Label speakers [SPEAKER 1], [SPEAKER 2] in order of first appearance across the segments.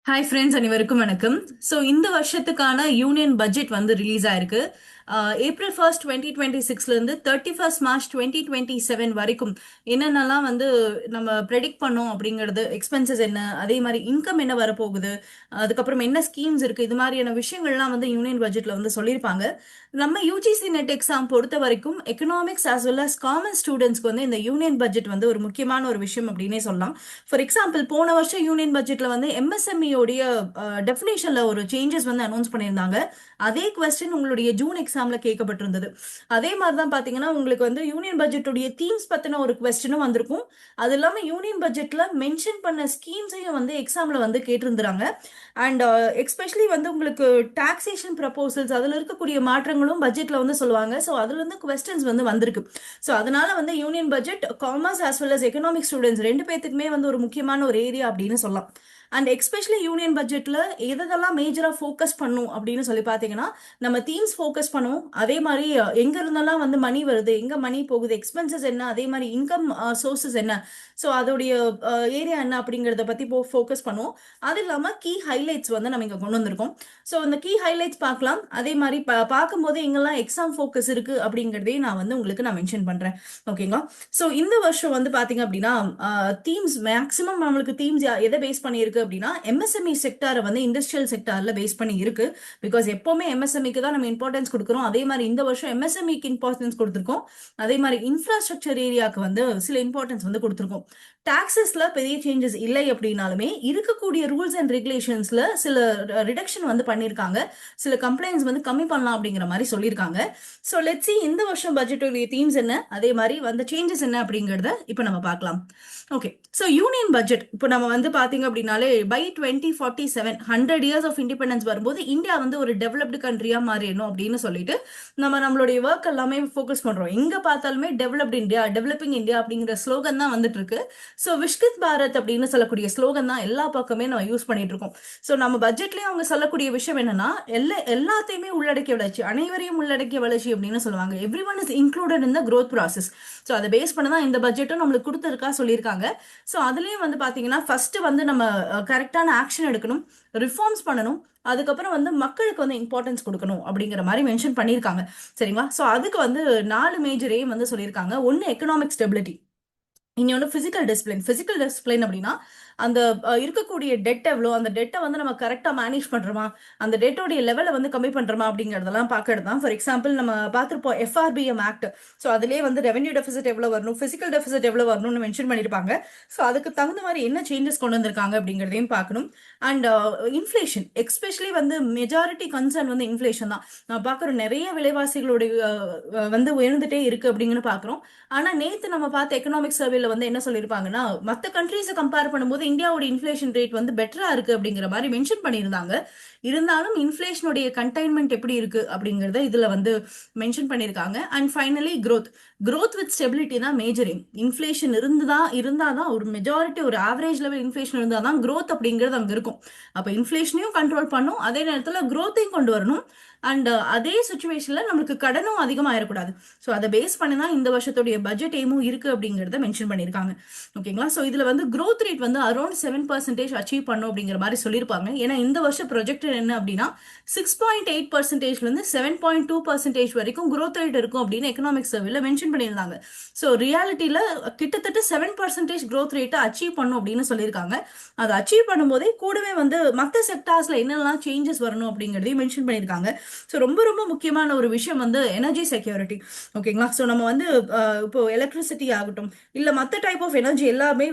[SPEAKER 1] Hi friends, அனைவருக்கும் வணக்கம். So இந்த வருஷத்துக்கான யூனியன் பட்ஜெட் வந்து ரிலீஸ் ஆயிருக்கு. April 1st 2026லேருந்து 31st March 2027 வரைக்கும் என்னென்னலாம் வந்து நம்ம ப்ரெடிக்ட் பண்ணோம் அப்படிங்கிறது, எக்ஸ்பென்சஸ் என்ன, அதே மாதிரி இன்கம் என்ன வரப்போகுது, அதுக்கப்புறம் என்ன ஸ்கீம்ஸ் இருக்கு, இது மாதிரியான விஷயங்கள்லாம் வந்து யூனியன் பட்ஜெட்ல வந்து சொல்லியிருப்பாங்க. நம்ம யூஜிசி நெட் எக்ஸாம் பொறுத்த வரைக்கும் economics as well as commerce ஸ்டூடெண்ட்ஸ்க்கு வந்து இந்த யூனியன் பட்ஜெட் வந்து ஒரு முக்கியமான ஒரு விஷயம் அப்படின்னே சொல்லலாம். ஃபார் எக்ஸாம்பிள், போன வருஷம் யூனியன் பட்ஜெட்ல வந்து எம்எஸ்எம்இ உடைய டெஃபினேஷன்ல ஒரு சேஞ்சஸ் வந்து அனௌன்ஸ் பண்ணியிருந்தாங்க. அதே கொஸ்டின் உங்களுடைய ஜூன் எக்ஸாம்ல கேட்கப்பட்டிருந்தது. அதே மாதிரி தான் பாத்தீங்கன்னா உங்களுக்கு வந்து யூனியன் பட்ஜெட்டுடைய தீம்ஸ் பத்தின ஒரு கொஸ்டினும் வந்திருக்கும். அது இல்லாம யூனியன் பட்ஜெட்ல மென்ஷன் பண்ண ஸ்கீம்ஸையும் வந்து எக்ஸாம்ல வந்து கேட்டிருந்தாங்க. அண்ட் எக்ஸ்பெஷலி வந்து உங்களுக்கு டாக்ஸேஷன் ப்ரப்போசல்ஸ் அதுல இருக்கக்கூடிய மாற்றங்களும் பட்ஜெட்ல வந்து சொல்லுவாங்க. ஸோ அதுல இருந்து கொஸ்டின்ஸ் வந்து வந்திருக்கு. ஸோ அதனால வந்து union budget commerce as well as economic students ரெண்டு பேத்துக்குமே வந்து ஒரு முக்கியமான ஒரு ஏரியா அப்படின்னு சொல்லலாம். அண்ட் எக்ஸ்பெஷலி யூனியன் பட்ஜெட்ல எதெல்லாம் மேஜரா ஃபோக்கஸ் பண்ணும் அப்படின்னு சொல்லி பாத்தீங்கன்னா, நம்ம தீம்ஸ் ஃபோக்கஸ் பண்ணுவோம். அதே மாதிரி எங்க இருந்தெல்லாம் வந்து மணி வருது, எங்க மணி போகுது, எக்ஸ்பென்சஸ் என்ன, அதே மாதிரி இன்கம் சோர்சஸ் என்ன, ஸோ அதோடைய ஏரியா என்ன அப்படிங்கறத பத்தி ஃபோக்கஸ் பண்ணுவோம். அது இல்லாம கீ ஹைலைட்ஸ் வந்து நம்ம இங்க கொண்டு வந்திருக்கோம். ஸோ இந்த கீ ஹைலைட்ஸ் பார்க்கலாம். அதே மாதிரி பார்க்கும்போது எங்கெல்லாம் எக்ஸாம் ஃபோக்கஸ் இருக்கு அப்படிங்கறதையும் நான் வந்து உங்களுக்கு நான் மென்ஷன் பண்றேன். ஓகேங்களா? ஸோ இந்த வருஷம் வந்து பாத்தீங்க அப்படின்னா தீம்ஸ் மேக்ஸிமம் நம்மளுக்கு தீம்ஸ் எதை பேஸ் பண்ணியிருக்கு அப்படின்னா எம்எஸ்எம்இ செக்டாரை வந்து இண்டஸ்ட்ரியல் செக்டார்ல பேஸ் பண்ணி இருக்கு. பிகாஸ் எப்பவுமே எம்எஸ்எம்இக்கு தான் நம்ம இம்பார்ட்டன்ஸ் கொடுக்குறோம். அதே மாதிரி இந்த வருஷம் எம்எஸ்எம்இக்கு இம்பார்ட்டன்ஸ் கொடுத்துருக்கோம். அதே மாதிரி இன்ஃப்ராஸ்ட்ரக்சர் ஏரியாவுக்கு வந்து சில இம்பார்ட்டன்ஸ் வந்து கொடுத்துருக்கோம். டாக்ஸஸ்ல பெரிய சேஞ்சஸ் இல்லை அப்படின்னாலுமே இருக்கக்கூடிய ரூல்ஸ் அண்ட் ரெகுலேஷன்ஸ்ல சில ரிடக்ஷன் வந்து பண்ணியிருக்காங்க. சில கம்ப்ளைண்ட்ஸ் வந்து கம்மி பண்ணலாம் அப்படிங்கிற மாதிரி சொல்லியிருக்காங்க. ஸோ லெட்ஸ் சி இந்த வருஷம் பட்ஜெட்டுடைய தீம்ஸ் என்ன, அதே மாதிரி வந்து சேஞ்சஸ் என்ன அப்படிங்கறத இப்போ நம்ம பார்க்கலாம். ஓகே. ஸோ யூனியன் பட்ஜெட் இப்போ நம்ம வந்து பாத்தீங்க அப்படின்னாலே பை 2047 100 years ஆஃப் இண்டிபெண்டன்ஸ் வரும்போது இந்தியா வந்து ஒரு டெவலப்டு கண்ட்ரியா மாறிடணும் அப்படின்னு சொல்லிட்டு நம்மளுடைய ஒர்க் எல்லாமே ஃபோக்கஸ் பண்றோம். எங்க பார்த்தாலுமே டெவலப்டு இந்தியா, டெவலப்பிங் இந்தியா அப்படிங்கிற ஸ்லோகன் தான் வந்துட்டு இருக்கு. ஸோ விஷ்கித் பாரத் அப்படின்னு சொல்லக்கூடிய ஸ்லோகன் தான் எல்லா பக்கமே நம்ம யூஸ் பண்ணிட்டு இருக்கோம். ஸோ நம்ம பட்ஜெட்லயும் அவங்க சொல்லக்கூடிய விஷயம் என்னன்னா எல்லாத்தையுமே உள்ளடக்கிய வளர்ச்சி, அனைவரையும் உள்ளடக்கிய வளர்ச்சி அப்படின்னு சொல்லுவாங்க. Every one is included in the growth process. So அதை பேஸ் பண்ண தான் இந்த பட்ஜெட்டும் நம்மளுக்கு கொடுத்துருக்கா சொல்லியிருக்காங்க. ஸோ அதுலயும் வந்து பாத்தீங்கன்னா ஃபர்ஸ்ட் வந்து நம்ம கரெக்டான ஆக்ஷன் எடுக்கணும், ரிஃபார்ம்ஸ் பண்ணணும், அதுக்கப்புறம் வந்து மக்களுக்கு வந்து இம்பார்ட்டன்ஸ் கொடுக்கணும் அப்படிங்கிற மாதிரி மென்ஷன் பண்ணியிருக்காங்க. சரிங்களா? ஸோ அதுக்கு வந்து 4 மேஜர் எய்ம் வந்து சொல்லியிருக்காங்க. ஒன்னு எக்கனாமிக் ஸ்டெபிலிட்டி, இன்னொன்று பிசிக்கல் டிசிப்ளின். பிசிக்கல் டிசிப்ளின் அப்படின்னா அந்த இருக்கக்கூடிய டெட் எவ்வளோ, அந்த டெட்டை வந்து நம்ம கரெக்டாக மேனேஜ் பண்றோமா, அந்த டெட்டோடைய லெவலை வந்து கம்மி பண்றோமா அப்படிங்கறதெல்லாம் பார்க்கறது தான். ஃபார் எக்ஸாம்பிள் நம்ம பார்த்துருப்போம் எஃப்ஆர்பிஎம் ஆக்ட். ஸோ அதுலேயே வந்து ரெவன்யூ டெபிசிட் எவ்வளோ வரணும், பிசிக்கல் டெபிசிட் எவ்வளோ வரணும்னு மென்ஷன் பண்ணியிருப்பாங்க. ஸோ அதுக்கு தகுந்த மாதிரி என்ன சேஞ்சஸ் கொண்டு வந்திருக்காங்க அப்படிங்கிறதையும் பார்க்கணும். அண்ட் இன்ஃப்ளேஷன், எஸ்பெஷலி வந்து மெஜாரிட்டி கன்சர்ன் வந்து இன்ஃப்ளேஷன் தான். நான் பார்க்குற நிறைய விலைவாசிகளுடைய வந்து உயர்ந்துட்டே இருக்கு அப்படிங்கன்னு பார்க்குறோம். ஆனா நேத்து நம்ம பார்த்த எக்கனாமிக் சர்வேல வந்து என்ன சொல்லியிருப்பாங்கன்னா, மற்ற கண்ட்ரீஸை கம்பேர் பண்ணும்போது இந்தியாவோட இன்ஃபிளேஷன் ரேட் வந்து பெட்டரா இருக்கு அப்படிங்கிற மாதிரி மென்ஷன் பண்ணியிருந்தாங்க. இருந்தாலும் இன்ஃபிளேஷனுடைய கண்டைன்மெண்ட் எப்படி இருக்கு அப்படிங்கறத இதுல வந்து மென்ஷன் பண்ணியிருக்காங்க. And finally growth with stability தான் மேஜர் எய்ம். இன்ஃபிளேஷன் இருந்தாதான் ஒரு மெஜாரிட்டி, ஒரு ஆவரேஜ் லெவல் இன்ஃபிளேஷன் இருந்தாதான் growth அப்படிங்கிறது அங்க இருக்கும். அப்ப இன்ஃபிளேஷனையும் கண்ட்ரோல் பண்ணும், அதே நேரத்துல growth-ஐயும் கொண்டு வரணும். அண்ட் அதே சுச்சுவேஷன்ல நம்மளுக்கு கடனும் அதிகமாயிடக்கூடாது. ஸோ அதை பேஸ் பண்ணி தான் இந்த வருஷத்துடைய பட்ஜெட் எய்மும் இருக்கு அப்படிங்கறத மென்ஷன் பண்ணியிருக்காங்க. ஓகேங்களா? ஸோ இதுல வந்து growth ரேட் வந்து அரௌண்ட் 7% அச்சீவ் பண்ணும் அப்படிங்கிற மாதிரி சொல்லியிருப்பாங்க. ஏன்னா இந்த வருஷம் ப்ரொஜெக்டட் என்ன அப்படின்னா 6.8%ல இருந்து 7.2% வரைக்கும் growth ரேட் இருக்கும் அப்படின்னு எக்கனாமிக் சர்வேல மென்ஷன் பண்ணியிருந்தாங்க. ஸோ ரியாலிட்டியில கிட்டத்தட்ட 7% growth ரேட்டை அச்சீவ் பண்ணும் அப்படின்னு சொல்லியிருக்காங்க. அதை அச்சீவ் பண்ணும்போதே கூடவே வந்து மற்ற செக்டார்ஸ்ல என்னெல்லாம் சேஞ்சஸ் வரணும் அப்படிங்கறதையும் மென்ஷன் பண்ணியிருக்காங்க. ஸோ ரொம்ப ரொம்ப முக்கியமான ஒரு விஷயம் வந்து எனர்ஜி செக்யூரிட்டி. ஓகேங்களா? ஸோ நம்ம வந்து இப்போ எலக்ட்ரிசிட்டி ஆகட்டும், இல்ல மற்ற டைப் ஆஃப் எனர்ஜி எல்லாமே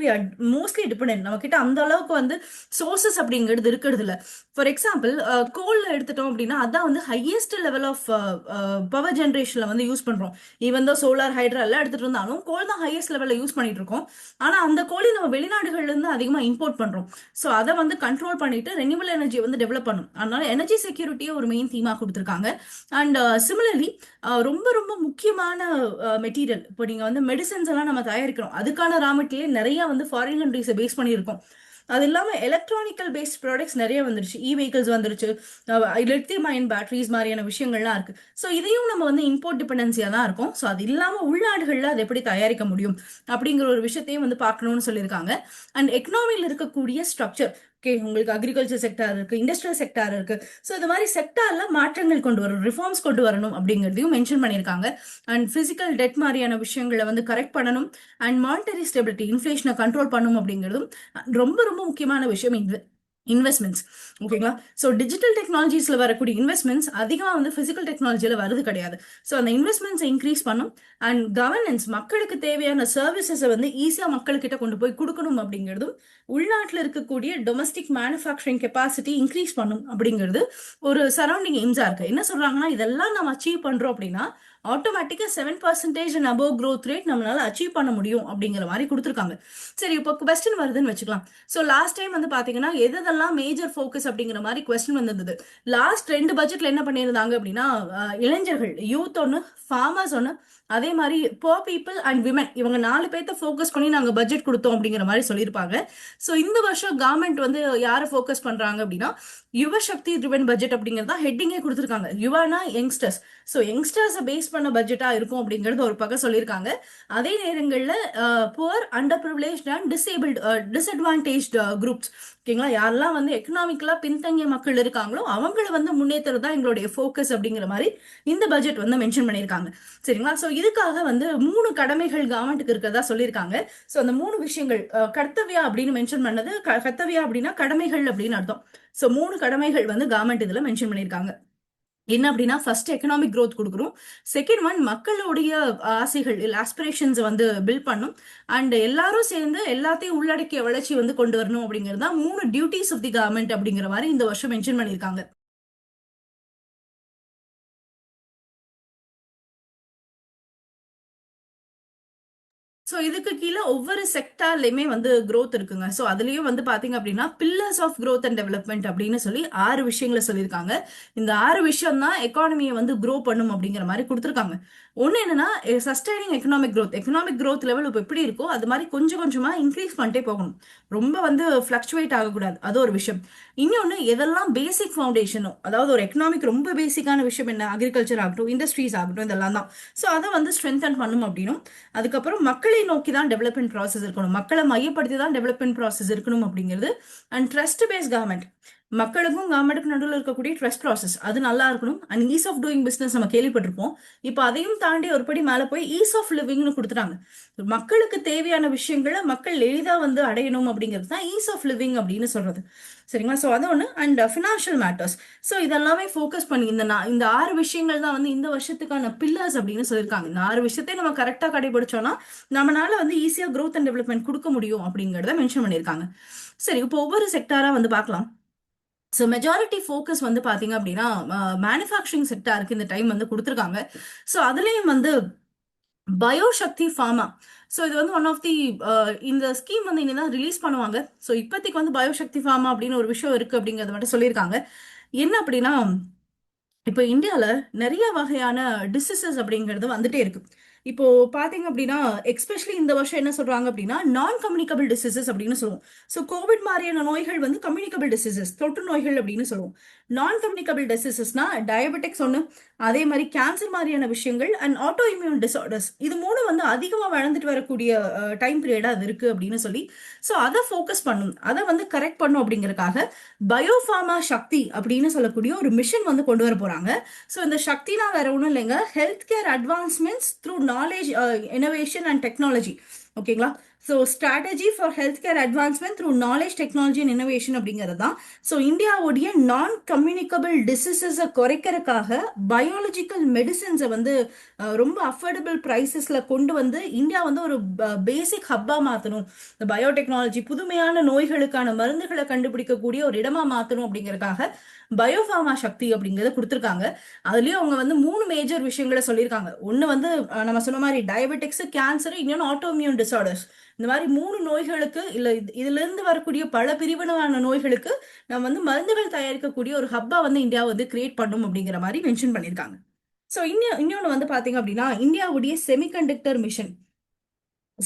[SPEAKER 1] மோஸ்ட்லி டிபெண்ட், நம்ம கிட்ட அந்த அளவுக்கு வந்து சோர்சஸ் அப்படிங்கிறது இருக்கிறது இல்ல. ஃபார் எக்ஸாம்பிள், கோல்ல எடுத்துட்டோம் அப்படின்னா அதான் வந்து ஹையஸ்ட் லெவல் ஆஃப் பவர் ஜென்ரேஷன்ல வந்து யூஸ் பண்றோம். ஈவன் தான் சோலார் ஹைட்ரா எல்லாம் எடுத்துட்டு இருந்தாலும் கோல் தான் ஹையஸ்ட் லெவல்ல யூஸ் பண்ணிட்டு இருக்கோம். ஆனா அந்த கோலை நம்ம வெளிநாடுகள்ல இருந்து அதிகமா இம்போர்ட் பண்றோம். ஸோ அதை வந்து கண்ட்ரோல் பண்ணிட்டு ரெனியூவல் எனர்ஜி வந்து டெவலப் பண்ணும். அதனால எனர்ஜி செக்யூரிட்டியை ஒரு மெயின் தீமா கொடுத்துருக்காங்க. அண்ட் சிமிலர்லி ரொம்ப ரொம்ப முக்கியமான மெட்டீரியல், இப்போ நீங்க வந்து மெடிசன்ஸ் எல்லாம் நம்ம தயாரிக்கிறோம், அதுக்கான ரா மெட்டீரியல் நிறைய வந்து ஃபாரின் கண்ட்ரிஸை பேஸ் பண்ணியிருக்கோம். அது இல்லாம எலக்ட்ரானிக்கல் பேஸ்ட் ப்ராடக்ட்ஸ் நிறைய வந்துருச்சு, இ வெஹிக்கிள்ஸ் வந்துருச்சு, லித்தியம் அயன் பேட்டரிஸ் மாதிரியான விஷயங்கள்லாம் இருக்கு. ஸோ இதையும் நம்ம வந்து இம்போர்ட் டிபெண்டன்சியா தான் இருக்கும். ஸோ அது இல்லாம உள்நாடுகள்ல அதை எப்படி தயாரிக்க முடியும் அப்படிங்கிற ஒரு விஷயத்தையும் வந்து பார்க்கணும்னு சொல்லியிருக்காங்க. அண்ட் எக்கனாமியில் இருக்கக்கூடிய ஸ்ட்ரக்சர், ஓகே, உங்களுக்கு அக்ரிகல்ச்சர் செக்டார் இருக்கு, இண்டஸ்ட்ரியல் செக்டார் இருக்கு. ஸோ இந்த மாதிரி செக்டார்ல மாற்றங்கள் கொண்டு வரணும், ரிஃபார்ம்ஸ் கொண்டு வரணும் அப்படிங்கிறதையும் மென்ஷன் பண்ணியிருக்காங்க. அண்ட் பிசிக்கல் டெட் மாதிரியான விஷயங்களை வந்து கரெக்ட் பண்ணணும். அண்ட் மானிட்டரி ஸ்டெபிலிட்டி, இன்ஃபிளேஷனை கண்ட்ரோல் பண்ணணும் அப்படிங்கிறதும் ரொம்ப ரொம்ப முக்கியமான விஷயம். இன்வெஸ்ட்மெண்ட்ஸ், ஓகேங்களா? ஸோ டிஜிட்டல் டெக்னாலஜிஸ்ல வரக்கூடிய இன்வெஸ்ட்மெண்ட்ஸ் அதிகமாக வந்து பிசிக்கல் டெக்னாலஜியில வருது கிடையாது. ஸோ அந்த இன்வெஸ்ட்மெண்ட்ஸை இன்க்ரீஸ் பண்ணும். அண்ட் கவர்னன்ஸ், மக்களுக்கு தேவையான சர்வீசஸை வந்து ஈஸியாக மக்கள்கிட்ட கொண்டு போய் கொடுக்கணும் அப்படிங்கிறதும், உள்நாட்டில் இருக்கக்கூடிய டொமஸ்டிக் மேனுஃபேக்சரிங் கெப்பாசிட்டி இன்க்ரீஸ் பண்ணும் அப்படிங்கிறது ஒரு சரௌண்டிங் எய்ம்ஸா இருக்கு. என்ன சொல்றாங்கன்னா, இதெல்லாம் நம்ம அச்சீவ் பண்றோம் அப்படின்னா ஆட்டோமேட்டிக்கா 7% அண்ட் அபோவ் growth ரேட் நம்மளால அச்சீவ் பண்ண முடியும் அப்படிங்கிற மாதிரி கொடுத்துருக்காங்க. சரி, இப்போ கொஸ்டின் வருதுன்னு வச்சுக்கலாம். ஸோ லாஸ்ட் டைம் வந்து பாத்தீங்கன்னா எதெல்லாம் மேஜர் ஃபோக்கஸ் அப்படிங்கிற மாதிரி கொஸ்டின் வந்திருந்தது. லாஸ்ட் 2 பட்ஜெட்ல என்ன பண்ணியிருந்தாங்க அப்படின்னா, இளைஞர்கள், யூத் ஒன்று, ஃபார்மர்ஸ் ஒன்று, அதே மாதிரி புவர் பீப்புள் அண்ட் விமன், இவங்க 4 பேர்த்த ஃபோக்கஸ் பண்ணி நாங்க பட்ஜெட் கொடுத்தோம் அப்படிங்கிற மாதிரி சொல்லியிருப்பாங்க. ஸோ இந்த வருஷம் கவர்மெண்ட் வந்து யாரை ஃபோக்கஸ் பண்றாங்க அப்படின்னா, யுவ சக்தி ட்ரிவன் பட்ஜெட் அப்படிங்கறத ஹெட்டிங்கே கொடுத்துருக்காங்க. யுவானா யங்ஸ்டர்ஸ். ஸோ யங்ஸ்டர்ஸை பேஸ் பண்ண பட்ஜெட்டா இருக்கும் அப்படிங்கிறது ஒரு பக்கம் சொல்லியிருக்காங்க. அதே நேரங்களில் poor, under privilege and disadvantaged groups, ஓகேங்களா, யாரெல்லாம் வந்து எக்கனாமிக்கலா பின்தங்கிய மக்கள் இருக்காங்களோ அவங்களை வந்து முன்னேற்றது தான் எங்களுடைய ஃபோக்கஸ் அப்படிங்கிற மாதிரி இந்த பட்ஜெட் வந்து மென்ஷன் பண்ணியிருக்காங்க. சரிங்களா? ஸோ இதுக்காக வந்து 3 கடமைகள் கவர்மெண்ட்டுக்கு இருக்கிறதா சொல்லியிருக்காங்க. ஸோ அந்த 3 விஷயங்கள் கர்த்தவ்யா அப்படின்னு மென்ஷன் பண்ணது, கர்த்தவ்யா அப்படின்னா கடமைகள் அப்படின்னு அர்த்தம். ஸோ 3 கடமைகள் வந்து கவர்மெண்ட் இதுல மென்ஷன் பண்ணியிருக்காங்க. என்ன அப்படின்னா, ஃபர்ஸ்ட் எக்கனாமிக் growth கொடுக்குறோம். செகண்ட் ஒன், மக்களுடைய ஆசைகள் ஆஸ்பிரேஷன்ஸ் வந்து பில்ட் பண்ணும். அண்ட் எல்லாரும் சேர்ந்து எல்லாத்தையும் உள்ளடக்கிய வளர்ச்சி வந்து கொண்டு வரணும் அப்படிங்கிறது தான் 3 டியூட்டிஸ் ஆஃப் தி கவர்மெண்ட் அப்படிங்கிற மாதிரி இந்த வருஷம் மென்ஷன் பண்ணியிருக்காங்க. ஸோ இதுக்கு கீழே ஒவ்வொரு செக்டார்லயுமே வந்து growth இருக்குங்க. ஸோ அதுலயும் வந்து பாத்தீங்க அப்படின்னா pillars of growth and development அப்படின்னு சொல்லி 6 விஷயங்களை சொல்லியிருக்காங்க. இந்த 6 விஷயம் தான் எக்கானமியை வந்து க்ரோ பண்ணும் அப்படிங்கிற மாதிரி கொடுத்துருக்காங்க. ஒன்னு என்னன்னா, சஸ்டைனிங் எக்கனாமிக் growth லெவல் இப்போ எப்படி இருக்கோ அது மாதிரி கொஞ்சம் கொஞ்சமா இன்க்ரீஸ் பண்ணிட்டே போகணும். ரொம்ப வந்து ஃபிளக்சுவேட் ஆகக்கூடாது, அது ஒரு விஷயம். இன்னொன்னு, எதெல்லாம் பேசிக் ஃபவுண்டேஷனோ, அதாவது ஒரு எக்கனாமிக் ரொம்ப பேசிக்கான விஷயம் என்ன, அக்ரிகல்ச்சர் ஆகட்டும், இண்டஸ்ட்ரீஸ் ஆகட்டும், இதெல்லாம் தான். ஸோ அதை வந்து ஸ்ட்ரென்தன் பண்ணும் அப்படின்னும், அதுக்கப்புறம் மக்களை நோக்கி தான் டெவலப்மெண்ட் ப்ராசஸ் இருக்கணும், மக்களை மையப்படுத்தி தான் டெவலப்மெண்ட் ப்ராசஸ் இருக்கணும் அப்படிங்கிறது. அண்ட் ட்ரஸ்ட் பேஸ்ட் கவர்மெண்ட், மக்களுக்கும் கவர்மெண்ட்டுக்கு நடுவில் இருக்கக்கூடிய ட்ரஸ்ட் ப்ராசஸ் அது நல்லா இருக்கணும். And ease of doing business நம்ம கேள்விப்பட்டிருப்போம். இப்போ அதையும் தாண்டி ஒரு படி மேலே போய் ஈஸ் ஆஃப் லிவிங்னு கொடுத்துட்டாங்க. மக்களுக்கு தேவையான விஷயங்களை மக்கள் எளிதாக வந்து அடையணும் அப்படிங்கிறது தான் ஈஸ் ஆஃப் லிவிங் அப்படின்னு சொல்றது. சரிங்களா? ஸோ அது ஒன்று. And financial matters. ஸோ இதெல்லாமே ஃபோக்கஸ் பண்ணி இந்த 6 விஷயங்கள் தான் வந்து இந்த வருஷத்துக்கான பில்லர்ஸ் அப்படின்னு சொல்லியிருக்காங்க. இந்த 6 விஷயத்தையும் நம்ம கரெக்டாக கடைபிடிச்சோம்னா நம்மளால வந்து ஈஸியாக growth அண்ட் டெவலப்மெண்ட் கொடுக்க முடியும் அப்படிங்கிறத மென்ஷன் பண்ணியிருக்காங்க. சரி, இப்போ ஒவ்வொரு செக்டாரா வந்து பார்க்கலாம். ஸோ மெஜாரிட்டி ஃபோக்கஸ் வந்து பாத்தீங்க அப்படின்னா மேனுஃபேக்சரிங் செக்டாருக்கு இந்த டைம் வந்து கொடுத்துருக்காங்க. ஸோ அதுலேயும் வந்து பயோசக்தி ஃபார்மா. ஸோ இது வந்து ஒன் ஆஃப் தி இந்த ஸ்கீம் வந்து இனிதான் ரிலீஸ் பண்ணுவாங்க. ஸோ இப்போதைக்கு வந்து பயோசக்தி ஃபார்மா அப்படின்னு ஒரு விஷயம் இருக்கு அப்படிங்கறத மட்டும் சொல்லியிருக்காங்க. என்ன அப்படின்னா, இப்போ இந்தியால நிறைய வகையான டிசீசஸ் அப்படிங்கிறது வந்துட்டே இருக்கு. இப்போ பாத்தீங்க அப்படின்னா, எக்ஸ்பெஷலி இந்த வருஷம் என்ன சொல்றாங்க அப்படின்னா, நான் கம்யூனிகபிள் டிசீசஸ் அப்படின்னு சொல்லுவோம். ஸோ கோவிட் மாதிரியான நோய்கள் வந்து கம்யூனிகபிள் டிசீசஸ், தொற்று நோய்கள் அப்படின்னு சொல்லுவோம். நான் கம்யூனிகபிள் டிசீசஸ்னா டயபெட்டிக்ஸ் ஒன்று, அதே மாதிரி கேன்சர் மாதிரியான விஷயங்கள் அண்ட் ஆட்டோ இம்யூன் டிசார்டர்ஸ், இது 3 வந்து அதிகமாக வளர்ந்துட்டு வரக்கூடிய டைம் பீரியடா அது இருக்கு அப்படின்னு சொல்லி, ஸோ அதை ஃபோக்கஸ் பண்ணும், அதை வந்து கரெக்ட் பண்ணும் அப்படிங்கறதுக்காக பயோஃபார்மா சக்தி அப்படின்னு சொல்லக்கூடிய ஒரு மிஷன் வந்து கொண்டு வர போறாங்க. ஸோ இந்த சக்தினா வேற ஒன்றும் இல்லைங்க, health care advancements through knowledge, innovation and technology. ஓகேங்களா? So strategy for health care advancement through knowledge, technology and innovation அப்படிங்கிறது தான். ஸோ இந்தியாவுடைய நான் கம்யூனிகபிள் டிசீசஸை குறைக்கிறதுக்காக பயாலஜிக்கல் மெடிசன்ஸை வந்து ரொம்ப அஃபோர்டபுள் ப்ரைஸஸ்ல கொண்டு வந்து இந்தியா வந்து ஒரு பேசிக் ஹப்பா மாற்றணும், இந்த பயோடெக்னாலஜி புதுமையான நோய்களுக்கான மருந்துகளை கண்டுபிடிக்கக்கூடிய ஒரு இடமா மாற்றணும் அப்படிங்கறதுக்காக பயோஃபார்மா சக்தி அப்படிங்கறத கொடுத்துருக்காங்க. அதுலயும் அவங்க வந்து 3 மேஜர் விஷயங்களை சொல்லியிருக்காங்க. ஒன்னு வந்து நம்ம சொன்ன மாதிரி டயபெட்டிக்ஸ், கேன்சர், இன்னொன்று ஆட்டோமியூன் டிசார்டர்ஸ். இந்த மாதிரி 3 நோய்களுக்கு இல்ல இதுல இருந்து வரக்கூடிய பல பிரிவினவான நோய்களுக்கு நம்ம வந்து மருந்துகள் தயாரிக்கக்கூடிய ஒரு ஹப்பா வந்து இந்தியா வந்து கிரியேட் பண்ணும் அப்படிங்கிற மாதிரி மென்ஷன் பண்ணியிருக்காங்க. ஸோ இன்னொன்னு வந்து பாத்தீங்க அப்படின்னா, இந்தியாவுடைய செமிகண்டக்டர் மிஷன்.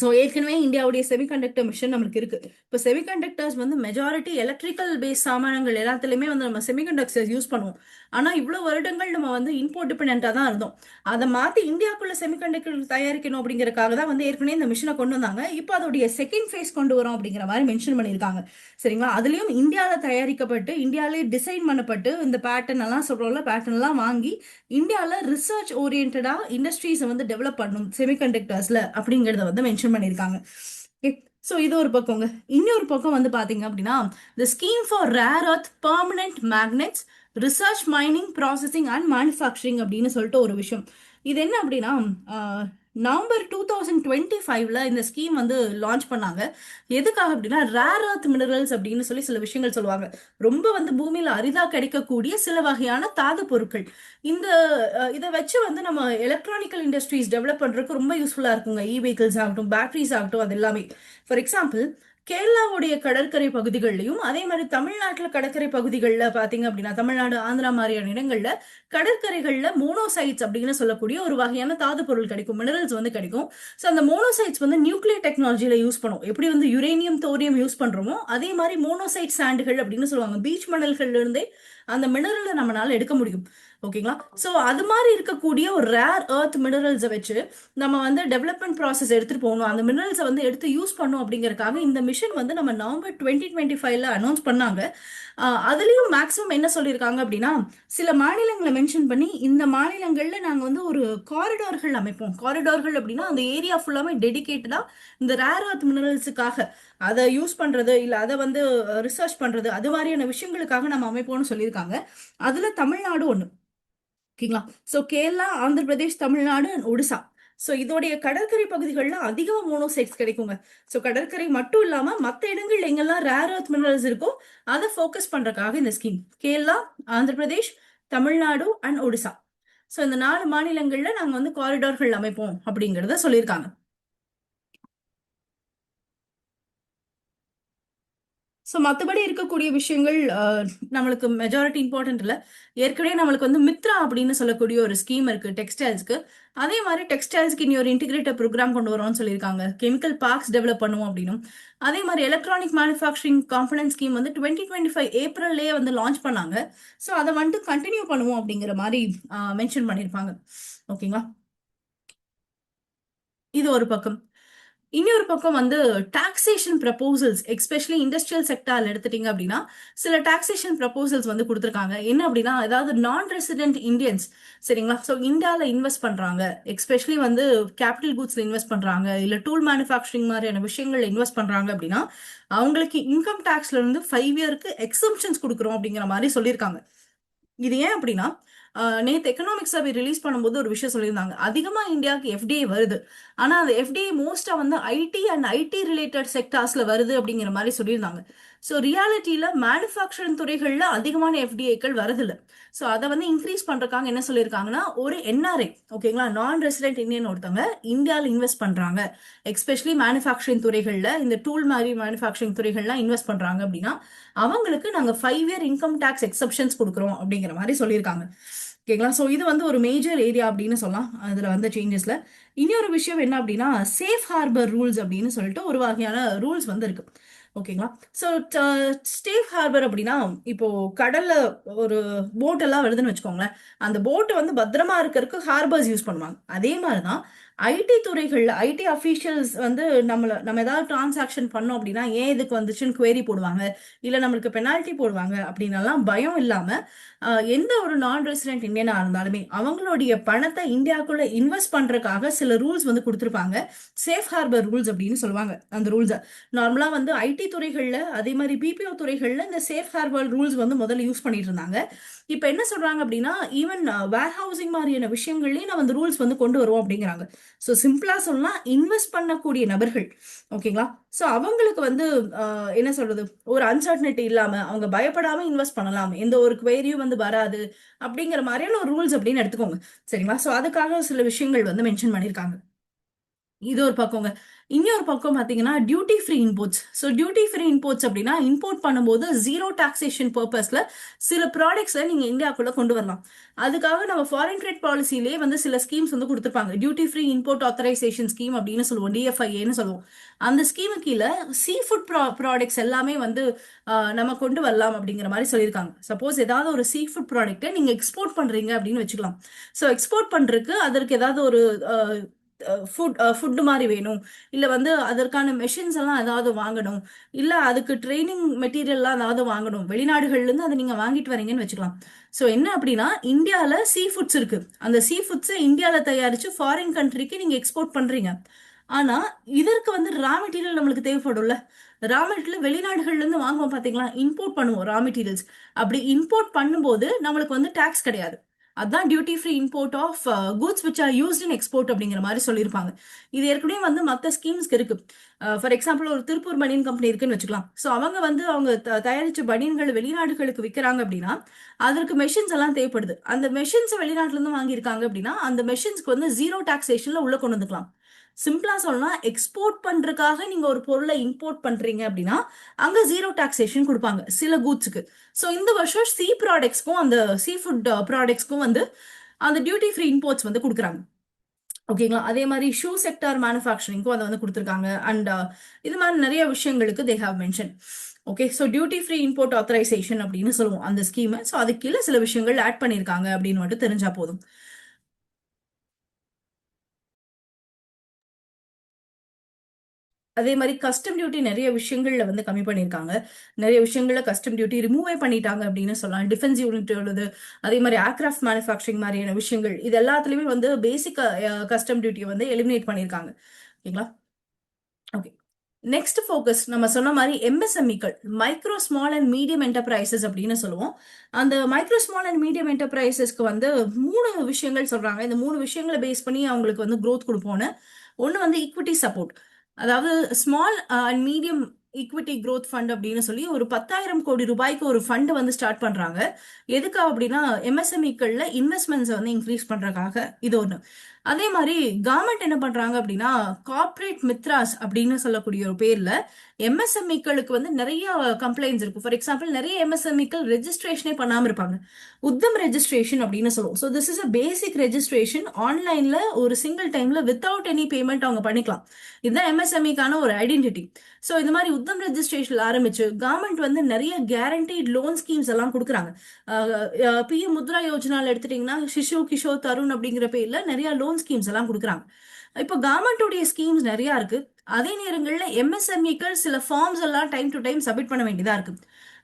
[SPEAKER 1] ஸோ ஏற்கனவே இந்தியாவுடைய செமிகண்டக்டர் மிஷன் நம்மளுக்கு இருக்கு. இப்போ செமிகண்டக்டர்ஸ் வந்து மெஜாரிட்டி எலக்ட்ரிக்கல் பேஸ் சாமானங்கள் எல்லாத்துலயுமே வந்து நம்ம செமிகண்டக்டர்ஸ் யூஸ் பண்ணுவோம். ஆனா இவ்வளவு வருடங்கள் நம்ம வந்து இம்போர்ட் டிபெண்டா தான் இருந்தோம். அதை மாத்தி இந்தியாவுக்குள்ள செமிகண்டக்டர் தயாரிக்கணும் அப்படிங்கறதுக்காக தான் வந்து ஏற்கனவே இந்த மிஷினை கொண்டு வந்தாங்க. இப்போ அதோடைய செகண்ட் ஃபேஸ் கொண்டு வரோம் அப்படிங்கிற மாதிரி மென்ஷன் பண்ணியிருக்காங்க. சரிங்களா? அதுலயும் இந்தியாவில தயாரிக்கப்பட்டு இந்தியாவிலே டிசைன் பண்ணப்பட்டு இந்த பேட்டர்ன் எல்லாம் சொல்றோம்ல, பேட்டர்ன் எல்லாம் வாங்கி இந்தியாவில ரிசர்ச் ஓரியன்டா இண்டஸ்ட்ரீஸை வந்து டெவலப் பண்ணும் செமிகண்டக்டர்ஸ்ல அப்படிங்கறத வந்து மென்ஷன் பண்ணியிருக்காங்க. ஸோ இது ஒரு பக்கங்க. இன்னொரு பக்கம் வந்து பாத்தீங்க அப்படின்னா த ஸ்கீம் ஃபார் ரேர் அர்த் permanent magnets research mining processing and manufacturing அப்படின்னு சொல்லிட்டு ஒரு விஷயம். இது என்ன அப்படின்னா நவம்பர் 2025ல இந்த ஸ்கீம் வந்து லான்ச் பண்ணாங்க. எதுக்காக அப்படின்னா ரேர் அர்த் மினரல்ஸ் அப்படின்னு சொல்லி சில விஷயங்கள் சொல்லுவாங்க. ரொம்ப வந்து பூமியில அரிதா கிடைக்கக்கூடிய சில வகையான தாது பொருட்கள். இந்த இதை வச்சு வந்து நம்ம எலக்ட்ரானிக்கல் இண்டஸ்ட்ரீஸ் டெவலப் பண்றதுக்கு ரொம்ப யூஸ்ஃபுல்லா இருக்குங்க. இ வெஹிக்கிள்ஸ் ஆகட்டும், பேட்டரிஸ் ஆகட்டும், அது எல்லாமே. ஃபார் எக்ஸாம்பிள், கேரளாவுடைய கடற்கரை பகுதிகளிலையும் அதே மாதிரி தமிழ்நாட்டில் கடற்கரை பகுதிகளில் பார்த்தீங்க அப்படின்னா தமிழ்நாடு, ஆந்திரா மாதிரியான இடங்கள்ல கடற்கரைகள்ல மோனோசைட்ஸ் அப்படின்னு சொல்லக்கூடிய ஒரு வகையான தாது பொருள் கிடைக்கும், மினரல்ஸ் வந்து கிடைக்கும். ஸோ அந்த மோனோசைட்ஸ் வந்து நியூக்ளியர் டெக்னாலஜியில யூஸ் பண்ணும். எப்படி வந்து யுரேனியம், தோரியம் யூஸ் பண்றோமோ அதே மாதிரி மோனோசைட் சாண்டுகள் அப்படின்னு சொல்லுவாங்க. பீச் மணல்கள்ல இருந்தே அந்த மினரலை நம்மளால எடுக்க முடியும். ஓகேங்களா? ஸோ அது மாதிரி இருக்கக்கூடிய ஒரு ரேர் எர்த் மினரல்ஸை வச்சு நம்ம வந்து டெவலப்மெண்ட் ப்ராசஸ் எடுத்துட்டு போகணும், அந்த மினரல்ஸை வந்து எடுத்து யூஸ் பண்ணும் அப்படிங்கறதுக்காக இந்த மிஷன் வந்து நம்ம நவம்பர் 2025ல அனௌன்ஸ் பண்ணாங்க. அதுலயும் மேக்ஸிமம் என்ன சொல்லியிருக்காங்க அப்படின்னா சில மாநிலங்களை மென்ஷன் பண்ணி இந்த மாநிலங்கள்ல நாங்க வந்து ஒரு காரிடார்கள் அமைப்போம். காரிடார்கள் அப்படின்னா அந்த ஏரியா ஃபுல்லாமே டெடிகேட்டடா இந்த ரேர் அர்த் மினரல்ஸுக்காக அதை யூஸ் பண்றது இல்ல அதை வந்து ரிசர்ச் பண்றது அது மாதிரியான விஷயங்களுக்காக நம்ம அமைப்போம்னு சொல்லியிருக்காங்க. அதுல தமிழ்நாடு ஒண்ணு. ஓகேங்களா? சோ கேரளா, ஆந்திர பிரதேஷ், தமிழ்நாடு, ஒடிசா. சோ இதோடைய கடற்கரை பகுதிகள்ல அதிகமா மோனோசைட்ஸ் கிடைக்குங்க. சோ கடற்கரை மட்டும் இல்லாம மத்த இடங்கள் எங்கெல்லாம் ரேர் அர்த் மினரல்ஸ் இருக்கோ அதை ஃபோக்கஸ் பண்றதுக்காக இந்த scheme. Kerala, Andhra Pradesh, Tamil Nadu and Odisha. So இந்த 4 மாநிலங்கள்ல நாங்க வந்து காரிடார்கள் அமைப்போம் அப்படிங்கறத சொல்லியிருக்காங்க. ஸோ மற்றபடி இருக்கக்கூடிய விஷயங்கள் நம்மளுக்கு மெஜாரிட்டி இம்பார்ட்டன்ட் இல்லை. ஏற்கனவே நம்மளுக்கு வந்து மித்ரா அப்படின்னு சொல்லக்கூடிய ஒரு ஸ்கீம் இருக்கு டெக்ஸ்டைல்ஸ்க்கு. அதே மாதிரி டெக்ஸ்டைல்ஸ்க்கு இனி ஒரு இன்டிகிரேட்டட் ப்ரோக்ராம் கொண்டு வரோம்னு சொல்லியிருக்காங்க. கெமிக்கல் பார்க்ஸ் டெவலப் பண்ணுவோம் அப்படின்னும். அதே மாதிரி எலக்ட்ரானிக் மேனுஃபேக்சரிங் காம்பனன்ட் ஸ்கீம் வந்து 2025 ஏப்ரல்லே வந்து லான்ச் பண்ணாங்க. ஸோ அதை வந்துட்டு கண்டினியூ பண்ணுவோம் அப்படிங்கிற மாதிரி மென்ஷன் பண்ணியிருப்பாங்க. ஓகேங்களா? இது ஒரு பக்கம். இன்னொரு பக்கம் வந்து டாக்ஸேஷன் ப்ரப்போசல்ஸ், எஸ்பெஷலி இண்டஸ்ட்ரியல் செக்டார்ல எடுத்துட்டீங்க அப்படின்னா சில டாக்ஸேஷன் ப்ரப்போசல்ஸ் வந்து கொடுத்துருக்காங்க. என்ன அப்படின்னா அதாவது நான் ரெசிடென்ட் இந்தியன்ஸ், சரிங்களா? ஸோ இந்தியாவில் இன்வெஸ்ட் பண்றாங்க, எஸ்பெஷலி வந்து கேபிட்டல் கூட்ஸ்ல இன்வெஸ்ட் பண்றாங்க இல்ல டூல் மேனுஃபேக்சரிங் மாதிரியான விஷயங்கள்ல இன்வெஸ்ட் பண்றாங்க அப்படின்னா அவங்களுக்கு இன்கம் டாக்ஸ்ல இருந்து 5 இயருக்கு எக்ஸம்ஷன்ஸ் கொடுக்குறோம் அப்படிங்கிற மாதிரி சொல்லியிருக்காங்க. இது ஏன் அப்படின்னா நேத்து எக்கனாமிக் சர்வே ரிலீஸ் பண்ணும்போது ஒரு விஷயம் சொல்லியிருந்தாங்க. அதிகமா இந்தியாவுக்கு எஃப்டிஐ வருது. ஆனா அந்த எஃப்டிஐ மோஸ்டா வந்து ஐடி அண்ட் ஐடி ரிலேட்டட் செக்டார்ஸ்ல வருது அப்படிங்கிற மாதிரி சொல்லியிருந்தாங்க. ஸோ ரியாலிட்டியில மேனுஃபேக்சரிங் துறைகள்ல அதிகமான எஃப்டிஐக்கள் வருதில்ல. ஸோ அதை வந்து இன்க்ரீஸ் பண்றதுக்காக என்ன சொல்லியிருக்காங்கன்னா ஒரு என்ஆர்ஐ, ஓகேங்களா, நான் ரெசிடென்ட் இந்தியன் ஒருத்தவங்க இந்தியாவில் இன்வெஸ்ட் பண்றாங்க, எஸ்பெஷலி மேனுஃபேக்சரிங் துறைகள்ல இந்த டூல் மாதிரி மேனுஃபேக்சரிங் துறைகள்லாம் இன்வெஸ்ட் பண்றாங்க அப்படின்னா அவங்களுக்கு நாங்க 5 இயர் இன்கம் டாக்ஸ் எக்ஸப்ஷன்ஸ் கொடுக்குறோம் அப்படிங்கிற மாதிரி சொல்லியிருக்காங்க. ஓகேங்களா? ஸோ இது வந்து ஒரு மேஜர் ஏரியா அப்படின்னு சொல்லலாம் அதுல வந்து சேஞ்சஸ்ல. இன்னொரு விஷயம் என்ன அப்படின்னா சேஃப் ஹார்பர் ரூல்ஸ் அப்படின்னு சொல்லிட்டு ஒரு வகையான ரூல்ஸ் வந்து இருக்கு. ஓகேங்களா? ஸோ சேஃப் ஹார்பர் அப்படின்னா இப்போ கடல்ல ஒரு போட் எல்லாம் வருதுன்னு வச்சுக்கோங்களேன். அந்த போட் வந்து பத்திரமா இருக்கிறதுக்கு ஹார்பர்ஸ் யூஸ் பண்ணுவாங்க. அதே மாதிரிதான் ஐடி துறைகள்ல ஐடி அஃபீஷியல்ஸ் வந்து நம்ம ஏதாவது டிரான்சாக்ஷன் பண்ணோம் அப்படின்னா ஏன் இதுக்கு வந்துச்சுன்னு குவேரி போடுவாங்க, இல்ல நம்மளுக்கு பெனால்ட்டி போடுவாங்க அப்படின்னு பயம் இல்லாம எந்த ஒரு நான் ரெசிடென்ட் இந்தியனா இருந்தாலுமே அவங்களுடைய பணத்தை இந்தியாவுக்குள்ள இன்வெஸ்ட் பண்றதுக்காக சில ரூல்ஸ் வந்து கொடுத்துருப்பாங்க. சேஃப் ஹார்பர் ரூல்ஸ் அப்படின்னு சொல்லுவாங்க. அந்த ரூல்ஸ் நார்மலா வந்து ஐடி துறைகள்ல அதே மாதிரி பிபிஓ துறைகள்ல இந்த சேஃப் ஹார்பர் ரூல்ஸ் வந்து முதல்ல யூஸ் பண்ணிட்டு இருந்தாங்க. இப்ப என்ன சொல்றாங்க அப்படின்னா ஈவன் வேர் ஹவுசிங் மாதிரியான விஷயங்கள்லயும் நம்ம அந்த ரூல்ஸ் வந்து கொண்டு வருவோம் அப்படிங்கிறாங்க. ஸோ சிம்பிளா சொல்லலாம் இன்வெஸ்ட் பண்ணக்கூடிய நபர்கள், ஓகேங்களா, ஸோ அவங்களுக்கு வந்து என்ன சொல்றது ஒரு அன்சர்டனிட்டி இல்லாம அவங்க பயப்படாம இன்வெஸ்ட் பண்ணலாம், எந்த ஒரு குவேரியும் வந்து வராது அப்படிங்கிற மாதிரியான ஒரு ரூல்ஸ் அப்படின்னு எடுத்துக்கோங்க. சரிங்களா? ஸோ அதுக்காக சில விஷயங்கள் வந்து மென்ஷன் பண்ணியிருக்காங்க. இது ஒரு பக்கங்க. இன்னொரு பக்கம் பார்த்தீங்கன்னா duty free imports. So duty free imports அப்படின்னா இம்போர்ட் பண்ணும்போது ஜீரோ டாக்ஸேஷன் பர்பஸ்ல சில ப்ராடக்ட்ஸை நீங்க இந்தியாக்குள்ள கொண்டு வரலாம். அதுக்காக நம்ம ஃபாரின் ட்ரேட் பாலிசிலேயே வந்து சில ஸ்கீம்ஸ் வந்து கொடுத்துருப்பாங்க. Duty free import authorisation scheme அப்படின்னு சொல்லுவோம், டிஎஃப்ஐஏன்னு சொல்லுவோம். அந்த ஸ்கீமு கீழே சீ ஃபுட் ப்ராடக்ட்ஸ் எல்லாமே வந்து நம்ம கொண்டு வரலாம் அப்படிங்கிற மாதிரி சொல்லியிருக்காங்க. சப்போஸ் ஏதாவது ஒரு சீ ஃபுட் ப்ராடக்ட்டை நீங்க எக்ஸ்போர்ட் பண்றீங்க அப்படின்னு வச்சுக்கலாம். ஸோ எக்ஸ்போர்ட் பண்றதுக்கு அதற்கு ஏதாவது ஒரு ஃபுட் மாதிரி வேணும், இல்ல வந்து அதற்கான மெஷின்ஸ் எல்லாம் ஏதாவது வாங்கணும், இல்ல அதுக்கு ட்ரைனிங் மெட்டீரியல்லாம் ஏதாவது வாங்கணும், வெளிநாடுகள்ல இருந்து அதை நீங்க வாங்கிட்டு வரீங்கன்னு வச்சுக்கலாம். ஸோ என்ன அப்படின்னா இந்தியால சீ ஃபுட்ஸ் இருக்கு. அந்த சீ ஃபுட்ஸை இந்தியால தயாரிச்சு ஃபாரின் கண்ட்ரிக்கு நீங்க எக்ஸ்போர்ட் பண்றீங்க. ஆனா இதற்கு வந்து ரா மெட்டீரியல் நம்மளுக்கு தேவைப்படும்ல. ரா மெட்டீரியல் வெளிநாடுகள்ல இருந்து வாங்குவோம் பாத்தீங்களா, இம்போர்ட் பண்ணுவோம் ரா மெட்டீரியல்ஸ். அப்படி இம்போர்ட் பண்ணும்போது நம்மளுக்கு வந்து டாக்ஸ் கிடையாது. அதான் duty free import of goods which are used in export அப்படிங்கிற மாதிரி சொல்லியிருப்பாங்க. இது ஏற்கனவே வந்து மற்ற ஸ்கீம்ஸ்க்கு இருக்கு. ஃபார் எக்ஸாம்பிள் ஒரு திருப்பூர் பனியன் கம்பெனி இருக்குன்னு வச்சுக்கலாம். ஸோ அவங்க வந்து அவங்க தயாரிச்ச பனியன்கள் வெளிநாடுகளுக்கு விற்கிறாங்க அப்படின்னா அதற்கு மெஷின்ஸ் எல்லாம் தேவைப்படுது. அந்த மெஷின்ஸ் வெளிநாட்டுல இருந்து வாங்கியிருக்காங்க அப்படின்னா அந்த மெஷின்ஸ்க்கு வந்து ஜீரோ டாக்ஸேஷன்ல உள்ள கொண்டு வந்துக்கலாம். சிம்பிளா சொல்லலாம், எக்ஸ்போர்ட் பண்றதுக்காக நீங்க ஒரு பொருளை இம்போர்ட் பண்றீங்க அப்படின்னா அங்க ஜீரோ டாக்ஸேஷன் கொடுப்பாங்க சில கூட்ஸுக்கு. ஸோ இந்த வருஷம் சீ ப்ராடக்ட்ஸ்க்கும் அந்த சீ ஃபுட் ப்ராடக்ட்ஸ்க்கும் வந்து அந்த டியூட்டி ஃப்ரீ இம்போர்ட்ஸ் வந்து கொடுக்குறாங்க. ஓகேங்களா. அதே மாதிரி ஷூ செக்டார் மேனுஃபேக்சரிங்க்கும் அதை வந்து கொடுத்துருக்காங்க. அண்ட் இது மாதிரி நிறைய விஷயங்களுக்கு they have mention. Okay, so duty free import authorisation அப்படின்னு சொல்லுவோம் அந்த ஸ்கீமை. ஸோ அதுக்கு கீழே சில விஷயங்கள் ஆட் பண்ணியிருக்காங்க அப்படின்னு மட்டும் தெரிஞ்சா போதும். அதே மாதிரி கஸ்டம் டியூட்டி நிறைய விஷயங்கள்ல வந்து கம்மி பண்ணியிருக்காங்க. நிறைய விஷயங்கள்ல கஸ்டம் டியூட்டி ரிமூவே பண்ணிட்டாங்க அப்படின்னு சொல்லலாம். டிஃபென்ஸ் யூனிட் உள்ளது, அதே மாதிரி ஏர்கிராஃப்ட் மேனுஃபேக்சரிங் மாதிரியான விஷயங்கள், இது எல்லாத்துலயுமே வந்து பேசிக் கஸ்டம் டியூட்டியை வந்து எலிமினேட் பண்ணியிருக்காங்க. ஓகேங்களா. ஓகே, நெக்ஸ்ட் ஃபோக்கஸ் நம்ம சொன்ன மாதிரி எம்எஸ்எம்இக்கள், micro small and medium enterprises அப்படின்னு சொல்லுவோம். அந்த மைக்ரோ ஸ்மால் அண்ட் மீடியம் என்டர்பிரைசஸ்க்கு வந்து மூணு விஷயங்கள் சொல்றாங்க. இந்த மூணு விஷயங்களை பேஸ் பண்ணி அவங்களுக்கு வந்து growth கொடுப்போம்னு. ஒன்று வந்து ஈக்விட்டி சப்போர்ட். அதாவது small and medium equity growth fund அப்படின்னு சொல்லி ஒரு 10,000 கோடி ரூபாய்க்கு ஒரு ஃபண்ட் வந்து ஸ்டார்ட் பண்றாங்க. எதுக்காக அப்படின்னா எம்எஸ்எம்இக்கள்ல இன்வெஸ்ட்மெண்ட்ஸை வந்து இன்க்ரீஸ் பண்றதுக்காக. இது ஒன்று. அதே மாதிரி கவர்மெண்ட் என்ன பண்றாங்க அப்படின்னா கார்ப்பரேட் மித்ராஸ் அப்படின்னு சொல்லக்கூடிய ஒரு பேர்ல எம்எஸ்எம்இக்களுக்கு வந்து நிறைய கம்ப்ளைண்ட்ஸ் இருக்கும். ஃபார் எக்ஸாம்பிள் நிறைய எம்எஸ்எம்இக்கள் ரெஜிஸ்ட்ரேஷனே பண்ணாம இருப்பாங்க. உத்தம் ரெஜிஸ்ட்ரேஷன் அப்படின்னு சொல்லுவோம். So this is a basic registration. ஆன்லைன்ல ஒரு சிங்கிள் டைம்ல வித்தவுட் எனி பேமெண்ட் அவங்க பண்ணிக்கலாம். இதுதான் எம்எஸ்எம்இக்கான ஒரு ஐடென்டிட்டி. ஸோ இந்த மாதிரி உத்தம் ரெஜிஸ்ட்ரேஷன் ஆரம்பிச்சு கவர்மெண்ட் வந்து நிறைய கேரண்டீட் லோன் ஸ்கீம்ஸ் எல்லாம் கொடுக்குறாங்க. பிஎம் முத்ரா யோஜனால எடுத்துட்டீங்கன்னா சிசு கிஷோர் தருண் அப்படிங்கிற பேர்ல நிறைய லோன் ஸ்கீம்ஸ் எல்லாம் கொடுக்குறாங்க. இப்போ கவர்மெண்டோடைய ஸ்கீம்ஸ் நிறைய இருக்கு. அதே நேரங்களில் எம்எஸ்எம்இக்கள் சில ஃபார்ம்ஸ் எல்லாம் டைம் டு டைம் சப்மிட் பண்ண வேண்டியதா இருக்கு.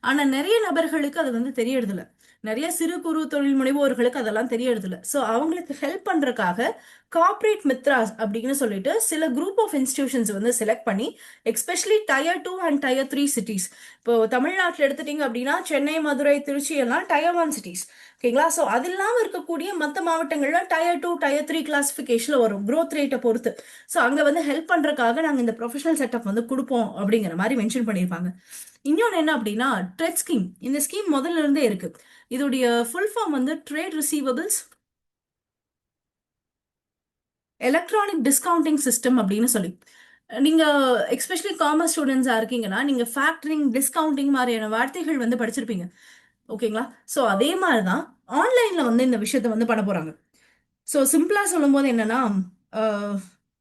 [SPEAKER 1] ஆனா நிறைய நபர்களுக்கு அது வந்து தெரியறது இல்ல. நிறைய சிறு குறு தொழில் முனைவோர்களுக்கு அதெல்லாம் தெரியறது இல்ல. ஸோ அவங்களுக்கு ஹெல்ப் பண்றதுக்காக கார்ப்பரேட் மித்ராஸ் அப்படின்னு சொல்லிட்டு சில குரூப் ஆஃப் இன்ஸ்டிடியூஷன்ஸ் வந்து செலக்ட் பண்ணி especially tier 2 and tier 3 cities. இப்போ தமிழ்நாட்டில் எடுத்துட்டீங்க அப்படின்னா சென்னை, மதுரை, திருச்சி எல்லாம் டயர் 1 சிட்டிஸ். ஓகேங்களா. ஸோ அது இல்லாமல் இருக்கக்கூடிய மற்ற மாவட்டங்கள்ல டயர் 2 டயர் 3 கிளாசிஃபிகேஷன்ல வரும் growth ரேட்டை பொறுத்து. ஸோ அங்க வந்து ஹெல்ப் பண்றதுக்காக நாங்கள் இந்த ப்ரொஃபஷனல் செட்டப் வந்து கொடுப்போம் அப்படிங்கிற மாதிரி மென்ஷன் பண்ணியிருப்பாங்க. இன்னொன்று என்ன அப்படின்னா ட்ரெட் ஸ்கீம். இந்த ஸ்கீம் முதல்ல இருந்தே இருக்கு. இதோடைய ஃபுல் ஃபார்ம் வந்து trade receivables electronic discounting system அப்படின்னு சொல்லி. நீங்க எஸ்பெஷலி காமர்ஸ் ஸ்டூடெண்ட்ஸா இருக்கீங்கன்னா நீங்க ஃபேக்டரிங், டிஸ்கவுண்டிங் மாதிரியான வார்த்தைகள் வந்து படிச்சிருப்பீங்க. ஓகேங்களா. ஸோ அதே மாதிரி தான் ஆன்லைன்ல வந்து இந்த விஷயத்த வந்து பண்ண போறாங்க. ஸோ சிம்பிளா சொல்லும் போது என்னன்னா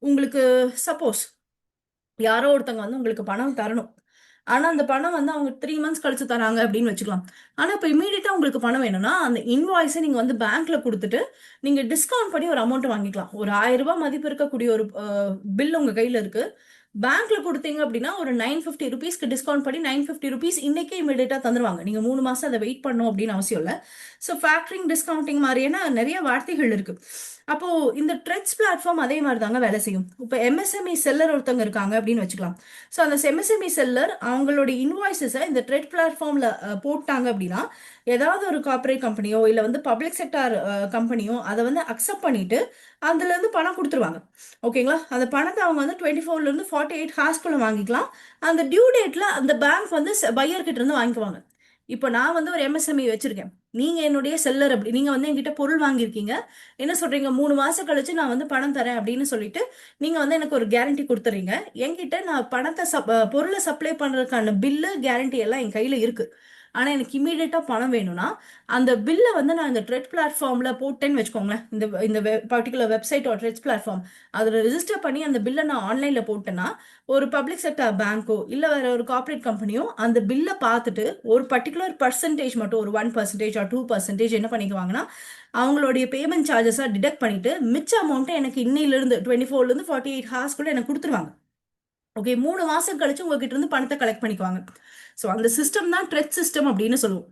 [SPEAKER 1] உங்களுக்கு சப்போஸ் யாரோ ஒருத்தங்க வந்து உங்களுக்கு பணம் தரணும். ஆனா அந்த பணம் வந்து அவங்க 3 மந்த்ஸ் கழிச்சு தராங்க அப்படின்னு வச்சுக்கலாம். ஆனா இப்ப இமீடியட்டா உங்களுக்கு பணம் வேணும்னா அந்த இன்வாய்ஸை நீங்க வந்து பேங்க்ல கொடுத்துட்டு நீங்க டிஸ்கவுண்ட் பண்ணி ஒரு அமௌண்ட் வாங்கிக்கலாம். ஒரு 1000 ரூபாய் மதிப்பு இருக்கக்கூடிய ஒரு பில் உங்க கையில இருக்கு. பேங்க்ல கொடுத்தீங்க அப்படின்னா ஒரு 950 rupees டிஸ்கவுண்ட் பண்ணி 950 rupees இன்னைக்கே இமீடியட்டா தந்துருவாங்க. நீங்க 3 மாசம் அதை வெயிட் பண்ணணும் அப்படின்னு அவசியம் இல்லை. ஸோ ஃபேக்டரிங், டிஸ்கவுண்டிங் மாதிரியான நிறைய வார்த்தைகள் இருக்கு. அப்போ இந்த ட்ரெட்ஸ் பிளாட்ஃபார்ம் அதே மாதிரி தாங்க வேலை செய்யும். இப்போ எம்எஸ்எம்இ செல்லர் ஒருத்தங்க இருக்காங்க அப்படின்னு வச்சுக்கலாம். ஸோ அந்த எம்எஸ்எம்இ செல்லர் அவங்களுடைய இன்வாய்ஸஸை இந்த ட்ரெட் பிளாட்ஃபார்ம்ல போட்டாங்க அப்படின்னா ஏதாவது ஒரு கார்பரேட் கம்பெனியோ இல்லை வந்து பப்ளிக் செக்டார் கம்பெனியோ அதை வந்து அக்செப்ட் பண்ணிட்டு அதுல இருந்து பணம் கொடுத்துருவாங்க. ஓகேங்களா. அந்த பணத்தை அவங்க வந்து 24 இருந்து 48 ஹார்ஸ்க்குள்ள வாங்கிக்கலாம். அந்த டியூ டேட்ல அந்த பேங்க் வந்து பையர் கிட்ட இருந்து வாங்கிக்குவாங்க. இப்போ நான் வந்து ஒரு எம்எஸ்எம்இ வச்சிருக்கேன், நீங்க என்னுடைய செல்லர், அப்படி நீங்க வந்து என்கிட்ட பொருள் வாங்கியிருக்கீங்க, என்ன சொல்றீங்க, 3 மாசம் கழிச்சு நான் வந்து பணம் தரேன் அப்படின்னு சொல்லிட்டு நீங்க வந்து எனக்கு ஒரு கேரண்டி கொடுத்துறீங்க. என்கிட்ட நான் பணத்தை பொருளை சப்ளை பண்றதுக்கான பில்லு கேரண்டி எல்லாம் என் கையில இருக்கு. ஆனா எனக்கு இமீடியட்டா பணம் வேணும்னா அந்த பில்லை வந்து நான் இந்த ட்ரெட் பிளாட்ஃபார்ம்ல போட்டேன்னு வச்சுக்கோங்களேன், இந்த இந்த பர்டிகுலர் வெப்சைட் ட்ரெட் பிளாட்ஃபார்ம், அதில் ரெஜிஸ்டர் பண்ணி அந்த பில்லை நான் ஆன்லைன்ல போட்டேன்னா ஒரு பப்ளிக் செக்டர் பேங்கோ இல்ல வேற ஒரு கார்பரேட் கம்பெனியோ அந்த பில்லை பார்த்துட்டு ஒரு பர்டிகுலர் பர்சன்டேஜ் மட்டும், ஒரு 1% ஆர் 2% என்ன பண்ணிக்குவாங்கன்னா அவங்களுடைய பேமெண்ட் சார்ஜஸா டிடெக்ட் பண்ணிட்டு மிச்ச அமௌண்ட்டை எனக்கு இன்னையிலிருந்து 24ல இருந்து 48 ஹவர்ஸ்க்குள்ள எனக்கு கொடுத்துருவாங்க. ஓகே, 3 மாசம் கழிச்சு உங்ககிட்ட இருந்து பணத்தை கலெக்ட் பண்ணிக்குவாங்க. ஸோ அந்த சிஸ்டம் தான் ட்ரெட் சிஸ்டம் அப்படின்னு சொல்லுவோம்.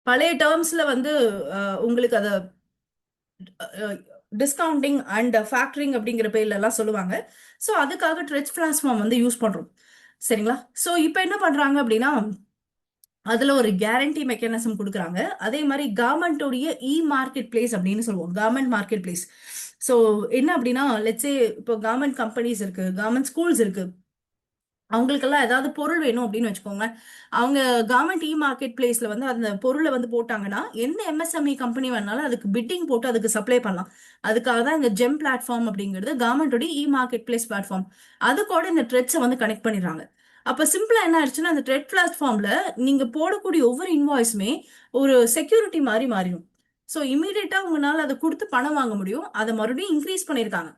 [SPEAKER 1] பழைய டேர்ம்ஸ்ல வந்து உங்களுக்கு அதை டிஸ்கவுண்டிங் அண்ட் ஃபேக்டரிங் அப்படிங்கிற பேர்ல எல்லாம் சொல்லுவாங்க. ஸோ அதுக்காக ட்ரெச் டிரான்ஸ்ஃபார்ம் வந்து யூஸ் பண்றோம். சரிங்களா? ஸோ இப்போ என்ன பண்றாங்க அப்படின்னா அதுல ஒரு கேரண்டி மெக்கானிசம் கொடுக்குறாங்க. அதே மாதிரி கவர்மெண்டோடைய இ மார்க்கெட் பிளேஸ் அப்படின்னு சொல்லுவோம், கவர்மெண்ட் மார்க்கெட் பிளேஸ். ஸோ என்ன அப்படின்னா லெட்ஸே இப்போ கவர்மெண்ட் கம்பெனிஸ் இருக்கு, கவர்மெண்ட் ஸ்கூல்ஸ் இருக்கு, அவங்களுக்கெல்லாம் ஏதாவது பொருள் வேணும் அப்படின்னு வச்சுக்கோங்க, அவங்க கவர்மெண்ட் இ மார்க்கெட் பிளேஸ்ல வந்து அந்த பொருளை வந்து போட்டாங்கன்னா எந்த எம்எஸ்எம்இ கம்பெனி வேணாலும் அதுக்கு பிட்டிங் போட்டு அதுக்கு சப்ளை பண்ணலாம். அதுக்காக தான் இந்த ஜெம் பிளாட்ஃபார்ம் அப்படிங்கிறது கவர்மெண்டோட இ மார்க்கெட் பிளேஸ் பிளாட்ஃபார்ம். அது கூட இந்த ட்ரெட்ஸை வந்து கனெக்ட் பண்ணிடுறாங்க. அப்ப சிம்பிளா என்ன ஆயிடுச்சுன்னா அந்த ட்ரெட் பிளாட்ஃபார்ம்ல நீங்க போடக்கூடிய ஒவ்வொரு இன்வாய்ஸுமே ஒரு செக்யூரிட்டி மாதிரி மாறிடும். ஸோ இமீடியட்டா உங்களால அதை கொடுத்து பணம் வாங்க முடியும். அதை மறுபடியும் இன்க்ரீஸ் பண்ணியிருக்காங்க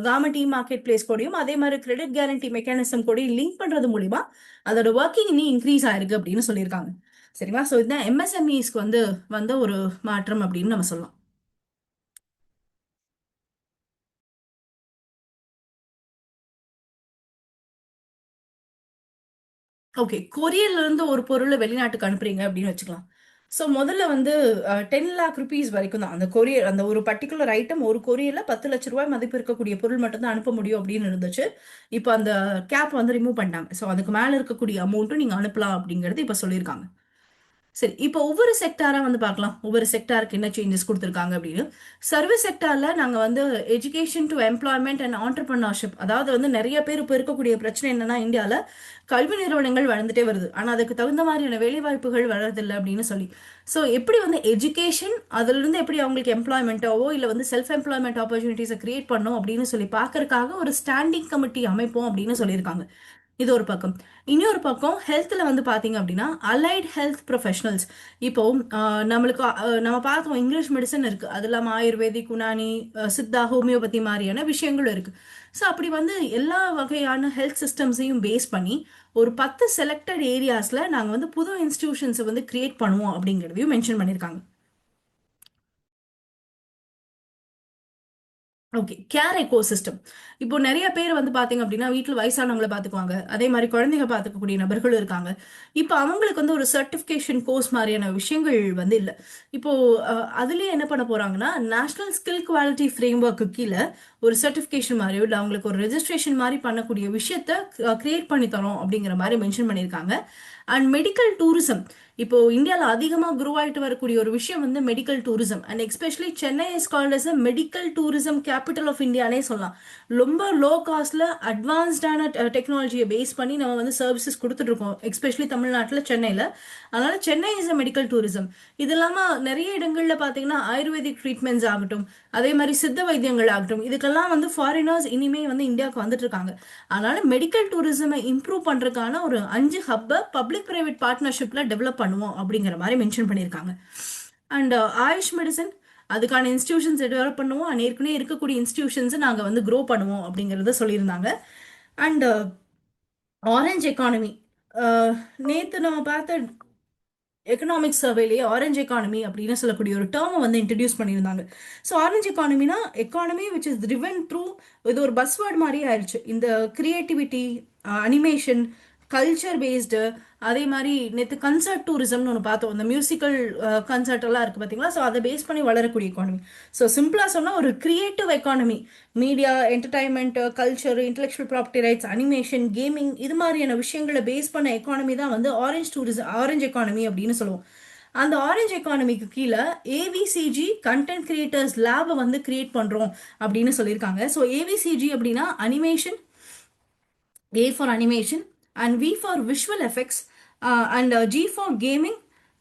[SPEAKER 1] கவர்மெண்ட் இ மார்க்கெட் பிளேஸ் கூடயும் அதே மாதிரி கிரெடிட் கேரண்டி மெக்கானிசம் கூடயும் லிங்க் பண்றது மூலியமா அதோட ஒர்க்கிங் இன்னும் இன்க்ரீஸ் ஆயிருக்கு அப்படின்னு சொல்லியிருக்காங்க. சரிங்களா? ஸோ இதுதான் எம்எஸ்எம்இஸ்க்கு வந்து வந்த ஒரு மாற்றம் அப்படின்னு நம்ம சொல்லலாம். ஓகே, கொரியர்ல இருந்து ஒரு பொருளை வெளிநாட்டுக்கு அனுப்புறீங்க அப்படின்னு வச்சுக்கலாம். ஸோ முதல்ல வந்து 10 lakh rupees வரைக்கும் தான் அந்த கொரியர், அந்த ஒரு பர்டிகுலர் ஐட்டம் ஒரு கொரியர்ல 10 லட்ச ரூபாய் மதிப்பு இருக்கக்கூடிய பொருள் மட்டும் தான் அனுப்ப முடியும் அப்படின்னு இருந்துச்சு. இப்போ அந்த கேப் வந்து ரிமூவ் பண்ணிட்டாங்க. ஸோ அதுக்கு மேல இருக்கக்கூடிய அமௌண்ட்டும் நீங்க அனுப்பலாம் அப்படிங்கிறது இப்போ சொல்லியிருக்காங்க. சரி, இப்போ ஒவ்வொரு செக்டாரா வந்து பார்க்கலாம், ஒவ்வொரு செக்டாருக்கு என்ன சேஞ்சஸ் கொடுத்துருக்காங்க அப்படின்னு. சர்வீஸ் செக்டார்ல நாங்க வந்து education to employment and entrepreneurship, அதாவது வந்து நிறைய பேர் இப்போ இருக்கக்கூடிய பிரச்சனை என்னன்னா இந்தியாவில் கல்வி நிறுவனங்கள் வளர்ந்துட்டே வருது, ஆனா அதுக்கு தகுந்த மாதிரியான வேலை வாய்ப்புகள் வளர்றதில்லை அப்படின்னு சொல்லி. ஸோ எப்படி வந்து எஜுகேஷன் அதுல இருந்து எப்படி அவங்களுக்கு எம்ப்ளாய்மெண்ட்டாவோ இல்லை வந்து செல்ஃப் எம்ப்ளாய்மெண்ட் ஆப்பர்ச்சுனிட்டிஸை கிரியேட் பண்ணும் அப்படின்னு சொல்லி பார்க்கறதுக்காக ஒரு ஸ்டாண்டிங் கமிட்டி அமைப்போம் அப்படின்னு சொல்லியிருக்காங்க. இது ஒரு பக்கம். இன்னொரு பக்கம் ஹெல்த்ல வந்து பாத்தீங்க அப்படின்னா அலைட் ஹெல்த் ப்ரொஃபஷனல்ஸ். இப்போ நம்மளுக்கு நம்ம பார்த்தோம் இங்கிலீஷ் மெடிசன் இருக்கு, அது இல்லாம ஆயுர்வேதிக், யுனானி, சித்தா, ஹோமியோபதி மாதிரியான விஷயங்களும் இருக்கு. ஸோ அப்படி வந்து எல்லா வகையான ஹெல்த் சிஸ்டம்ஸையும் பேஸ் பண்ணி ஒரு 10 செலக்டட் ஏரியாஸ்ல நாங்க வந்து புது இன்ஸ்டிடியூஷன்ஸை வந்து கிரியேட் பண்ணுவோம் அப்படிங்கிறதையும் மென்ஷன் பண்ணியிருக்காங்க. Okay, care echo system. இப்போ நிறைய பேர் வந்து பாத்தீங்க அப்படின்னா வீட்டில் வயசானவங்களை பார்த்துக்குவாங்க, அதே மாதிரி குழந்தைங்க பார்த்துக்கக்கூடிய நபர்களும் இருக்காங்க. இப்போ அவங்களுக்கு வந்து ஒரு சர்டிஃபிகேஷன் கோர்ஸ் மாதிரியான விஷயங்கள் வந்து இல்லை. இப்போ அதுலயே என்ன பண்ண போறாங்கன்னா national skill quality frame work கீழே ஒரு சர்டிஃபிகேஷன் மாதிரியோ இல்லை அவங்களுக்கு ஒரு ரெஜிஸ்ட்ரேஷன் மாதிரி பண்ணக்கூடிய விஷயத்த கிரியேட் பண்ணி தரோம் அப்படிங்கிற மாதிரி மென்ஷன் பண்ணியிருக்காங்க. அண்ட் மெடிக்கல் டூரிசம், இப்போ இந்தியாவில் அதிகமாக குரோ ஆயிட்டு வரக்கூடிய ஒரு விஷயம் வந்து medical tourism. And especially Chennai is called as a medical tourism capital of இந்தியானே சொல்லலாம். ரொம்ப லோ காஸ்ட்ல அட்வான்ஸ்டான டெக்னாலஜியை பேஸ் பண்ணி நம்ம வந்து சர்வீசஸ் கொடுத்துட்டு இருக்கோம், எஸ்பெஷலி தமிழ்நாட்டில் சென்னையில். அதனால Chennai is a medical tourism. இது இல்லாமல் நிறைய இடங்கள்ல பார்த்தீங்கன்னா ஆயுர்வேதிக் ட்ரீட்மெண்ட்ஸ் ஆகட்டும், அதே மாதிரி சித்த வைத்தியங்கள் ஆகட்டும், இதுக்கெல்லாம் வந்து ஃபாரினர்ஸ் இனிமே வந்து இந்தியாவுக்கு வந்துட்டு இருக்காங்க. அதனால மெடிக்கல் டூரிசமை இம்ப்ரூவ் பண்றதுக்கான ஒரு 5 ஹப்பை பப்ளிக் பிரைவேட் பார்ட்னர்ஷிப்ல டெவலப் பண்ணுவோம் அப்படிங்கிற மாதிரி மென்ஷன் பண்ணியிருக்காங்க. அண்ட் ஆயுஷ் மெடிசன், அதுக்கான இன்ஸ்டிடியூஷன்ஸ் டெவலப் பண்ணுவோம், அண்ட் ஏற்கனவே இருக்கக்கூடிய இன்ஸ்டிடியூஷன்ஸ் நாங்கள் வந்து க்ரோ பண்ணுவோம் அப்படிங்கிறத சொல்லியிருந்தாங்க. அண்ட் ஆரஞ்ச் எக்கானமி, நேற்று நம்ம பார்த்த எக்கனாமிக் சர்வேலேயே ஆரஞ்ச் எக்கானமி அப்படின்னு சொல்லக்கூடிய ஒரு டேர்மை வந்து இன்ட்ரடியூஸ் பண்ணியிருந்தாங்க. ஸோ ஆரஞ்ச் எக்கானமினா economy which is driven through, இது ஒரு பஸ்வேர்ட் மாதிரி ஆயிடுச்சு. இந்த கிரியேட்டிவிட்டி, அனிமேஷன், கல்ச்சர் பேஸ்டு, அதே மாதிரி நேற்று கன்சர்ட் டூரிசம்னு ஒன்று பார்த்தோம், இந்த மியூசிக்கல் கன்சர்ட் எல்லாம் இருக்கு பார்த்தீங்களா. ஸோ அதை பேஸ் பண்ணி வளரக்கூடிய எக்கானமி. ஸோ சிம்பிளாக சொன்னால் ஒரு creative economy, media, entertainment, culture, intellectual property rights, animation, gaming, இது மாதிரியான விஷயங்களை பேஸ் பண்ண எக்கானமி தான் வந்து ஆரஞ்ச் டூரிசம், ஆரஞ்ச் எக்கானமி அப்படின்னு சொல்லுவோம். அந்த ஆரஞ்ச் எக்கானமிக்கு கீழே ஏவிசிஜி கண்டென்ட் கிரியேட்டர்ஸ் லேபை வந்து கிரியேட் பண்றோம் அப்படின்னு சொல்லியிருக்காங்க. ஸோ ஏவிசிஜி அப்படின்னா animation, A for animation, and V for visual effects, and G for gaming,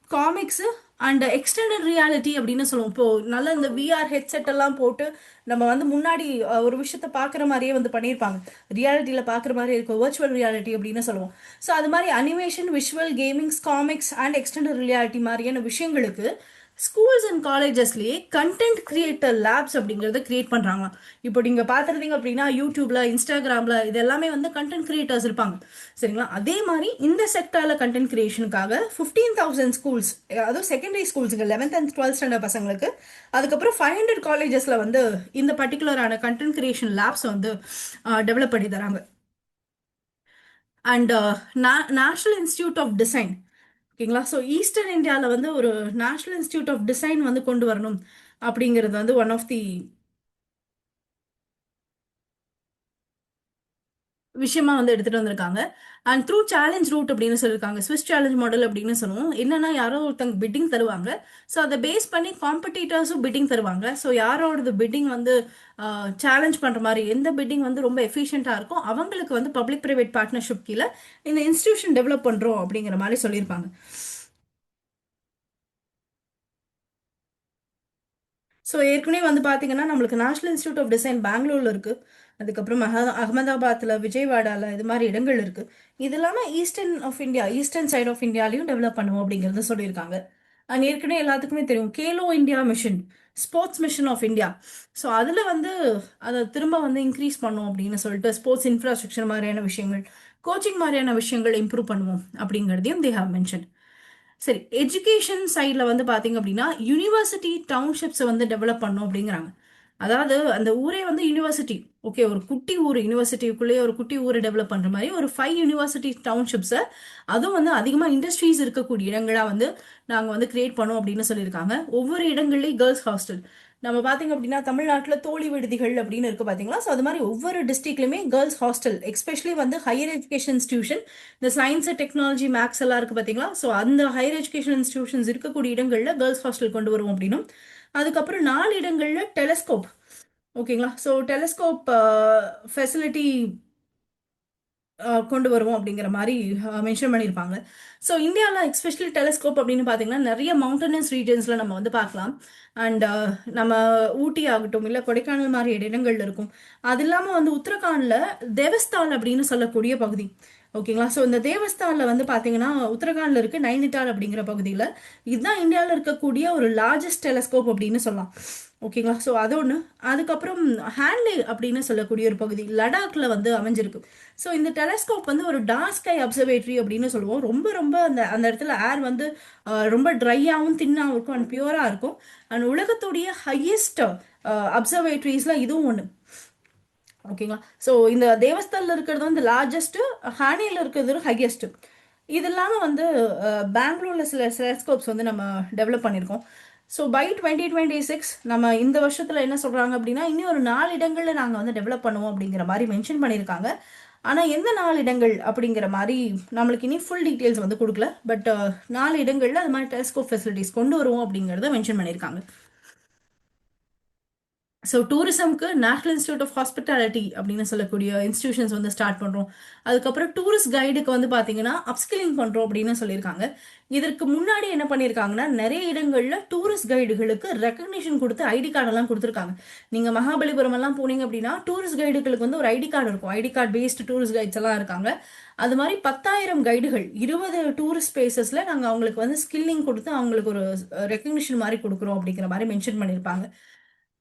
[SPEAKER 1] comics and extended reality அப்படின்னு சொல்லுவோம். இப்போ நல்ல இந்த விஆர் ஹெட்செட் எல்லாம் போட்டு நம்ம வந்து முன்னாடி ஒரு விஷயத்த பார்க்குற மாதிரியே வந்து பண்ணியிருப்பாங்க. ரியாலிட்டியில் பார்க்குற மாதிரி இருக்கும், வர்ச்சுவல் ரியாலிட்டி அப்படின்னு சொல்லுவோம். ஸோ அது மாதிரி animation, visual, gamings, comics and extended reality மாதிரியான விஷயங்களுக்கு ஸ்கூல்ஸ் அண்ட் காலேஜஸ்லேயே கண்டென்ட் கிரியேட்டர் லேப்ஸ் அப்படிங்கிறத கிரியேட் பண்ணுறாங்களாம். இப்போ நீங்கள் பார்த்துருந்தீங்க அப்படின்னா யூடியூப்ல, இன்ஸ்டாகிராமில் இது எல்லாமே வந்து கண்டென்ட் கிரியேட்டர்ஸ் இருப்பாங்க. சரிங்களா? அதே மாதிரி இந்த செக்டாரில் கண்டென்ட் கிரியேஷனுக்காக 15,000 ஸ்கூல்ஸ், அதுவும் செகண்டரி ஸ்கூல்ஸுங்க 11th and 12th ஸ்டாண்டர்ட் பசங்களுக்கு, அதுக்கப்புறம் 500 காலேஜஸில் வந்து இந்த பர்டிகுலரான கண்டென்ட் கிரியேஷன் லேப்ஸ் வந்து டெவலப் பண்ணி தராங்க. And national institute of design, ஓகேங்களா? ஸோ ஈஸ்டர்ன் இந்தியாவில் வந்து ஒரு நேஷனல் இன்ஸ்டிடியூட் ஆஃப் டிசைன் வந்து கொண்டு வரணும் அப்படிங்கிறது வந்து ஒன் ஆஃப் தி விஷயமா வந்து எடுத்துட்டு வந்திருக்காங்க. அண்ட் த்ரூ சேலஞ்ச் ரூட் அப்படின்னு சொல்லியிருக்காங்க. ஸ்விஸ் சேலஞ்ச் மாடல் அப்படின்னு சொல்லுவோம். என்னன்னா, யாரோ ஒருத்தங்க பிட்டிங் தருவாங்க. ஸோ அதை பேஸ் பண்ணி காம்படிட்டர்ஸும் பிட்டிங் தருவாங்க. ஸோ யாரோடது பிட்டிங் வந்து சேலஞ்ச் பண்ற மாதிரி, எந்த பிட்டிங் வந்து ரொம்ப எஃபிஷியண்டா இருக்கும், அவங்களுக்கு வந்து பப்ளிக் பிரைவேட் பார்ட்னர்ஷிப் கீழே இந்த இன்ஸ்டிடியூஷன் டெவலப் பண்றோம் அப்படிங்கிற மாதிரி சொல்லியிருப்பாங்க. ஸோ ஏற்கனவே வந்து பார்த்தீங்கன்னா நம்மளுக்கு நேஷனல் இன்ஸ்டியூட் ஆஃப் டிசைன் பெங்களூர்ல இருக்கு. அதுக்கப்புறம் அகமதாபாத்தில், விஜயவாடாவில் இது மாதிரி இடங்கள் இருக்கு. இது இல்லாமல் eastern of India, eastern side of இந்தியாலையும் டெவலப் பண்ணுவோம் அப்படிங்கிறத சொல்லியிருக்காங்க. அண்ட் ஏற்கனவே எல்லாத்துக்குமே தெரியும் Khelo India mission, sports mission of India. So அதில் வந்து அதை திரும்ப வந்து இன்க்ரீஸ் பண்ணுவோம் அப்படின்னு சொல்லிட்டு ஸ்போர்ட்ஸ் இன்ஃப்ராஸ்ட்ரக்சர் மாதிரியான விஷயங்கள், கோச்சிங் மாதிரியான விஷயங்கள் இம்ப்ரூவ் பண்ணுவோம் அப்படிங்கிறதையும் தே ஹாவ் மென்ஷன். சரி, எஜுகேஷன் சைடில் வந்து பார்த்தீங்க அப்படின்னா யூனிவர்சிட்டி டவுன்ஷிப்ஸை வந்து டெவலப் பண்ணும் அப்படிங்கிறாங்க. அதாவது அந்த ஊரே வந்து யூனிவர்சிட்டி, ஓகே, ஒரு குட்டி ஊர், யூனிவர்சிட்டிக்குள்ளேயே ஒரு குட்டி ஊரை டெவலப் பண்ணுற மாதிரி ஒரு 5 யூனிவர்சிட்டி டவுன்ஷிப்ஸை, அதுவும் வந்து அதிகமாக இண்டஸ்ட்ரீஸ் இருக்கக்கூடிய இடங்களாக வந்து நாங்கள் வந்து கிரியேட் பண்ணோம் அப்படின்னு சொல்லியிருக்காங்க. ஒவ்வொரு இடங்கள்லையும் கேர்ள்ஸ் ஹாஸ்டல், நம்ம பார்த்தீங்க அப்படின்னா தமிழ்நாட்டில் தோழி விடுதிகள் அப்படின்னு இருக்கு பார்த்தீங்களா? ஸோ அது மாதிரி ஒவ்வொரு டிஸ்ட்ரிக்ட்லையுமே கேர்ள்ஸ் ஹாஸ்டல், எஸ்பெஷலி வந்து ஹையர் எஜுகேஷன் இன்ஸ்டியூஷன், இந்த சயின்ஸ், டெக்னாலஜி, மேக்ஸ் எல்லாம் இருக்கு பார்த்தீங்களா? ஸோ அந்த ஹையர் எஜுகேஷன் இன்ஸ்டியூஷன்ஸ் இருக்கக்கூடிய இடங்களில் கேர்ள்ஸ் ஹாஸ்டல் கொண்டு வருவோம் அப்படின்னும், அதுக்கப்புறம் 4 இடங்களில் டெலஸ்கோப், ஓகேங்களா? ஸோ டெலஸ்கோப் ஃபெசிலிட்டி கொண்டு வருவோம் அப்படிங்கிற மாதிரி மென்ஷன் பண்ணியிருப்பாங்க. ஸோ இந்தியாவில் எக்ஸ்பெஷலி டெலஸ்கோப் அப்படின்னு பார்த்தீங்கன்னா நிறைய மவுண்டனஸ் ரீஜன்ஸில் நம்ம வந்து பார்க்கலாம். அண்ட் நம்ம ஊட்டி ஆகட்டும், இல்லை கொடைக்கானல் மாதிரி இடங்கள்ல இருக்கும். அது இல்லாமல் வந்து உத்தரகாண்டில் தேவஸ்தால் அப்படின்னு சொல்லக்கூடிய பகுதி, ஓகேங்களா? ஸோ இந்த தேவஸ்தானில் வந்து பார்த்தீங்கன்னா உத்தரகாண்டில் இருக்கு நைனிட்டால் அப்படிங்கிற பகுதியில், இதுதான் இந்தியாவில் இருக்கக்கூடிய ஒரு லார்ஜஸ்ட் டெலஸ்கோப் அப்படின்னு சொல்லலாம். ஓகேங்களா? ஸோ அது ஒன்று. அதுக்கப்புறம் ஹேண்ட்லே அப்படின்னு சொல்லக்கூடிய ஒரு பகுதி லடாக்ல வந்து அமைஞ்சிருக்கு. ஸோ இந்த டெலஸ்கோப் வந்து ஒரு டார்க் ஸ்கை அப்சர்வேட்டரி அப்படின்னு சொல்லுவோம். ரொம்ப ரொம்ப அந்த அந்த இடத்துல ஏர் வந்து ரொம்ப ட்ரையாகவும் தின்னாகவும் இருக்கும் அண்ட் பியூராக இருக்கும். அண்ட் உலகத்துடைய ஹையஸ்ட் அப்சர்வேட்டரிஸ்ல இதுவும் ஒன்று, ஓகேங்களா? ஸோ இந்த தேவஸ்தானில் இருக்கிறது வந்து லார்ஜஸ்ட், ஹானியில் இருக்கிறது ஹையஸ்ட். இது இல்லாமல் வந்து பெங்களூரில் சில டெலஸ்கோப்ஸ் வந்து நம்ம டெவலப் பண்ணியிருக்கோம். ஸோ பை 2026 நம்ம இந்த வருஷத்தில் என்ன சொல்கிறாங்க அப்படின்னா இன்னும் ஒரு 4 இடங்களில் நாங்கள் வந்து டெவலப் பண்ணுவோம் அப்படிங்கிற மாதிரி மென்ஷன் பண்ணியிருக்காங்க. ஆனால் எந்த 4 இடங்கள் அப்படிங்கிற மாதிரி நம்மளுக்கு இனி ஃபுல் டீட்டெயில்ஸ் வந்து கொடுக்கல. பட் 4 இடங்களில் அது மாதிரி டெலஸ்கோப் ஃபெசிலிட்டிஸ் கொண்டு வருவோம் அப்படிங்கிறத மென்ஷன் பண்ணியிருக்காங்க. ஸோ டூரிசம்க்கு நேஷனல் இன்ஸ்டியூட் ஆஃப் ஹாஸ்பிட்டாலிட்டி அப்படின்னு சொல்லக்கூடிய இன்ஸ்டியூஷன்ஸ் வந்து ஸ்டார்ட் பண்ணுறோம். அதுக்கப்புறம் டூரிஸ்ட் கைடுக்கு வந்து பார்த்தீங்கன்னா அப்ஸ்கில்லிங் பண்ணுறோம் அப்படின்னு சொல்லியிருக்காங்க. இதற்கு முன்னாடி என்ன பண்ணியிருக்காங்கன்னா நிறைய இடங்களில் டூரிஸ்ட் கைடுகளுக்கு ரெக்கக்னிஷன் கொடுத்து ஐடி கார்டெல்லாம் கொடுத்துருக்காங்க. நீங்கள் மகாபலிபுரம் எல்லாம் போனீங்க அப்படின்னா டூரிஸ்ட் கைடுகளுக்கு வந்து ஒரு ஐடி கார்டு இருக்கும். ID card based tourist guides எல்லாம் இருக்காங்க. அது மாதிரி 10,000 கைடுகள் 20 டூரிஸ்ட் பிளேசஸில் நாங்கள் அவங்களுக்கு வந்து ஸ்கில்லிங் கொடுத்து அவங்களுக்கு ஒரு ரெக்கக்னிஷன் மாதிரி கொடுக்குறோம் அப்படிங்கிற மாதிரி மென்ஷன் பண்ணியிருப்பாங்க.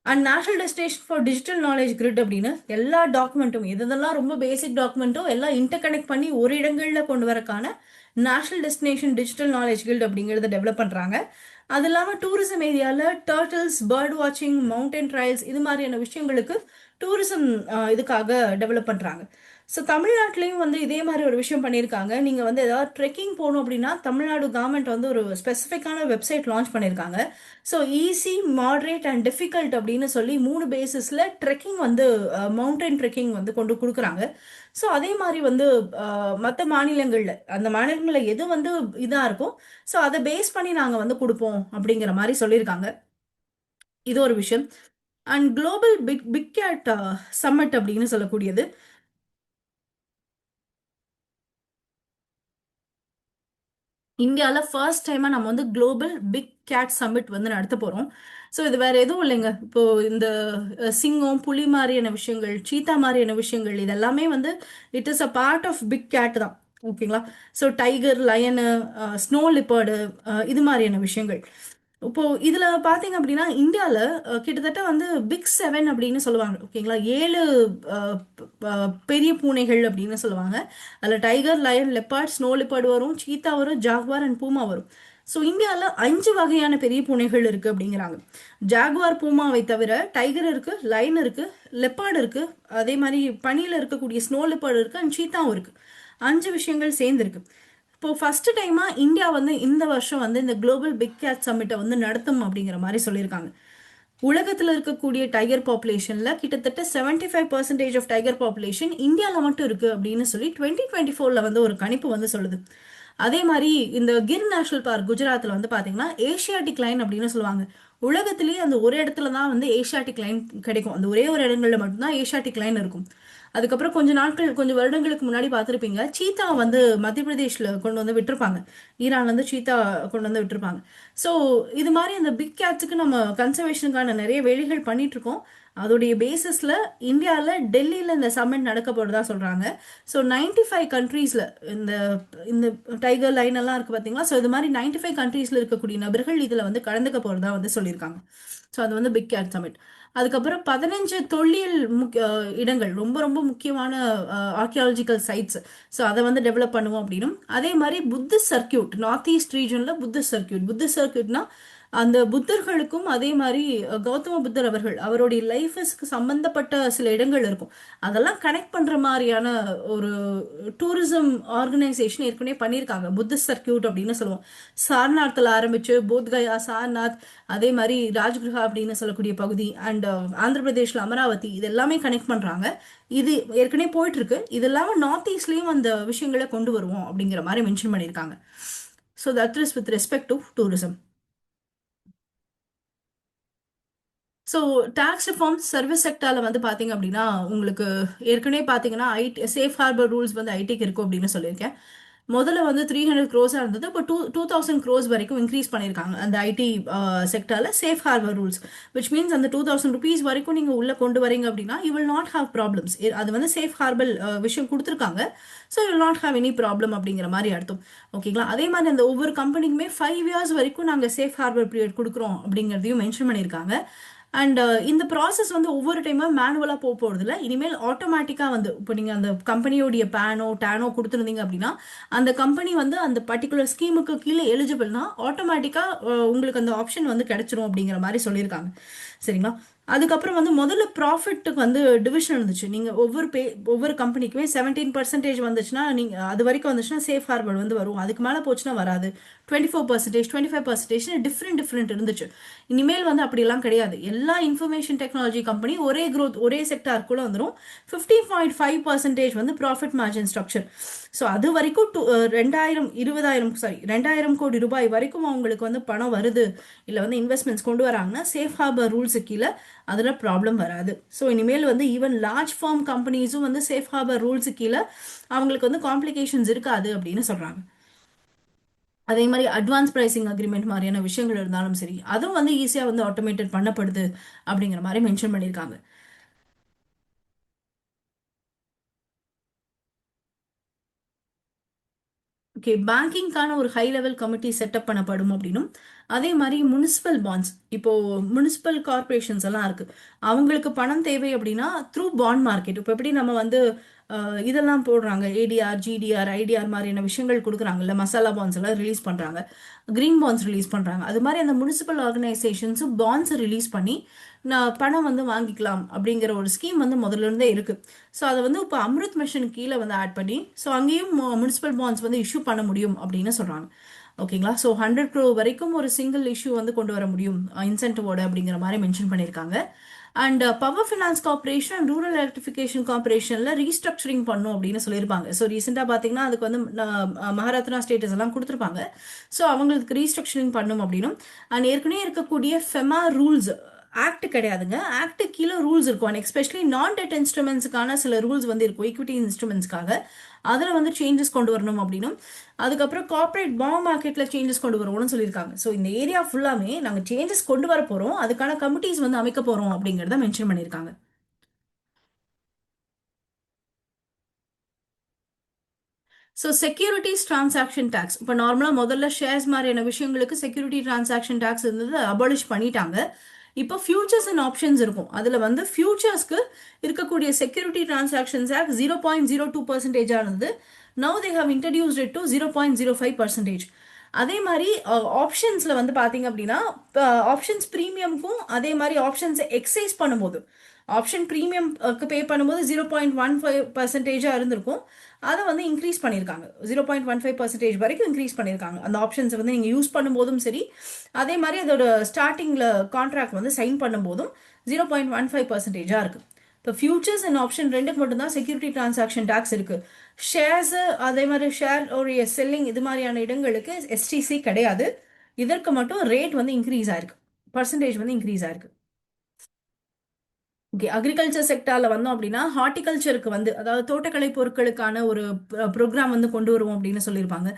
[SPEAKER 1] And national destination for digital knowledge grid அப்படின்னு எல்லா டாக்குமெண்ட்டும், எதெல்லாம் ரொம்ப பேசிக் டாக்குமெண்ட்டோ எல்லாம் இன்டர் கனெக்ட் பண்ணி ஒரு இடங்களில் கொண்டு வரக்கான national destination digital knowledge guild அப்படிங்கிறத டெவலப் பண்ணுறாங்க. அது இல்லாமல் டூரிசம் ஏரியாவில் டர்ட்டில்ஸ், பேர்ட் வாட்சிங், மவுண்டன் ட்ரையல்ஸ் இது மாதிரியான விஷயங்களுக்கு டூரிசம் இதுக்காக டெவலப் பண்ணுறாங்க. ஸோ தமிழ்நாட்டிலையும் வந்து இதே மாதிரி ஒரு விஷயம் பண்ணியிருக்காங்க. நீங்கள் வந்து ஏதாவது ட்ரெக்கிங் போகணும் அப்படின்னா தமிழ்நாடு கவர்மெண்ட் வந்து ஒரு ஸ்பெசிஃபிக்கான வெப்சைட் லான்ச் பண்ணியிருக்காங்க. So easy, moderate and difficult அப்படின்னு சொல்லி 3 பேசிஸில் ட்ரெக்கிங் வந்து மவுண்டன் ட்ரெக்கிங் வந்து கொண்டு கொடுக்குறாங்க. ஸோ அதே மாதிரி வந்து மற்ற மாநிலங்களில் அந்த மாநிலங்களில் எது வந்து இதாக இருக்கும், ஸோ அதை பேஸ் பண்ணி நாங்கள் வந்து கொடுப்போம் அப்படிங்கிற மாதிரி சொல்லியிருக்காங்க. இது ஒரு விஷயம். And global big big cat summit அப்படின்னு சொல்லக்கூடியது, இந்தியாவில் ஃபர்ஸ்ட் டைமாக நம்ம வந்து குளோபல் பிக் கேட் சம்மிட் வந்து நடத்த போகிறோம். ஸோ இது வேற எதுவும் இல்லைங்க. இப்போ இந்த சிங்கம், புலி மாதிரியான விஷயங்கள், சீத்தா மாதிரியான விஷயங்கள், இதெல்லாமே வந்து it is a part of big cat தான். ஓகேங்களா? So tiger, lion, snow leopard, இது மாதிரியான விஷயங்கள். இப்போ இதுல பாத்தீங்க அப்படின்னா இந்தியால கிட்டத்தட்ட வந்து பிக் செவன் அப்படின்னு சொல்லுவாங்க. ஓகேங்களா? ஏழு பெரிய பூனைகள் அப்படின்னு சொல்லுவாங்க. அதுல tiger, lion, leopard, snow leopard வரும், சீத்தா வரும், ஜாக்வார் அண்ட் பூமா வரும். ஸோ இந்தியாவில் 5 வகையான பெரிய பூனைகள் இருக்கு அப்படிங்கிறாங்க. ஜாகுவார், பூமாவை தவிர டைகர் இருக்கு, லைன் இருக்கு, லெப்பர்ட் இருக்கு, அதே மாதிரி பனியில் இருக்கக்கூடிய ஸ்னோ லெப்பர்ட் இருக்கு அண்ட் சீத்தாவும் இருக்கு. 5 விஷயங்கள் சேர்ந்துருக்கு. இப்போ ஃபர்ஸ்ட் டைமா இந்தியா வந்து இந்த வருஷம் வந்து இந்த குளோபல் பிக் கேட் சம்மிட்டை வந்து நடத்தும் அப்படிங்கிற மாதிரி சொல்லியிருக்காங்க. உலகத்தில் இருக்கக்கூடிய டைகர் பாப்புலேஷன்ல கிட்டத்தட்ட 75% ஆஃப் டைகர் பாப்புலேஷன் இந்தியாவில் மட்டும் இருக்கு அப்படின்னு சொல்லி 2024 வந்து ஒரு கணிப்பு வந்து சொல்லுது. அதே மாதிரி இந்த கிர் நேஷனல் பார்க் குஜராத்தில் வந்து பாத்தீங்கன்னா ஏஷியாட்டிக் லைன் அப்படின்னு சொல்லுவாங்க. உலகத்திலேயே அந்த ஒரு இடத்துல தான் வந்து ஏஷியாட்டிக் லைன் கிடைக்கும். அந்த ஒரே ஒரு இடங்கள்ல மட்டும்தான் ஏஷியாட்டிக் லைன் இருக்கும். அதுக்கப்புறம் கொஞ்ச நாட்கள், கொஞ்சம் வருடங்களுக்கு முன்னாடி பார்த்துருப்பீங்க, சீத்தா வந்து மத்திய பிரதேஷ்ல கொண்டு வந்து விட்டுருப்பாங்க. ஈரான்ல இருந்து சீத்தா கொண்டு வந்து விட்டுருப்பாங்க. ஸோ இது மாதிரி அந்த பிக் கேட்ஸுக்கு நம்ம கன்சர்வேஷனுக்கான நிறைய வேலைகள் பண்ணிட்டு இருக்கோம். அதோடைய பேசிஸ்ல இந்தியாவில் டெல்லியில் இந்த சம்மிட் நடக்க போறதா சொல்றாங்க. ஸோ 95 கண்ட்ரீஸ்ல இந்த இந்த டைகர் லைன் எல்லாம் இருக்கு பாத்தீங்களா? ஸோ இது மாதிரி 95 கண்ட்ரீஸ்ல இருக்கக்கூடிய நபர்கள் இதுல வந்து கலந்துக்க போறதா வந்து சொல்லியிருக்காங்க. ஸோ அது வந்து பிக் கேட் சமிட். அதுக்கப்புறம் 15 தொல்லியல் இடங்கள், ரொம்ப ரொம்ப முக்கியமான ஆர்கியாலஜிக்கல் சைட்ஸ். ஸோ அதை வந்து டெவலப் பண்ணுவோம் அப்படின்னும், அதே மாதிரி புத்திஸ்ட் சர்க்கியூட், நார்த் ஈஸ்ட் ரீஜன்ல புத்திஸ்ட் சர்க்கியூட்னா அந்த புத்தர்களுக்கும் அதே மாதிரி கௌதம புத்தர் அவருடைய லைஃப்க்கு சம்பந்தப்பட்ட சில இடங்கள் இருக்கும். அதெல்லாம் கனெக்ட் பண்ற மாதிரியான ஒரு டூரிசம் ஆர்கனைசேஷன் ஏற்கனவே பண்ணியிருக்காங்க. புத்திஸ்ட் சர்க்கியூட் அப்படின்னு சொல்லுவோம். சார்நாத்தில் ஆரம்பிச்சு போத்கயா, சார்நாத், அதே மாதிரி ராஜ்கிரஹா அப்படின்னு சொல்லக்கூடிய பகுதி அண்ட் ஆந்திர பிரதேஷ்ல அமராவதி, இது எல்லாமே கனெக்ட் பண்றாங்க. இது ஏற்கனவே போயிட்டு இருக்கு. இது இல்லாம நார்த் ஈஸ்ட்லயும் அந்த விஷயங்களை கொண்டு வருவோம் அப்படிங்கிற மாதிரி மென்ஷன் பண்ணியிருக்காங்க. So that is with respect to tourism. So tax reform service செக்டாரில் வந்து பார்த்தீங்க அப்படின்னா உங்களுக்கு ஏற்கனவே பார்த்தீங்கன்னா ஐடி சேஃப் ஹார்பர் ரூல்ஸ் வந்து ஐடிக்கு இருக்கும் அப்படின்னு சொல்லியிருக்கேன். முதல்ல வந்து 300 crores இருந்தது. இப்போ 2000 crores வரைக்கும் இன்க்ரீஸ் பண்ணியிருக்காங்க அந்த ஐடி செக்டாரில் safe harbour rules. Which means அந்த 2000 rupees வரைக்கும் நீங்கள் உள்ளே கொண்டு வரீங்க அப்படின்னா you will not have problems. அது வந்து சேஃப் ஹார்பர் விஷயம் கொடுத்துருக்காங்க. So you will not have any problem அப்படிங்கிற மாதிரி அர்த்தம். ஓகேங்களா? அதே மாதிரி அந்த ஒவ்வொரு கம்பெனிக்குமே 5 years வரைக்கும் நாங்கள் சேஃப் ஹார்பர் பீரியட் கொடுக்குறோம் அப்படிங்கிறதையும் மென்ஷன் பண்ணியிருக்காங்க. அண்ட் இந்த ப்ராசஸ் வந்து ஒவ்வொரு டைமும் மேனுவலாக போகிறது இல்லை. இனிமேல் ஆட்டோமேட்டிக்காக வந்து இப்போ நீங்கள் அந்த கம்பெனியோடைய பேனோ டேனோ கொடுத்துருந்தீங்க அப்படின்னா அந்த கம்பெனி வந்து அந்த பர்டிகுலர் ஸ்கீமுக்கு கீழே எலிஜிபிள்னா ஆட்டோமேட்டிக்காக உங்களுக்கு அந்த ஆப்ஷன் வந்து கிடைச்சிரும் அப்படிங்கிற மாதிரி சொல்லியிருக்காங்க. சரிங்களா? அதுக்கப்புறம் வந்து முதல்ல ப்ராஃபிட்டுக்கு வந்து டிவிஷன் இருந்துச்சு. நீங்கள் ஒவ்வொரு கம்பெனிக்குமே 17% வந்துச்சுன்னா, நீங்கள் அது வரைக்கும் வந்துச்சுன்னா சேஃப் ஹார்பர் வந்து வரும். அதுக்கு மேலே போச்சுன்னா வராது. 24%, 25% டிஃப்ரெண்ட் இருந்துச்சு. இனிமேல் வந்து அப்படிலாம் கிடையாது. எல்லா இன்ஃபர்மேஷன் டெக்னாலஜி கம்பெனி ஒரே growth ஒரே செக்டாருக்குள்ள வந்துடும். 15.5% வந்து ப்ராஃபிட் மார்ஜின் ஸ்ட்ரக்சர். ஸோ அது வரைக்கும் 2000 கோடி ரூபாய் வரைக்கும் அவங்களுக்கு வந்து பணம் வருது, இல்லை வந்து இன்வெஸ்ட்மெண்ட்ஸ் கொண்டு வராங்கன்னா சேஃப் ஹார்பர் ரூல்ஸு கீழே அதில் ப்ராப்ளம் வராது. ஸோ இனிமேல் வந்து ஈவன் லார்ஜ் ஃபார்ம் கம்பெனிஸும் வந்து சேஃப் ஹார்பர் ரூல்ஸு கீழே அவங்களுக்கு வந்து காம்ப்ளிகேஷன்ஸ் இருக்காது அப்படின்னு சொல்கிறாங்க. அதே மாதிரி அட்வான்ஸ் பிரைசிங் அக்ரிமெண்ட் மாதிரியான விஷயங்கள் இருந்தாலும் சரி, அதுவும் வந்து ஈஸியாக வந்து ஆட்டோமேட்டட் பண்ணப்படுது அப்படிங்கிற மாதிரி மென்ஷன் பண்ணியிருக்காங்க. ஓகே, பேங்கிங்கான ஒரு ஹை லெவல் கமிட்டி செட்டப் பண்ணப்படும் அப்படின்னும், அதே மாதிரி முனிசிபல் பாண்ட்ஸ், இப்போ முனிசிபல் கார்பரேஷன்ஸ் எல்லாம் இருக்கு, அவங்களுக்கு பணம் தேவை அப்படின்னா த்ரூ பாண்ட் மார்க்கெட். இப்போ எப்படி நம்ம வந்து இதெல்லாம் போடுறாங்க, ஏடிஆர், ஜிடிஆர், ஐடிஆர் மாதிரியான விஷயங்கள் கொடுக்குறாங்கல்ல, மசாலா பாண்ட்ஸ் எல்லாம் ரிலீஸ் பண்றாங்க, கிரீன் பாண்ட்ஸ் ரிலீஸ் பண்றாங்க. அது மாதிரி அந்த முனிசிபல் ஆர்கனைசேஷன்ஸும் பாண்ட்ஸ் ரிலீஸ் பண்ணி நான் பணம் வந்து வாங்கிக்கலாம் அப்படிங்கிற ஒரு ஸ்கீம் வந்து முதல்ல இருந்தே இருக்கு. ஸோ அதை வந்து இப்போ அம்ருத் மிஷன் கீழே வந்து ஆட் பண்ணி ஸோ அங்கேயும் முனிசிபல் பாண்ட்ஸ் வந்து இஷ்யூ பண்ண முடியும் அப்படின்னு சொல்றாங்க. ஓகேங்களா? ஸோ 100 crore வரைக்கும் ஒரு சிங்கிள் இஷ்யூ வந்து கொண்டு வர முடியும் இன்சென்டிவோட அப்படிங்கிற மாதிரி மென்ஷன் பண்ணியிருக்காங்க. And power finance corporation and rural electrification கார்பரேஷன்ல ரீஸ்ட்ரக்சரிங் பண்ணும் அப்படின்னு சொல்லியிருப்பாங்க. ஸோ ரீசெண்டாக பார்த்தீங்கன்னா அதுக்கு வந்து மகாராத்னா ஸ்டேட்டஸ் எல்லாம் கொடுத்துருப்பாங்க. ஸோ அவங்களுக்கு ரீஸ்ட்ரக்சரிங் பண்ணும் அப்படின்னும், அண்ட் ஏற்கனவே இருக்கக்கூடிய ஃபெமா ரூல்ஸ் ஆக்ட் கிடையாதுங்க. ஆக்ட் கீழே ரூல்ஸ் இருக்கும். அண்ட் எஸ்பெஷலி நான் டெட் இன்ஸ்ட்ருமெண்ட்ஸ்க்கான சில ரூல்ஸ் வந்து இருக்கும் ஈக்விட்டி இன்ஸ்ட்ருமெண்ட்ஸ்க்காக. அதில் வந்து சேஞ்சஸ் கொண்டு வரணும் அப்படின்னும், அதுக்கப்புறம் கார்ப்பரேட் பாண்ட் மார்க்கெட்டில் சேஞ்சஸ் கொண்டு வரணும்னு சொல்லியிருக்காங்க. ஸோ இந்த ஏரியா ஃபுல்லாமே நாங்கள் சேஞ்சஸ் கொண்டு வர போகிறோம், அதுக்கான கமிட்டிஸ் வந்து அமைக்க போகிறோம் அப்படிங்கிறத மென்ஷன் பண்ணியிருக்காங்க. ஸோ செக்யூரிட்டிஸ் டிரான்சாக்ஷன் டேக்ஸ் இப்போ நார்மலாக முதல்ல ஷேர்ஸ் மாதிரியான விஷயங்களுக்கு செக்யூரிட்டி டிரான்சாக்ஷன் டேக்ஸ் இருந்தது, அபாலிஷ் பண்ணிட்டாங்க. இப்போ ஃபியூச்சர்ஸ் அண்ட் ஆப்ஷன்ஸ் இருக்கும். அதில் வந்து ஃபியூச்சர்ஸ்க்கு இருக்கக்கூடிய செக்யூரிட்டி டிரான்சாக்ஷன்ஸ் ஆக்ட் 0.02% இருந்தது. Now they have introduced it to 0.05%. அதே மாதிரி ஆப்ஷன்ஸில் வந்து பார்த்தீங்க அப்படின்னா ஆப்ஷன்ஸ் ப்ரீமியம்க்கும் அதே மாதிரி ஆப்ஷன்ஸ் எக்ஸைஸ் பண்ணும்போது ஆப்ஷன் ப்ரீமியம்க்கு பே பண்ணும்போது 0.15%-ஆக இருந்திருக்கும். அதை வந்து இன்க்ரீஸ் பண்ணியிருக்காங்க. 0.15% வரைக்கும் இன்க்ரீஸ் பண்ணியிருக்காங்க. அந்த ஆப்ஷன்ஸை வந்து நீங்கள் யூஸ் பண்ணும்போதும் சரி, அதே மாதிரி அதோட ஸ்டார்டிங்கில் கான்ட்ராக்ட் வந்து சைன் பண்ணும்போதும் 0.15%-ஆக இருக்குது. இப்போ ஃபியூச்சர்ஸ் அண்ட் ஆப்ஷன் ரெண்டுக்கு மட்டும்தான் செக்யூரிட்டி டிரான்சாக்ஷன் டேக்ஸ் இருக்கு. ஷேர்ஸ் அதே மாதிரி ஷேர் உடைய செல்லிங் இது மாதிரியான இடங்களுக்கு எஸ்டிசி கிடையாது. இதற்கு மட்டும் ரேட் வந்து இன்க்ரீஸ் ஆயிருக்கு, பர்சன்டேஜ் வந்து இன்க்ரீஸ் ஆயிருக்கு. ஓகே, அக்ரிகல்ச்சர் செக்டார்ல வந்தோம் அப்படின்னா ஹார்டிகல்ச்சருக்கு வந்து அதாவது தோட்டக்கலை பொருட்களுக்கான ஒரு ப்ரோக்ராம் வந்து கொண்டு வருவோம் அப்படின்னு சொல்லியிருப்பாங்க.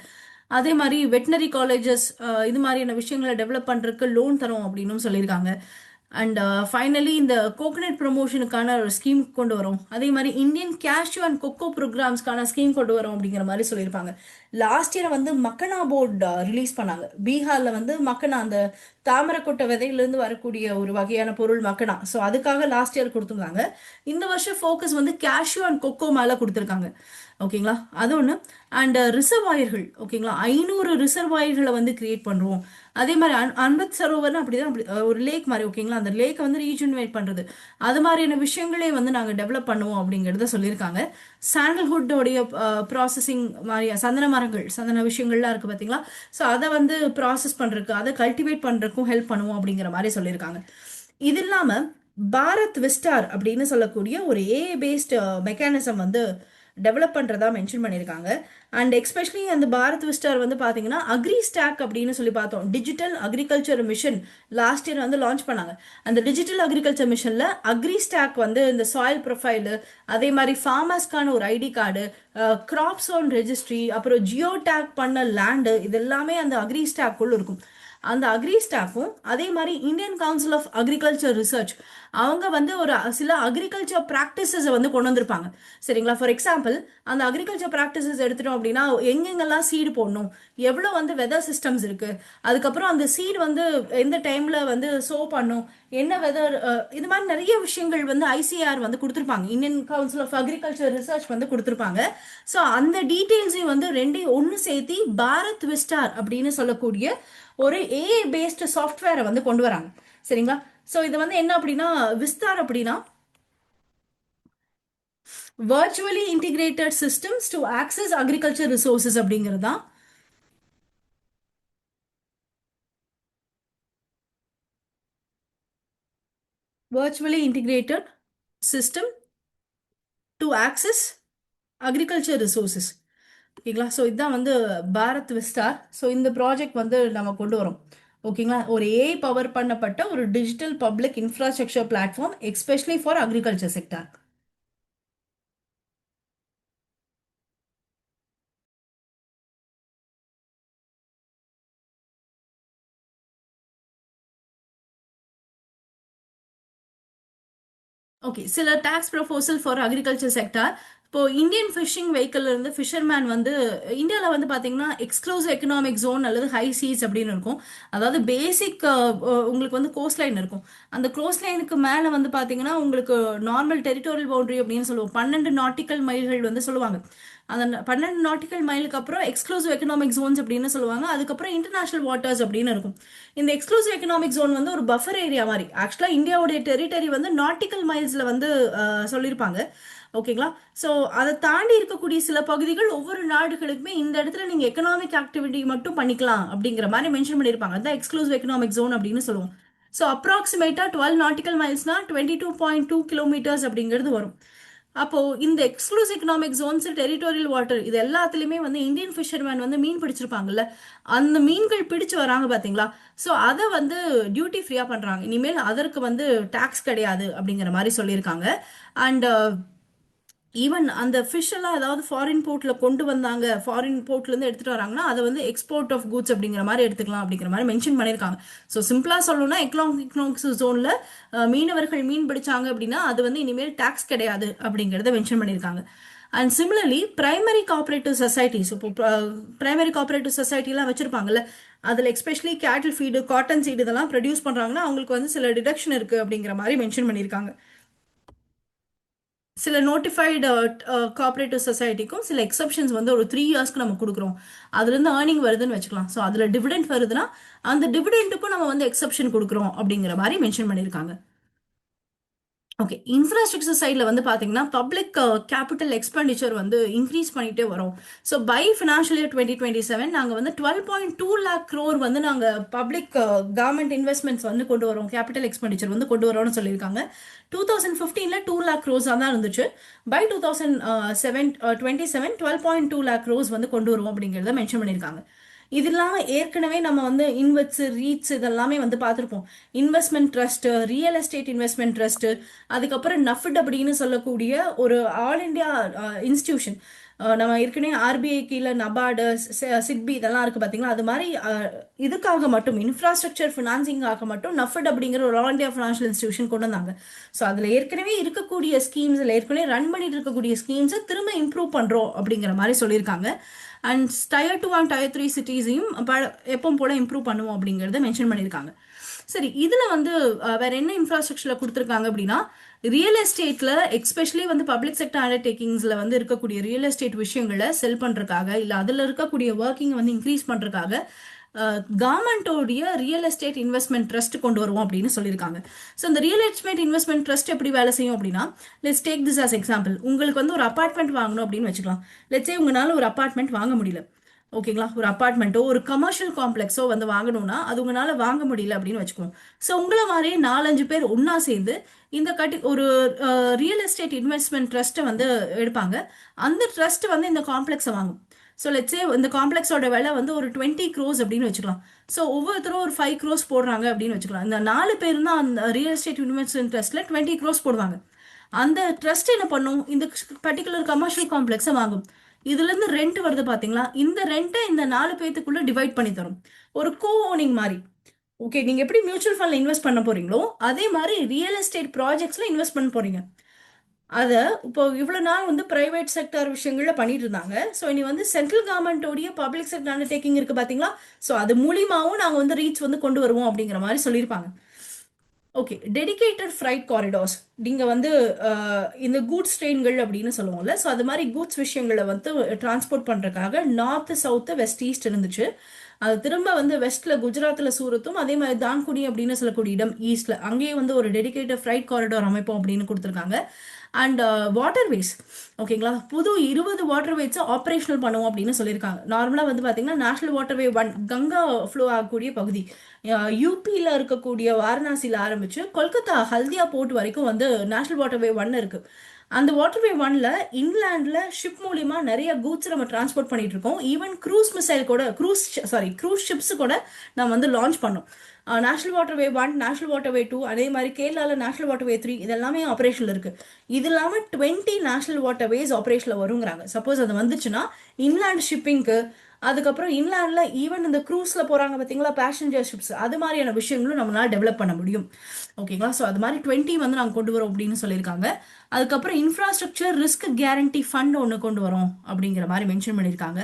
[SPEAKER 1] அதே மாதிரி வெட்டினரி காலேஜஸ் இது மாதிரியான விஷயங்களை டெவலப் பண்றதுக்கு லோன் தரோம் அப்படின்னு சொல்லியிருக்காங்க. அண்ட் ஃபைனலி இந்த கோகனட் ப்ரொமோஷனுக்கான ஒரு ஸ்கீம் கொண்டு வரும். அதே மாதிரி இந்தியன் கேஷ்யூ அண்ட் கொக்கோ ப்ரோக்ராம்ஸ்க்கான ஸ்கீம் கொண்டு வரும் அப்படிங்கிற மாதிரி சொல்லியிருப்பாங்க. லாஸ்ட் இயர் வந்து மக்கனா போர்டு ரிலீஸ் பண்ணாங்க. பீகார்ல வந்து மக்கனா அந்த தாமரக்கொட்டை விதையிலிருந்து வரக்கூடிய ஒரு வகையான பொருள் மக்கனா. ஸோ அதுக்காக லாஸ்ட் இயர் கொடுத்துருந்தாங்க. இந்த வருஷம் ஃபோக்கஸ் வந்து கேஷ்யூ அண்ட் கொக்கோ மேலே கொடுத்துருக்காங்க. ஓகேங்களா, அது ஒன்று. அண்ட் ரிசர்வாயர்கள், ஓகேங்களா, 500 ரிசர்வாயர்களை வந்து கிரியேட் பண்ணுறோம். அதே மாதிரி அமிர்த் சரோவர்னு அப்படிதான் ஒரு லேக் மாதிரி, ஓகேங்களா, அந்த லேக்கை வந்து ரீஜுனவேட் பண்ணுறது, அது மாதிரியான விஷயங்களே வந்து நாங்கள் டெவலப் பண்ணுவோம் அப்படிங்கிறத சொல்லியிருக்காங்க. சாண்டல்ஹுட்டோடைய ப்ராசஸிங் மாதிரி சந்தன மரங்கள், சந்தன விஷயங்கள்லாம் இருக்குது பார்த்தீங்களா, ஸோ அதை வந்து ப்ராசஸ் பண்ணுறதுக்கு, அதை கல்டிவேட் பண்ணுறதுக்கும் ஹெல்ப் பண்ணுவோம் அப்படிங்கிற மாதிரி சொல்லியிருக்காங்க. இது இல்லாமல் பாரத் விஸ்டார் அப்படின்னு சொல்லக்கூடிய ஒரு ஏஐ பேஸ்ட் மெக்கானிசம் வந்து டெவலப் பண்ணுறதா மென்ஷன் பண்ணியிருக்காங்க. அண்ட் எஸ்பெஷலி அந்த பாரத் விஸ்டார் வந்து பார்த்தீங்கன்னா அக்ரி ஸ்டாக் அப்படின்னு சொல்லி பார்த்தோம். Digital agriculture mission last year வந்து லான்ச் பண்ணாங்க. அந்த டிஜிட்டல் அக்ரிகல்ச்சர் மிஷனில் அக்ரி ஸ்டாக் வந்து இந்த சாயில் ப்ரொஃபைலு, அதே மாதிரி ஃபார்மர்ஸ்க்கான ஒரு ID card, crops own registry, அப்புறம் ஜியோ டேக் பண்ண லேண்டு, இது எல்லாமே அந்த அக்ரி ஸ்டாக்குள்ள இருக்கும். அந்த அக்ரி ஸ்டாஃபும் அதே மாதிரி Indian council of agriculture research அவங்க வந்து ஒரு சில அக்ரிகல்ச்சர் ப்ராக்டிசஸை வந்து கொண்டு வந்திருப்பாங்க. சரிங்களா, ஃபார் எக்ஸாம்பிள் அந்த அக்ரிகல்ச்சர் ப்ராக்டிசஸ் எடுத்துட்டோம் அப்படின்னா எங்கெங்கெல்லாம் சீடு போடணும், எவ்வளோ வந்து வெதர் சிஸ்டம்ஸ் இருக்கு, அதுக்கப்புறம் அந்த சீடு வந்து எந்த டைம்ல வந்து சோ பண்ணும், என்ன வெதர், இது மாதிரி நிறைய விஷயங்கள் வந்து ஐசிஆர் வந்து கொடுத்துருப்பாங்க. Indian council of agriculture research வந்து கொடுத்துருப்பாங்க. ஸோ அந்த டீட்டெயில்ஸையும் வந்து ரெண்டையும் ஒன்று சேர்த்தி பாரத் விஸ்டார் அப்படின்னு சொல்லக்கூடிய ஒரு ஏஐ பேஸ்ட் சாஃப்ட்வேரை வந்து கொண்டு வராங்க. சரிங்களா, ஸோ இது வந்து என்ன அப்படின்னா விஸ்தார் அப்படின்னா virtually integrated systems to access agriculture resources அப்படிங்கிறது தான். Virtually integrated system to access agriculture resources. ஓகேங்களா, ஸோ இதுதான் வந்து பாரத் விஸ்டார். ஸோ இந்த ப்ராஜெக்ட் வந்து நம்ம கொண்டு வரோம். ஓகேங்களா, ஒரு ஏஐ பவர் பண்ணப்பட்ட ஒரு digital public infrastructure platform especially for agriculture sector. Okay, சில tax proposal for agriculture sector. இப்போ இந்தியன் ஃபிஷிங் வெஹிக்கிள் இருந்து ஃபிஷர்மேன் வந்து இந்தியாவில் வந்து பார்த்தீங்கன்னா எக்ஸ்க்ளூசிவ் எக்கனாமிக் ஜோன் அல்லது ஹை சீஸ் அப்படின்னு இருக்கும். அதாவது பேசிக் உங்களுக்கு வந்து கோஸ்ட் லைன் இருக்கும். அந்த கோஸ்ட் லைனுக்கு மேலே வந்து பார்த்தீங்கன்னா உங்களுக்கு நார்மல் டெரிட்டோரியல் பவுண்டரி அப்படின்னு சொல்லுவோம். 12 நாட்டிக்கல் மைல்கள் வந்து சொல்லுவாங்க. அந்த 12 நாட்டிக்கல் மைலுக்கு அப்புறம் எக்ஸ்க்ளூசிவ் எக்கனாமிக் ஜோன்ஸ் அப்படின்னு சொல்லுவாங்க. அதுக்கப்புறம் இன்டர்நேஷனல் வாட்டர்ஸ் அப்படின்னு இருக்கும். இந்த எக்ஸ்க்ளூசிவ் எக்கனாமிக் ஜோன் வந்து ஒரு பஃபர் ஏரியா மாதிரி. ஆக்சுவலாக இந்தியாவுடைய டெரிட்டரி வந்து நாட்டிக்கல் மைல்ஸ்ல வந்து சொல்லியிருப்பாங்க. ஓகேங்களா, ஸோ அதை தாண்டி இருக்கக்கூடிய சில பகுதிகள் ஒவ்வொரு நாடுகளுக்குமே இந்த இடத்துல நீங்க எக்கனாமிக் ஆக்டிவிட்டி மட்டும் பண்ணிக்கலாம் அப்படிங்கிற மாதிரி மென்ஷன் பண்ணியிருப்பாங்க. அதான் எக்ஸ்க்ளூசிவ் எக்கனாமிக் ஜோன் அப்படின்னு சொல்லுவோம். ஸோ அப்ராக்சிமேட்டா 12 நாட்டிக்கல் மைல்ஸ்னா 22.2 கிலோமீட்டர்ஸ் அப்படிங்கிறது வரும். அப்போ இந்த exclusive economic Jones, territorial water, இது எல்லாத்துலயுமே வந்து இந்தியன் ஃபிஷர்மேன் வந்து மீன் பிடிச்சிருப்பாங்கல்ல, அந்த மீன்கள் பிடிச்சு வராங்க பாத்தீங்களா? ஸோ அதை வந்து டியூட்டி ஃப்ரீயா பண்றாங்க. இனிமேல் அதற்கு வந்து டாக்ஸ் கிடையாது அப்படிங்கிற மாதிரி சொல்லியிருக்காங்க. அண்ட் ஈவன் அந்த ஃபிஷ் எல்லாம் ஏதாவது ஃபாரின் போர்ட்ல கொண்டு வந்தாங்க, ஃபாரின் போர்ட்ல இருந்து எடுத்துட்டு வராங்கன்னா அதை வந்து எக்ஸ்போர்ட் ஆஃப் கூட்ஸ் அப்படிங்கிற மாதிரி எடுத்துக்கலாம் அப்படிங்கிற மாதிரி மென்ஷன் பண்ணியிருக்காங்க. ஸோ சிம்பிளா சொல்லணும்னா எக்கனாமிக் ஜோன்ல மீனவர்கள் மீன் பிடிச்சாங்க அப்படின்னா அது வந்து இனிமேல் டாக்ஸ் கிடையாது அப்படிங்கறத மென்ஷன் பண்ணியிருக்காங்க. And similarly primary cooperative societies, இப்போ பிரைமரி கோஆபரேட்டிவ் சொசைட்டி எல்லாம் வச்சிருப்பாங்கல்ல, அதுல எஸ்பெஷலி கேட்டில் ஃபீடு, காட்டன் சீடு இதெல்லாம் ப்ரொடியூஸ் பண்றாங்கன்னா அவங்களுக்கு வந்து சில டிடக்ஷன் இருக்கு அப்படிங்கிற மாதிரி மென்ஷன் பண்ணியிருக்காங்க. சில நோட்டிஃபைடு கோஆபரேட்டிவ் சொசைட்டிக்கும் சில எக்ஸப்ஷன்ஸ் வந்து ஒரு 3 இயர்ஸ்க்கு நம்ம கொடுக்குறோம். அதுலேருந்து ஏர்னிங் வருதுன்னு வச்சுக்கலாம். ஸோ அதில் டிவிடெண்ட் வருதுன்னா அந்த டிவிடெண்ட்டுக்கும் நம்ம வந்து எக்ஸப்ஷன் கொடுக்குறோம் அப்படிங்கிற மாதிரி மென்ஷன் பண்ணியிருக்காங்க. ஓகே, இன்ஃப்ராஸ்ட்ரக்சர் சைடில் வந்து பார்த்தீங்கன்னா பப்ளிக் கேபிட்டல் எக்ஸ்பெண்டிச்சர் வந்து இன்க்ரீஸ் பண்ணிட்டே வரும். ஸோ பை ஃபினான்ஷியல் இயர் 2027 நாங்கள் வந்து 12.2 லேக் க்ரோர் வந்து நாங்கள் பப்ளிக் கவர்மெண்ட் இன்வெஸ்ட்மெண்ட்ஸ் வந்து கொண்டு வரோம், கேபிட்டல் எக்ஸ்பெண்டிச்சர் வந்து கொண்டு வரோம்னு சொல்லியிருக்காங்க. 2015 2 லேக் க்ரோஸ் தான் இருந்துச்சு. பை 2027 12.2 லேக் க்ரோஸ் வந்து கொண்டு வருவோம் அப்படிங்கிறத மென்ஷன் பண்ணியிருக்காங்க. இது இல்லாம ஏற்கனவே நம்ம வந்து இன்வெட்ஸ், ரீட்ஸ் இதெல்லாமே வந்து பார்த்துருப்போம். Investment trust, real estate investment trust, அதுக்கப்புறம் நஃபிட் அப்படின்னு சொல்லக்கூடிய ஒரு ஆல் இண்டியா இன்ஸ்டிடியூஷன். நம்ம ஏற்கனவே ஆர்பிஐ கீழே நபார்டு, சிட்பி இதெல்லாம் இருக்கு பார்த்தீங்களா, அது மாதிரி இதுக்காக மட்டும் இன்ஃப்ராஸ்ட்ரக்சர் ஃபினான்சிங்காக மட்டும் நஃபிட் அப்படிங்கிற ஒரு ஆல் இண்டியா ஃபினான்ஷியல் இன்ஸ்டிடியூஷன் கொண்டு வந்தாங்க. ஸோ அதில் ஏற்கனவே இருக்கக்கூடிய ஸ்கீம்ஸில் ஏற்கனவே ரன் பண்ணிட்டு இருக்கக்கூடிய ஸ்கீம்ஸை திரும்ப இம்ப்ரூவ் பண்ணுறோம் அப்படிங்கிற மாதிரி சொல்லியிருக்காங்க. அண்ட் டயர் 2 அண்ட் டயர் 3 சிட்டிஸையும் எப்பவும் போல இம்ப்ரூவ் பண்ணுவோம் அப்படிங்கறத மென்ஷன் பண்ணியிருக்காங்க. சரி, இதுல வந்து வேற என்ன இன்ஃப்ராஸ்ட்ரக்சர்ல கொடுத்துருக்காங்க அப்படின்னா, ரியல் எஸ்டேட்ல எக்ஸ்பெஷலி வந்து பப்ளிக் செக்டர் அண்டர்டேக்கிங்ஸ்ல வந்து இருக்கக்கூடிய ரியல் எஸ்டேட் விஷயங்களை செல் பண்றதுக்காக, இல்ல அதுல இருக்கக்கூடிய ஒர்க்கிங் வந்து இன்க்ரீஸ் பண்றதுக்காக கவர்மெண்டோடைய ரியல் எஸ்டேட் இன்வெஸ்ட்மெண்ட் ட்ரஸ்ட் கொண்டு வருவோம் அப்படின்னு சொல்லியிருக்காங்க. ஸோ இந்த ரியல் எஸ்டேட் இன்வெஸ்ட்மெண்ட் ட்ரஸ்ட் எப்படி வேலை செய்யும் அப்படின்னா, let's take this as example. உங்களுக்கு வந்து ஒரு அபார்ட்மெண்ட் வாங்கணும் அப்படின்னு வச்சுக்கலாம். லெட்ஸே உங்களால ஒரு அபார்ட்மெண்ட் வாங்க முடியல, ஓகேங்களா? ஒரு அபார்ட்மெண்ட்டோ ஒரு கமர்ஷியல் காம்ப்ளெக்ஸோ வந்து வாங்கணும்னா அது உங்களால வாங்க முடியல அப்படின்னு வச்சுக்கோம். ஸோ உங்களை மாதிரியே 4-5 பேர் ஒன்னா சேர்ந்து இந்த ஒரு ரியல் எஸ்டேட் இன்வெஸ்ட்மெண்ட் ட்ரஸ்ட்டை வந்து எடுப்பாங்க. அந்த ட்ரஸ்ட் வந்து இந்த காம்ப்ளெக்ஸை வாங்கும். ஸோ லெட்ஸே இந்த காம்ப்ளெக்ஸோட விலை வந்து ஒரு 20 crores அப்படின்னு வச்சுக்கலாம். ஸோ ஒவ்வொருத்தரும் ஒரு 5 crores போடுறாங்க அப்படின்னு வச்சுக்கலாம். இந்த 4 பேர் தான் அந்த ரியல் எஸ்டேட் இன்வெஸ்ட்மெண்ட் ட்ரஸ்ட்ல 20 crores போடுவாங்க. அந்த ட்ரஸ்ட் என்ன பண்ணும், இந்த பர்டிகுலர் கமர்ஷியல் காம்ப்ளெக்ஸை வாங்கும். இதுல இருந்து ரெண்ட் வருது பாத்தீங்களா, இந்த ரெண்ட்டை இந்த 4 பேத்துக்குள்ள டிவைட் பண்ணி தரும். ஒரு கோ ஓனிங் மாதிரி. ஓகே, நீங்க எப்படி மியூச்சுவல் ஃபண்ட்ல இன்வெஸ்ட் பண்ண போறீங்களோ அதே மாதிரி ரியல் எஸ்டேட் ப்ராஜெக்ட்ஸ்ல இன்வெஸ்ட் பண்ண போறீங்க. அதை இப்போ இவ்வளவு நாள் வந்து பிரைவேட் செக்டர் விஷயங்கள்ல பண்ணிட்டு இருந்தாங்க. ஸோ இனி வந்து சென்ட்ரல் கவர்மெண்டோடைய பப்ளிக் செக்டர் அண்டர்டேக்கிங் இருக்கு பாத்தீங்களா, ஸோ அது மூலியமாவும் நாங்க வந்து ரீச் வந்து கொண்டு வருவோம் அப்படிங்கிற மாதிரி சொல்லியிருப்பாங்க. ஓகே, டெடிகேட்டட் ஃப்ரைட் காரிடார்ஸ், நீங்க வந்து இந்த கூட்ஸ் ட்ரெயின்கள் அப்படின்னு சொல்லுவோம்ல, ஸோ அது மாதிரி கூட்ஸ் விஷயங்களை வந்து டிரான்ஸ்போர்ட் பண்றதுக்காக நார்த், சவுத், வெஸ்ட், ஈஸ்ட் இருந்துச்சு. அது திரும்ப வந்து வெஸ்ட்ல குஜராத்ல சூரத்தும், அதே மாதிரி தான்குடி அப்படின்னு சொல்லக்கூடிய இடம் ஈஸ்ட்ல, அங்கேயே வந்து ஒரு டெடிகேட்டட் ஃப்ரைட் காரிடார் அமைப்போம் அப்படின்னு கொடுத்துருக்காங்க. அண்ட் வாட்டர்வேஸ், ஓகேங்களா, புது 20 வாட்டர்வேஸை ஆப்ரேஷனல் பண்ணுவோம் அப்படின்னு சொல்லியிருக்காங்க. நார்மலாக வந்து பார்த்தீங்கன்னா நேஷனல் வாட்டர்வே 1 கங்கா ஃப்ளோ ஆகக்கூடிய பகுதி யூபியில் இருக்கக்கூடிய வாரணாசியில் ஆரம்பிச்சு கொல்கத்தா ஹல்தியா போர்ட் வரைக்கும் வந்து நேஷனல் வாட்டர்வே 1 இருக்கு. அந்த வாட்டர்வே 1ல இங்கிலாந்துல ஷிப் மூலியமா நிறைய கூட்ஸ் நம்ம டிரான்ஸ்போர்ட் பண்ணிட்டு இருக்கோம். ஈவன் க்ரூஸ் மிசைல் கூட, க்ரூஸ் ஷிப்ஸ் கூட நம்ம வந்து லான்ச் பண்ணோம். நேஷனல் வாட்டர்வே 1, நேஷனல் வாட்டர்வே 2, அதே மாதிரி கேரளாவில் நேஷனல் வாட்டர்வே 3 இதெல்லாமே ஆப்ரேஷனில் இருக்கு. இது இல்லாமல் 20 நேஷனல் வாட்டர்வேஸ் ஆப்ரேஷனில் வருங்கிறாங்க. சப்போஸ் அது வந்துச்சுன்னா இன்லேண்ட் ஷிப்பிங்க்கு, அதுக்கப்புறம் இன்லேண்ட்ல ஈவன் இந்த க்ரூஸ்ல போறாங்க பார்த்தீங்களா பேசஞ்சர் ஷிப்ஸ், அது மாதிரியான விஷயங்களும் நம்மளால டெவலப் பண்ண முடியும். ஓகேங்களா, ஸோ அது மாதிரி 20 வந்து நாங்கள் கொண்டு வரோம் அப்படின்னு சொல்லியிருக்காங்க. அதுக்கப்புறம் இன்ஃப்ராஸ்ட்ரக்சர் ரிஸ்க் கேரண்டி ஃபண்ட் ஒன்று கொண்டு வரோம் அப்படிங்கிற மாதிரி மென்ஷன் பண்ணியிருக்காங்க.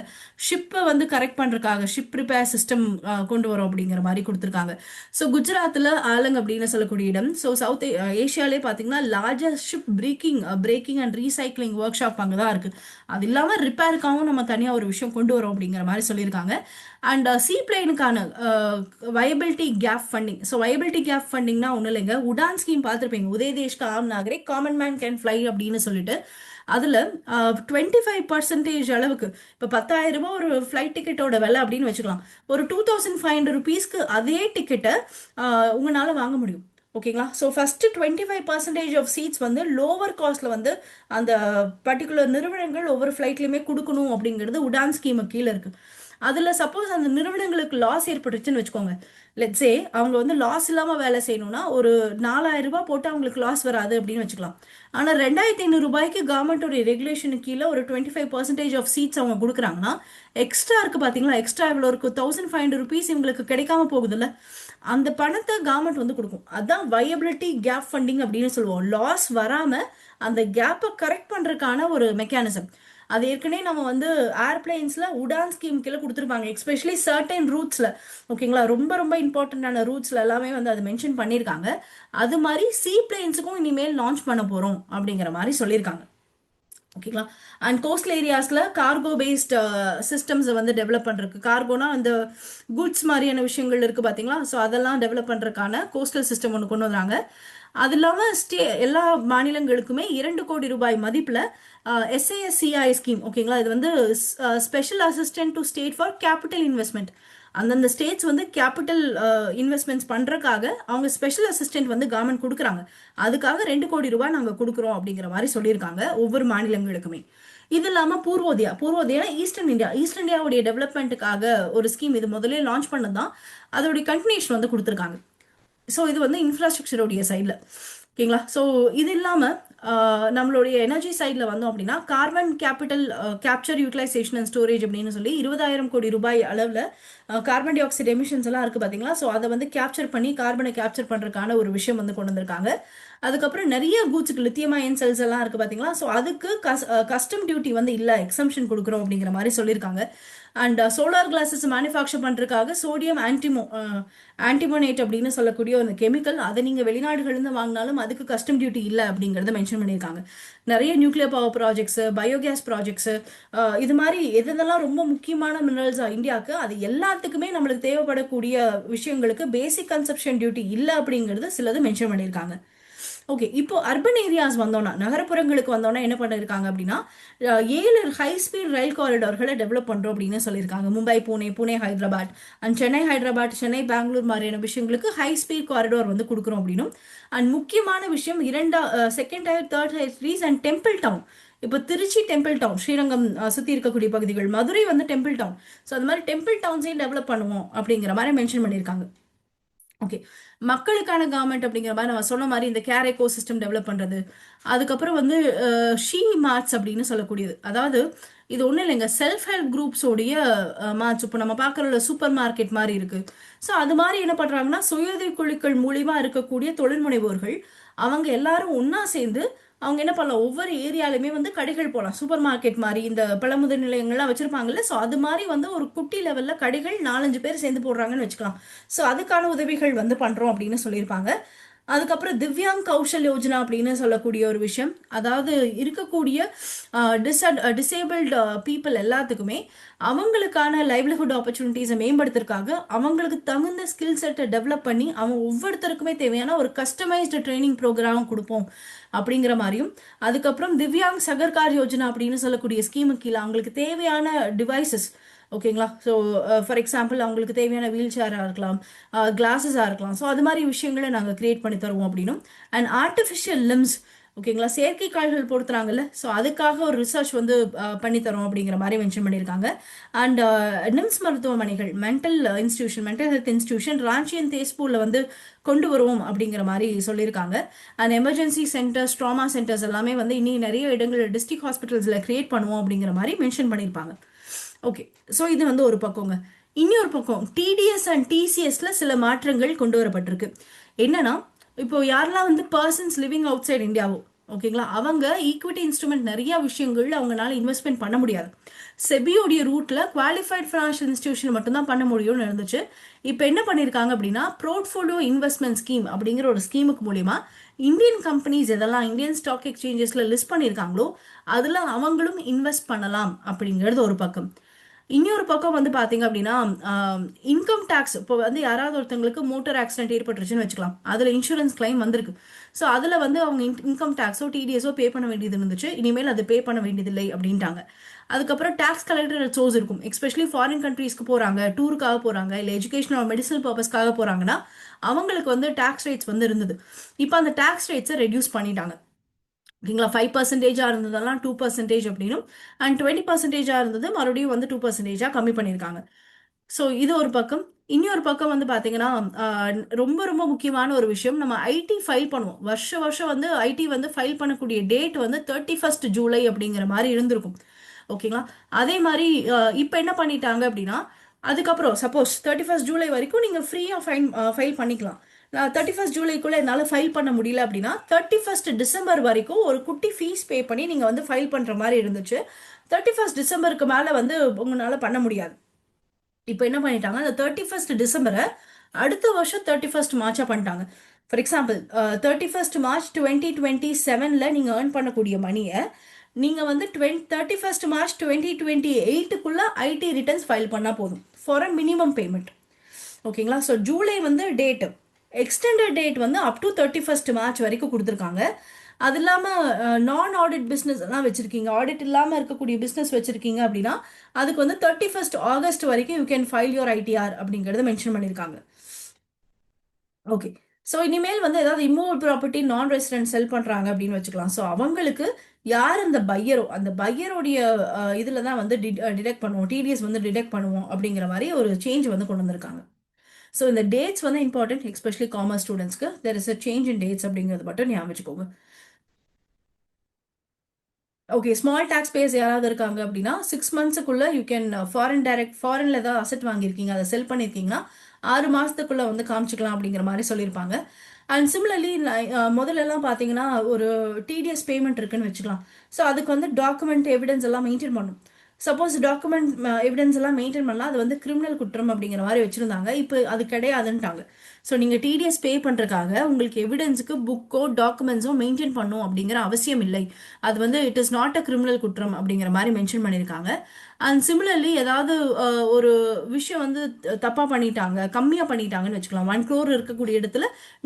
[SPEAKER 1] ஷிப்பை வந்து கரெக்ட் பண்ணுறதுக்காக ஷிப் ரிப்பேர் சிஸ்டம் கொண்டு வரோம் அப்படிங்கிற மாதிரி கொடுத்துருக்காங்க. ஸோ குஜராத்தில் ஆலங் அப்படின்னு சொல்லக்கூடிய இடம், ஸோ சவுத் ஏஷியாலே பார்த்தீங்கன்னா largest ship breaking and recycling workshop அங்கே தான் இருக்குது. அது இல்லாமல் ரிப்பேருக்காகவும் நம்ம தனியாக ஒரு விஷயம் கொண்டு வரோம் அப்படிங்கிற மாதிரி சொல்லியிருக்காங்க. அண்ட் சீ பிளேனுக்கான viability gap funding. So viability gap ஃபண்டிங்னா ஒன்றும் இல்லைங்க, உடான் ஸ்கீம் பார்த்துருப்பீங்க, Ude Desh ka Aam Nagrik common man can fly அப்படின்னு சொல்லிட்டு. அதில் 25% அளவுக்கு, இப்போ 10,000 ரூபாய் ஒரு ஃப்ளைட் டிக்கெட்டோட விலை அப்படின்னு வச்சுக்கலாம், ஒரு 2,500 rupeesக்கு அதே டிக்கெட்டை உங்களால் வாங்க முடியும். ஓகேங்களா. ஸோ ஃபர்ஸ்ட் 25% ஆஃப் சீட்ஸ் வந்து லோவர் காஸ்ட்ல வந்து அந்த பர்டிகுலர் நிறுவனங்கள் ஒவ்வொரு ஃப்ளைட்லையுமே கொடுக்கணும் அப்படிங்கிறது உடான் ஸ்கீமுக்கு கீழே இருக்கு. அதில் சப்போஸ் அந்த நிறுவனங்களுக்கு லாஸ் ஏற்பட்டுச்சுன்னு வச்சுக்கோங்க, லெட்ஸே அவங்க வந்து லாஸ் இல்லாமல் வேலை செய்யணும்னா ஒரு 4000 ரூபாய் போட்டு அவங்களுக்கு லாஸ் வராது அப்படின்னு வச்சுக்கலாம். ஆனால் 2500 ரூபாய்க்கு கவர்மெண்டோடைய ரெகுலேஷனுக்கு கீழே ஒரு 25% ஆஃப் சீட்ஸ் அவங்க கொடுக்குறாங்கன்னா எக்ஸ்ட்ரா இருக்கு பார்த்தீங்களா, எக்ஸ்ட்ரா இவ்வளோ இருக்கு, 1500 rupees இவங்களுக்கு கிடைக்காம போகுதுல்ல, அந்த பணத்தை கவர்மெண்ட் வந்து கொடுக்கும். அதான் வயபிலிட்டி கேப் ஃபண்டிங் அப்படின்னு சொல்லுவோம். லாஸ் வராம அந்த கேப்பை கரெக்ட் பண்றதுக்கான ஒரு மெக்கானிசம். அது ஏற்கனவே நம்ம வந்து ஏர்பிளைன்ஸ்ல உடான் ஸ்கீம் கீழே கொடுத்துருப்பாங்க, எஸ்பெஷலி சர்டன் ரூட்ஸ்ல. ஓகேங்களா, ரொம்ப ரொம்ப இம்பார்ட்டன்டான ரூட்ஸ்ல எல்லாமே வந்து அதை மென்ஷன் பண்ணியிருக்காங்க. அது மாதிரி சீ பிளைன்ஸுக்கும் இனிமேல் லான்ச் பண்ண போறோம் அப்படிங்கிற மாதிரி சொல்லியிருக்காங்க. ஓகேங்களா. அண்ட் கோஸ்டல் ஏரியாஸ்ல கார்கோ பேஸ்ட் சிஸ்டம்ஸ் வந்து டெவலப் பண்றதுக்கு, கார்கோனா அந்த குட்ஸ் மாதிரியான விஷயங்கள் இருக்கு பாத்தீங்களா, ஸோ அதெல்லாம் டெவலப் பண்றதுக்கான கோஸ்டல் சிஸ்டம் ஒன்று கொண்டு வந்தாங்க. அது இல்லாம எல்லா மாநிலங்களுக்குமே 2 கோடி ரூபாய் மதிப்புல SASCI ஸ்கீம். ஓகேங்களா, இது வந்து special assistant to state for capital investment. அந்தந்த ஸ்டேட்ஸ் வந்து கேபிட்டல் இன்வெஸ்ட்மெண்ட்ஸ் பண்றதுக்காக அவங்க ஸ்பெஷல் அசிஸ்டன்ட் வந்து கவர்மெண்ட் கொடுக்குறாங்க. அதுக்காக 2 கோடி ரூபாய் நாங்கள் கொடுக்குறோம் அப்படிங்கிற மாதிரி சொல்லியிருக்காங்க ஒவ்வொரு மாநிலங்களுக்குமே. இது இல்லாம பூர்வோதயா ஈஸ்ட் இந்தியாவுடைய டெவலப்மெண்ட்டுக்காக ஒரு ஸ்கீம் இது முதலே லான்ச் பண்ணதான், அதோடைய கண்டினியூஷன் வந்து கொடுத்துருக்காங்க. ஸோ இது வந்து இன்ஃப்ராஸ்ட்ரக்சருடைய சைடில். ஓகேங்களா. ஸோ இது இல்லாமல் நம்மளுடைய எனர்ஜி சைடில் வந்தோம் அப்படின்னா carbon capital capture utilisation and storage அப்படின்னு சொல்லி 20,000 கோடி ரூபாய் அளவில் கார்பன் டை ஆக்சைடு எமிஷன்ஸ் எல்லாம் இருக்குது பார்த்தீங்களா. ஸோ அதை வந்து கேப்சர் பண்ணி கார்பனை கேப்சர் பண்ணுறதுக்கான ஒரு விஷயம் வந்து கொண்டு வந்திருக்காங்க. அதுக்கப்புறம் நிறைய கூட்ஸுக்கு லித்தியம் அயன் செல்ஸ் எல்லாம் இருக்குது பார்த்தீங்களா. ஸோ அதுக்கு கஸ்டம் டியூட்டி வந்து இல்லை, எக்ஸம்ஷன் கொடுக்குறோம் அப்படிங்கிற மாதிரி சொல்லியிருக்காங்க. அண்ட் சோலார் கிளாஸஸ் மேனுஃபேக்சர் பண்ணுறதுக்காக சோடியம் ஆன்டிமோனேட் அப்படின்னு சொல்லக்கூடிய ஒரு கெமிக்கல், அதை நீங்கள் வெளிநாடுகள்லேருந்து வாங்கினாலும் அதுக்கு கஸ்டம் டியூட்டி இல்லை அப்படிங்கிறத மென்ஷன் பண்ணியிருக்காங்க. நிறைய nuclear power projects, biogas projects, இது மாதிரி எதெல்லாம் ரொம்ப முக்கியமான மினரல்ஸ் இந்தியாவுக்கு, அது எல்லாத்துக்குமே நம்மளுக்கு தேவைப்படக்கூடிய விஷயங்களுக்கு பேசிக் கன்சப்ஷன் டியூட்டி இல்லை அப்படிங்கிறது சிலது மென்ஷன் பண்ணியிருக்காங்க. ஓகே, இப்போ அர்பன் ஏரியாஸ் வந்தோம்னா, நகரப்புறங்களுக்கு வந்தோம்னா என்ன பண்ணிருக்காங்க அப்படின்னா 7 ஹை ஸ்பீட் ரயில் காரிடார்களை டெவலப் பண்றோம் அப்படின்னு சொல்லியிருக்காங்க. மும்பை புனே, புனே ஹைதராபாத் அண்ட் சென்னை ஹைதராபாத், சென்னை பெங்களூர் மாதிரியான விஷயங்களுக்கு ஹை ஸ்பீட் காரிடார் வந்து கொடுக்குறோம் அப்படின்னும். அண்ட் முக்கியமான விஷயம் second tier, third tier cities and temple town. இப்போ திருச்சி டெம்பிள் டவுன், ஸ்ரீரங்கம் சுற்றி இருக்கக்கூடிய பகுதிகள், மதுரை வந்து டெம்பிள் டவுன். ஸோ அது மாதிரி டெம்பிள் டவுன்ஸையும் டெவலப் பண்ணுவோம் அப்படிங்கிற மாதிரி மென்ஷன் பண்ணியிருக்காங்க. ஓகே, மக்களுக்கான கவர்மெண்ட் அப்படிங்கிற மாதிரி நம்ம சொன்ன மாதிரி இந்த கேர் எக்கோ சிஸ்டம் டெவலப் பண்ணுறது. அதுக்கப்புறம் வந்து ஷீ மார்ட்ஸ் அப்படின்னு சொல்லக்கூடியது, அதாவது இது ஒன்றும் இல்லைங்க, செல்ஃப் ஹெல்ப் குரூப்ஸோடைய மார்ட்ஸ். இப்போ நம்ம பார்க்குற சூப்பர் மார்க்கெட் மாதிரி இருக்கு. ஸோ அது மாதிரி என்ன பண்ணுறாங்கன்னா சுயோதவி குழுக்கள் மூலியமா இருக்கக்கூடிய தொழில் முனைவோர்கள் அவங்க எல்லாரும் ஒன்றா சேர்ந்து அவங்க என்ன பண்ணலாம், ஒவ்வொரு ஏரியாலுமே வந்து கடைகள் போகலாம். சூப்பர் மார்க்கெட் மாதிரி இந்த பழமுதிர் நிலையங்கள்லாம் வச்சிருப்பாங்கல்ல, ஸோ அது மாதிரி வந்து ஒரு குட்டி லெவலில் கடைகள் 4-5 பேர் சேர்ந்து போடுறாங்கன்னு வச்சுக்கலாம். ஸோ அதுக்கான உதவிகள் வந்து பண்ணுறோம் அப்படின்னு சொல்லியிருப்பாங்க. அதுக்கப்புறம் திவ்யாங் கௌஷல் யோஜனா அப்படின்னு சொல்லக்கூடிய ஒரு விஷயம், அதாவது இருக்கக்கூடிய டிசேபிள்டு பீப்புள் எல்லாத்துக்குமே அவங்களுக்கான லைவ்லிஹுட் ஆப்பர்ச்சுனிட்டிஸை மேம்படுத்துறதுக்காக அவங்களுக்கு தகுந்த ஸ்கில் செட்டை டெவலப் பண்ணி அவங்க ஒவ்வொருத்தருக்குமே தேவையான ஒரு கஸ்டமைஸ்டு ட்ரைனிங் ப்ரோக்ராம் கொடுப்போம் அப்படிங்கிற மாதிரியும். அதுக்கப்புறம் திவ்யாங் சகர்கார் யோஜனா அப்படின்னு சொல்லக்கூடிய ஸ்கீமுக்கு கீழே அவங்களுக்கு தேவையான டிவைசஸ், ஓகேங்களா. ஸோ ஃபார் எக்ஸாம்பிள் அவங்களுக்கு தேவையான வீல் சேராக இருக்கலாம், கிளாஸஸாக இருக்கலாம். ஸோ அது மாதிரி விஷயங்களை நாங்கள் கிரியேட் பண்ணி தருவோம் அப்படின்னும். அண்ட் ஆர்டிஃபிஷியல் லிம்ஸ், ஓகேங்களா, செயற்கை கால்கள் பொறுத்துறாங்கல்ல, ஸோ அதுக்காக ஒரு ரிசர்ச் வந்து பண்ணித்தரோம் அப்படிங்கிற மாதிரி மென்ஷன் பண்ணியிருக்காங்க. அண்ட் நிம்ஸ் மருத்துவமனைகள், mental health institution Ranchi and தேஸ்பூரில் வந்து கொண்டு வருவோம் அப்படிங்கிற மாதிரி சொல்லியிருக்காங்க. And emergency centres, trauma centres எல்லாமே வந்து இனி நிறைய இடங்கள் டிஸ்ட்ரிக்ட் ஹாஸ்பிட்டல்ஸில் கிரியேட் பண்ணுவோம் அப்படிங்கிற மாதிரி மென்ஷன் பண்ணியிருப்பாங்க. ஓகே, ஸோ இது வந்து ஒரு பக்கங்க. இன்னொரு பக்கம் டிடிஎஸ் அண்ட் டிசிஎஸ்ல சில மாற்றங்கள் கொண்டு வரப்பட்டிருக்கு. என்னன்னா, இப்போ யாரெல்லாம் வந்து பர்சன்ஸ் லிவிங் அவுட் சைட் இந்தியாவோ, ஓகேங்களா, அவங்க ஈக்விட்டி இன்ஸ்ட்ருமெண்ட் நிறைய விஷயங்கள் அவங்களால இன்வெஸ்ட்மெண்ட் பண்ண முடியாது. செபியோடைய ரூட்ல குவாலிஃபைட் ஃபினான்ஷியல் இன்ஸ்டிடியூஷன் மட்டும்தான் பண்ண முடியும்னு இருந்துச்சு. இப்போ என்ன பண்ணியிருக்காங்க அப்படின்னா போர்ட்ஃபோலியோ இன்வெஸ்ட்மெண்ட் ஸ்கீம் அப்படிங்கிற ஒரு ஸ்கீமுக்கு மூலியமா இந்தியன் கம்பெனிஸ் எதெல்லாம் இந்தியன் ஸ்டாக் எக்ஸ்சேஞ்சஸ்ல லிஸ்ட் பண்ணியிருக்காங்களோ அதில் அவங்களும் இன்வெஸ்ட் பண்ணலாம் அப்படிங்கிறது ஒரு பக்கம். இன்னொரு பக்கம் வந்து பாத்தீங்க அப்படின்னா இன்கம் டேக்ஸ் இப்போ வந்து யாராவது ஒருத்தவங்களுக்கு மோட்டார் ஆக்சிடென்ட் ஏற்பட்டுருச்சுன்னு வச்சுக்கலாம், அதுல இன்சூரன்ஸ் கிளைம் வந்திருக்கு. ஸோ அதுல வந்து அவங்க இன்கம் டேக்ஸோ டிடிஎஸோ பே பண்ண வேண்டியது இருந்துச்சு, இனிமேல் அது பே பண்ண வேண்டியதில்லை அப்படின்ட்டாங்க. அதுக்கப்புறம் டேக்ஸ் கலெக்டர் சோர்ஸ் இருக்கும், எஸ்பெஷலி ஃபாரின் கண்ட்ரீஸ்க்கு போறாங்க, டூருக்காக போறாங்க, இல்லை எஜுகேஷனல் மெடிசனல் பர்பஸ்க்காக போறாங்கன்னா அவங்களுக்கு வந்து டேக்ஸ் ரேட்ஸ் வந்து இருந்தது. இப்போ அந்த டேக்ஸ் ரேட்ஸை ரெடியூஸ் பண்ணிட்டாங்க. ஓகேங்களா, 5% இருந்ததெல்லாம் 2% அப்படின்னும், அண்ட் 20% இருந்தது மறுபடியும் வந்து 2% கம்மி பண்ணியிருக்காங்க. ஸோ இது ஒரு பக்கம். இன்னொரு பக்கம் வந்து பார்த்தீங்கன்னா ரொம்ப ரொம்ப முக்கியமான ஒரு விஷயம், நம்ம ஐடி ஃபைல் பண்ணுவோம். வருஷம் வருஷம் வந்து ஐடி வந்து ஃபைல் பண்ணக்கூடிய டேட் வந்து 31 ஜூலை அப்படிங்கிற மாதிரி இருந்திருக்கும். ஓகேங்களா, அதே மாதிரி இப்போ என்ன பண்ணிட்டாங்க அப்படின்னா, அதுக்கப்புறம் சப்போஸ் 31 ஜூலை வரைக்கும் நீங்கள் ஃப்ரீயாக ஃபைல் பண்ணிக்கலாம். 31 ஜூலைக்குள்ள என்னால் ஃபைல் பண்ண முடியல அப்படின்னா 31 டிசம்பர் வரைக்கும் ஒரு குட்டி ஃபீஸ் பே பண்ணி நீங்கள் வந்து ஃபைல் பண்ணுற மாதிரி இருந்துச்சு. 31 டிசம்பருக்கு மேலே வந்து உங்களால் பண்ண முடியாது. இப்போ என்ன பண்ணிட்டாங்க, அந்த 31 டிசம்பரை அடுத்த வருஷம் 31 மார்ச்சா பண்ணிட்டாங்க. ஃபார் எக்ஸாம்பிள் 31 மார்ச் 2027 நீங்கள் ஏர்ன் பண்ணக்கூடிய மணியை நீங்கள் வந்து 31 மார்ச் 2028க்குள்ள ஐடி ரிட்டர்ன்ஸ் ஃபைல் பண்ணால் போதும் ஃபார் அ மினிமம் பேமெண்ட். ஓகேங்களா, ஸோ ஜூலை வந்து டேட்டு, எக்ஸ்டெண்டட் டேட் வந்து அப் டு 31 மார்ச் வரைக்கும் கொடுத்துருக்காங்க. அது இல்லாமல் நான் ஆடிட் பிஸ்னஸ் எல்லாம் வச்சுருக்கீங்க, ஆடிட் இல்லாமல் இருக்கக்கூடிய பிஸ்னஸ் வச்சுருக்கீங்க அப்படின்னா அதுக்கு வந்து 31 ஆகஸ்ட் வரைக்கும் you can file your ITR அப்படிங்கிறத மென்ஷன் பண்ணியிருக்காங்க. ஓகே, ஸோ இனிமேல் வந்து ஏதாவது இம்மூவல் ப்ராப்பர்ட்டி நான் ரெசிடென்ட் செல் பண்ணுறாங்க அப்படின்னு வச்சுக்கலாம். ஸோ அவங்களுக்கு யார் அந்த பையரோ, அந்த பையருடைய இதில் தான் வந்து டிடெக்ட் பண்ணுவோம், டிடிஎஸ் வந்து டிடெக்ட் பண்ணுவோம் அப்படிங்கிற மாதிரி ஒரு சேஞ்ச் வந்து கொண்டு வந்திருக்காங்க. ஸோ இந்த டேட்ஸ் வந்து இம்பார்ட்டன்ட், எஸ்பெஷலி காமர்ஸ் ஸ்டூடெண்ட்ஸ்க்கு there is a change in dates அப்படிங்கிறது மட்டும் ஞாபகம் வச்சுக்கோங்க. ஓகே, ஸ்மால் டாக்ஸ் பேஸ் யாராவது இருக்காங்க அப்படின்னா 6 மந்த்ஸுக்குள்ள யூ கேன் ஃபாரின்ல ஏதாவது அசெட் வாங்கியிருக்கீங்க, அதை செல் பண்ணியிருக்கீங்கன்னா 6 மாசத்துக்குள்ள வந்து காமிச்சிக்கலாம் அப்படிங்கிற மாதிரி சொல்லியிருப்பாங்க. அண்ட் சிமிலர்லி முதல்லலாம் பார்த்தீங்கன்னா ஒரு டிடிஎஸ் பேமெண்ட் இருக்குன்னு வச்சுக்கலாம். ஸோ அதுக்கு வந்து டாக்குமெண்ட் எவிடன்ஸ் எல்லாம் மெயின்டைன் பண்ணும். சப்போஸ் டாக்குமெண்ட் எவிடன்ஸ் எல்லாம் மெயின்டைன் பண்ணலாம், அது வந்து கிரிமினல் குற்றம் அப்படிங்கிற மாதிரி வச்சிருந்தாங்க. இப்போ அது கிடையாதுன்ட்டாங்க. ஸோ நீங்கள் டிடிஎஸ் பே பண்ணுறதுக்காக உங்களுக்கு எவிடன்ஸுக்கு புக்கோ டாக்குமெண்ட்ஸோ மெயின்டைன் பண்ணும் அப்படிங்கிற அவசியம் இல்லை. அது வந்து it is not a criminal குற்றம் அப்படிங்கிற மாதிரி மென்ஷன் பண்ணியிருக்காங்க. அண்ட் சிமிலர்லி ஏதாவது ஒரு விஷயம் வந்து தப்பாக பண்ணிட்டாங்க, கம்மியாக பண்ணிட்டாங்கன்னு வச்சுக்கலாம், 1 crore இருக்கக்கூடிய இடத்துல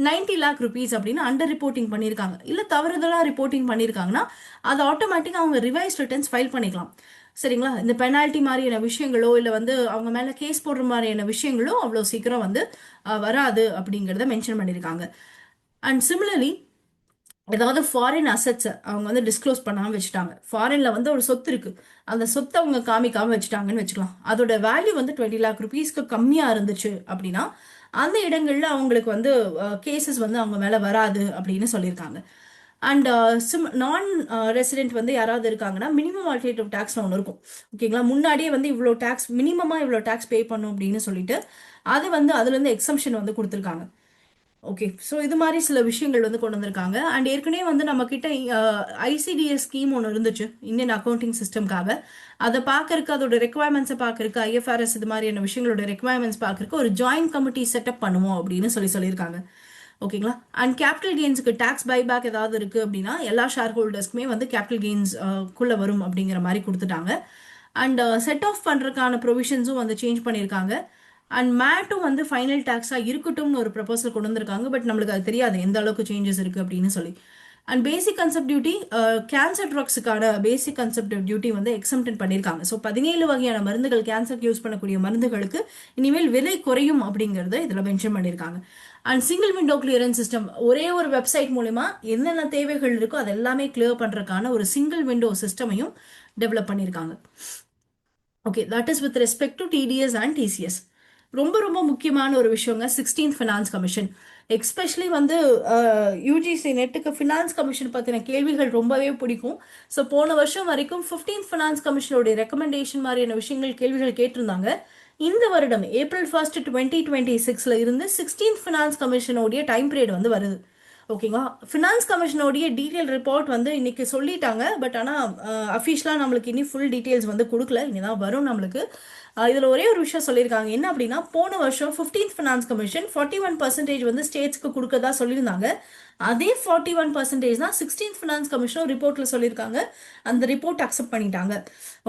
[SPEAKER 1] 90 lakh rupees அப்படின்னு அண்டர் ரிப்போர்ட்டிங் பண்ணியிருக்காங்க, இல்லை தவறுதலாக ரிப்போர்ட்டிங் பண்ணியிருக்காங்கன்னா அது ஆட்டோமேட்டிக்காக அவங்க ரிவைஸ் ரிட்டர்ன்ஸ் ஃபைல் பண்ணிக்கலாம். சரிங்களா, இந்த பெனால்ட்டி மாதிரியான விஷயங்களோ இல்லை வந்து அவங்க மேலே கேஸ் போடுற மாதிரியான விஷயங்களோ அவ்வளோ சீக்கிரம் வந்து வராது அப்படிங்கிறத மென்ஷன் பண்ணியிருக்காங்க. அண்ட் சிமிலர்லி ஏதாவது ஃபாரின் அசட்ஸை அவங்க வந்து டிஸ்க்ளோஸ் பண்ணாமல் வச்சுட்டாங்க, ஃபாரின்ல வந்து ஒரு சொத்து இருக்கு, அந்த சொத்தை அவங்க காமிக்காம வச்சுட்டாங்கன்னு வச்சுக்கலாம், அதோட வேல்யூ வந்து 20 lakh rupeesக்கு கம்மியாக இருந்துச்சு அப்படின்னா அந்த இடங்கள்ல அவங்களுக்கு வந்து கேசஸ் வந்து அவங்க மேலே வராது அப்படின்னு சொல்லியிருக்காங்க. அண்ட் நான் ரெசிடென்ட் வந்து யாராவது இருக்காங்கன்னா மினிமம் ஆல்டர்னேட்டிவ் டேக்ஸ்னு ஒன்று இருக்கும். ஓகேங்களா, முன்னாடியே வந்து இவ்வளோ டேக்ஸ் மினிமமாக இவ்வளோ டேக்ஸ் பே பண்ணும் அப்படின்னு சொல்லிட்டு அது வந்து அதுலேருந்து எக்ஸம்ஷன் வந்து கொடுத்துருக்காங்க. ஓகே, ஸோ இது மாதிரி சில விஷயங்கள் வந்து கொண்டு வந்திருக்காங்க. அண்ட் ஏற்கனவே வந்து நம்ம கிட்ட ஐசிடிஎஸ் ஸ்கீம் ஒன்று இருந்துச்சு இந்தியன் அக்கௌண்டிங் சிஸ்டம்காக. அதை பார்க்கறக்கு, அதோட ரெக்குவயர்மெண்ட்ஸை பார்க்கறக்கு, ஐஎஃப்ஆர்எஸ் இது மாதிரியான விஷயங்களோட ரெக்குவயர்மெண்ட்ஸ் பார்க்கறக்கு ஒரு ஜாயின்ட் கமிட்டி செட்டப் பண்ணுவோம் அப்படின்னு சொல்லியிருக்காங்க. ஓகேங்களா, அண்ட் கேபிட்டல் கெயின்ஸுக்கு டேக்ஸ் பைபேக் ஏதாவது இருக்கு அப்படின்னா எல்லா ஷேர் ஹோல்டர்ஸ்க்குமே வந்து கேபிட்டல் கெயின்ஸ் குள்ள வரும் அப்படிங்கிற மாதிரி கொடுத்துட்டாங்க. அண்ட் செட் ஆஃப் பண்ணுறதுக்கான ப்ரொவிஷன்ஸும் வந்து சேஞ்ச் பண்ணியிருக்காங்க. அண்ட் மேட்டும் வந்து ஃபைனல் டேக்ஸாக இருக்கட்டும்னு ஒரு ப்ரப்போசல் கொண்டு வந்திருக்காங்க. பட் நம்மளுக்கு அது தெரியாது எந்த அளவுக்கு சேஞ்சஸ் இருக்குது அப்படின்னு சொல்லி. And basic concept duty, cancer ட்ரக்ஸுக்கான பேசிக் கன்செப்ட் டியூட்டி வந்து எக்ஸம்டன் பண்ணியிருக்காங்க. ஸோ 17 வகையான மருந்துகள், கேன்சருக்கு யூஸ் பண்ணக்கூடிய மருந்துகளுக்கு இனிமேல் விலை குறையும் அப்படிங்கிறத இதில் மென்ஷன் பண்ணியிருக்காங்க. And single window clearance system, ஒரே ஒரு வெப்சைட் மூலமா என்னென்ன தேவைகள் இருக்கோ அது எல்லாமே கிளியர் பண்ணுறதுக்கான ஒரு சிங்கிள் விண்டோ சிஸ்டமையும் டெவலப் பண்ணியிருக்காங்க. Okay, that is with respect to TDS and TCS. ரொம்ப ரொம்ப முக்கியமான ஒரு விஷயங்க 16th ஃபினான்ஸ் கமிஷன். எக்ஸ்பெஷலி வந்து யூஜிசி நெட்டுக்கு ஃபினான்ஸ் கமிஷன் பற்றின கேள்விகள் ரொம்பவே பிடிக்கும். ஸோ போன வருஷம் வரைக்கும் 15th ஃபினான்ஸ் கமிஷனுடைய ரெக்கமெண்டேஷன் மாதிரியான விஷயங்கள் கேள்விகள் கேட்டிருந்தாங்க. இந்த வருடம் April 1, 2026 இருந்து 16th ஃபினான்ஸ் கமிஷனுடைய டைம் பீரியட் வந்து வருது. ஓகேங்களா. ஃபினான்ஸ் கமிஷனோடைய டீட்டெயில் ரிப்போர்ட் வந்து இன்னைக்கு சொல்லிட்டாங்க. பட் ஆனால் அஃபிஷியலாக நம்மளுக்கு இனி ஃபுல் டீட்டெயில்ஸ் வந்து கொடுக்கல, இனிதான் வரும் நம்மளுக்கு. இதில் ஒரே ஒரு விஷயம் சொல்லியிருக்காங்க, என்ன அப்படின்னா போன வருஷம் 15th ஃபினான்ஸ் கமிஷன் 41% வந்து ஸ்டேட்ஸ்க்கு கொடுக்கறதா சொல்லியிருந்தாங்க. அதே 41% தான் 16th ஃபினான்ஸ் கமிஷனும் ரிப்போர்ட்ல சொல்லியிருக்காங்க. அந்த ரிப்போர்ட் அக்செப்ட் பண்ணிட்டாங்க.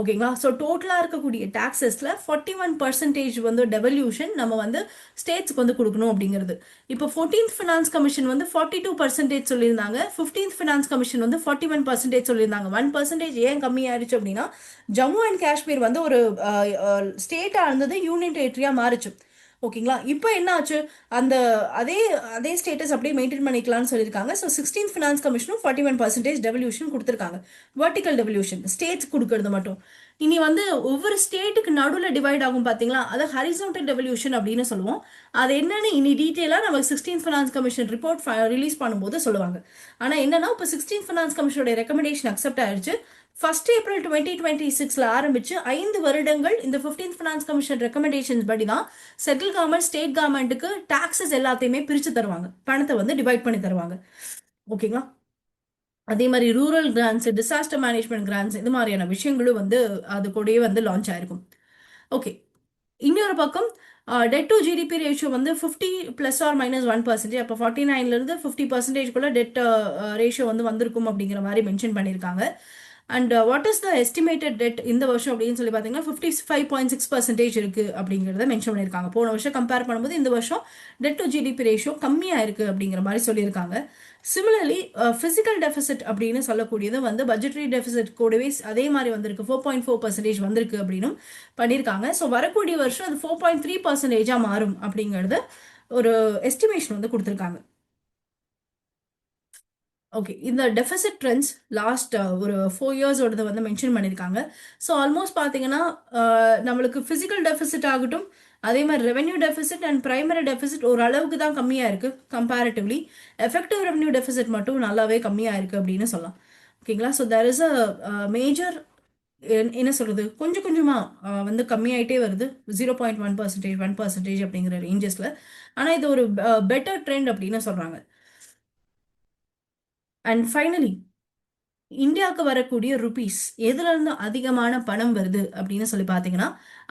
[SPEAKER 1] ஓகேங்களா. ஸோ டோட்டலாக இருக்கக்கூடிய டாக்ஸஸ்ல 41% வந்து டெவல்யூஷன் நம்ம வந்து ஸ்டேட்ஸ்க்கு வந்து கொடுக்கணும் அப்படிங்கிறது. இப்போ 14th ஃபினான்ஸ் கமிஷன் வந்து 42% சொல்லியிருந்தாங்க. 15th ஃபினான்ஸ் கமிஷன் வந்து 41% சொல்லியிருந்தாங்க. 1% ஏன் கம்மி ஆயிடுச்சு அப்படின்னா ஜம்மு அண்ட் காஷ்மீர் வந்து ஒரு ஸ்டேட்டா இருந்தது யூனியன் டெரிட்டரியா மாறுச்சு. ஓகேங்களா. இப்போ என்ன ஆச்சு, அந்த அதே அதே ஸ்டேட்டஸ் அப்படியே மெயின்டைன் பண்ணிக்கலாம்னு சொல்லியிருக்காங்க. ஸோ 16th ஃபினான்ஸ் கமிஷனும் 41% டெவல்யூஷன் கொடுத்துருக்காங்க. வெர்டிக்கல் டெவல்யூஷன் ஸ்டேட்ஸ் கொடுக்கறது மட்டும். இனி வந்து ஒவ்வொரு ஸ்டேட்டுக்கு நடுவில் டிவைட் ஆகும் பார்த்தீங்களா, அதை ஹரிசான்டல் டெவல்யூஷன் அப்படின்னு சொல்லுவோம். அது என்னன்னு இனி டீட்டெயிலாக நம்ம 16th finance commission report release பண்ணும்போது சொல்லுவாங்க. ஆனால் என்னன்னா இப்போ 16th ஃபினான்ஸ் கமிஷனோட ரெக்கமெண்டேஷன் அக்செப்ட் ஆயிடுச்சு. 1st April 2026 ஆரம்பிச்சு 5 வருடங்கள் இந்த 15th ஃபினான்ஸ் கமிஷன் ரெக்கமெண்டேஷன்ஸ் படி தான் சென்ட்ரல் கவர்மெண்ட் ஸ்டேட் கவர்மெண்ட்டுக்கு டாக்ஸஸ் எல்லாத்தையுமே பிரிச்சு தருவாங்க, பணத்தை வந்து டிவைட் பண்ணி தருவாங்க. ஓகேங்களா. அதே மாதிரி rural grants, disaster management grants, இது மாதிரியான விஷயங்களும் வந்து அது கூடயே வந்து லான்ச் ஆயிருக்கும். ஓகே. இன்னொரு பக்கம் டெட் டு ஜிடிபி ரேஷியோ வந்து 50 ±1%. அப்போ 49லேருந்து 50%குள்ள டெட் ரேஷியோ வந்து வந்திருக்கும் அப்படிங்கிற மாதிரி மென்ஷன் பண்ணியிருக்காங்க. And what is the estimated debt இந்த வருஷம் அப்படின்னு சொல்லி பார்த்தீங்கன்னா 55.6% இருக்கு அப்படிங்கிறத மென்ஷன் பண்ணியிருக்காங்க. போன வருஷம் கம்பேர் பண்ணும்போது இந்த வருஷம் டெட் டு ஜிடிபி ரேஷியோ கம்மியாக இருக்கு அப்படிங்கிற மாதிரி சொல்லியிருக்காங்க. சிமிலர்லி ஃபிசிக்கல் டெபிசிட் அப்படின்னு சொல்லக்கூடியது வந்து பட்ஜெட்டரி டெபிசிட் கூடவே அதே மாதிரி வந்திருக்கு, 4.4% வந்திருக்கு அப்படின்னு பண்ணியிருக்காங்க. ஸோ வரக்கூடிய வருஷம் அது 4.3%-ஆக மாறும் அப்படிங்கிறது ஒரு எஸ்டிமேஷன் வந்து கொடுத்துருக்காங்க. ஓகே. இந்த டெபிசிட் ட்ரெண்ட்ஸ் லாஸ்ட் ஒரு 4 இயர்ஸோடது வந்து மென்ஷன் பண்ணியிருக்காங்க. ஸோ ஆல்மோஸ்ட் பார்த்தீங்கன்னா நம்மளுக்கு ஃபிசிக்கல் டெபிசிட் ஆகட்டும், அதே மாதிரி revenue deficit and primary deficit ஓரளவுக்கு தான் கம்மியாக இருக்கு கம்பேரிட்டிவ்லி. எஃபெக்டிவ் ரெவென்யூ டெபிசிட் மட்டும் நல்லாவே கம்மியாக இருக்கு அப்படின்னு சொல்லலாம். ஓகேங்களா. So there is a major, என்ன சொல்றது, கொஞ்சம் கொஞ்சமா வந்து கம்மியாயிட்டே வருது. 0.1%, 1% அப்படிங்கிற ரேஞ்சஸ்ல. ஆனால் இது ஒரு பெட்டர் ட்ரெண்ட் அப்படின்னு சொல்றாங்க. அண்ட் ஃபைனலி இந்தியாவுக்கு வரக்கூடிய ருபீஸ் எதுல இருந்து அதிகமான பணம் வருது அப்படின்னு சொல்லி பார்த்தீங்கன்னா,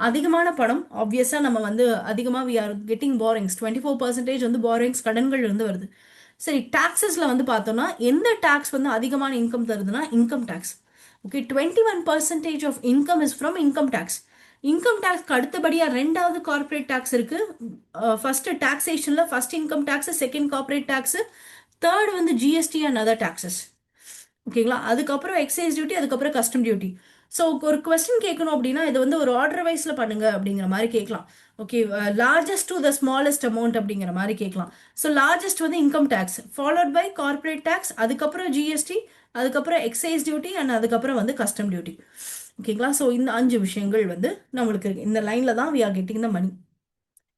[SPEAKER 1] அதிகமான பணம் ஆப்வியஸா நம்ம வந்து அதிகமா வி ஆர் கெட்டிங் பாரிங்ஸ். 24% வந்து பாரிங்ஸ் கடன்கள் இருந்து வருது. சரி, டாக்ஸஸ்ல வந்து பார்த்தோம்னா எந்த டாக்ஸ் வந்து அதிகமான இன்கம் தருதுன்னா income tax. Okay. 21% of income is from income tax. Income டாக்ஸ்க்கு அடுத்தபடியா ரெண்டாவது கார்பரேட் டாக்ஸ் இருக்கு. ஃபர்ஸ்ட் டாக்ஸேஷன்ல first income tax, second corporate tax, third வந்து ஜிஎஸ்டி அண்ட் அதர் டாக்ஸஸ். ஓகேங்களா. அதுக்கப்புறம் எக்ஸைஸ் டியூட்டி, அதுக்கப்புறம் கஸ்டம் டியூட்டி. ஸோ ஒரு கொஸ்டின் கேட்கணும் அப்படின்னா இது வந்து ஒரு ஆர்டர் வைஸ்ல பண்ணுங்க அப்படிங்கிற மாதிரி கேட்கலாம். Okay. Largest to the smallest amount அப்படிங்கிற மாதிரி கேட்கலாம். ஸோ லார்ஜஸ்ட் வந்து income tax, followed by corporate tax, அதுக்கப்புறம் ஜிஎஸ்டி, அதுக்கப்புறம் எக்ஸைஸ் டியூட்டி அண்ட் அதுக்கப்புறம் வந்து கஸ்டம் டியூட்டி. ஓகேங்களா. ஸோ இந்த 5 விஷயங்கள் வந்து நம்மளுக்கு இந்த லைன்ல தான் வி ஆர் கெட்டிங் த மணி.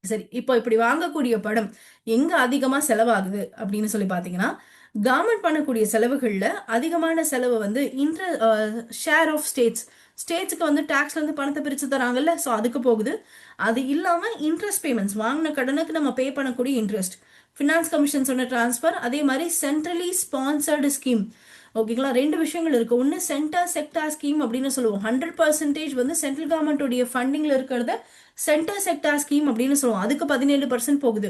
[SPEAKER 1] சரி, இப்போ இப்படி வாங்கக்கூடிய படம் எங்க அதிகமா செலவாகுது அப்படின்னு சொல்லி பாத்தீங்கன்னா, கவர்மெண்ட் பண்ணக்கூடிய செலவுகள்ல அதிகமான செலவு வந்து ஷேர் ஆஃப் ஸ்டேட்ஸ்க்கு வந்து டாக்ஸ்ல இருந்து பணத்தை பிரிச்சு தராங்கல்ல, ஸோ அதுக்கு போகுது. அது இல்லாம இன்ட்ரெஸ்ட் பேமெண்ட்ஸ், வாங்கின கடனுக்கு நம்ம பே பண்ணக்கூடிய இன்ட்ரெஸ்ட், ஃபினான்ஸ் கமிஷன் சொன்ன டிரான்ஸ்ஃபர், அதே மாதிரி சென்ட்ரலி ஸ்பான்சர்டு ஸ்கீம். ஓகேங்களா. 2 விஷயங்கள் இருக்கு. ஒன்று சென்டர் செக்டார் ஸ்கீம் அப்படின்னு சொல்லுவோம். 100% வந்து சென்ட்ரல் கவர்மெண்டோடைய ஃபண்டிங்ல இருக்கிறத சென்டர் செக்டார் ஸ்கீம் அப்படின்னு சொல்லுவோம். அதுக்கு 17% போகுது.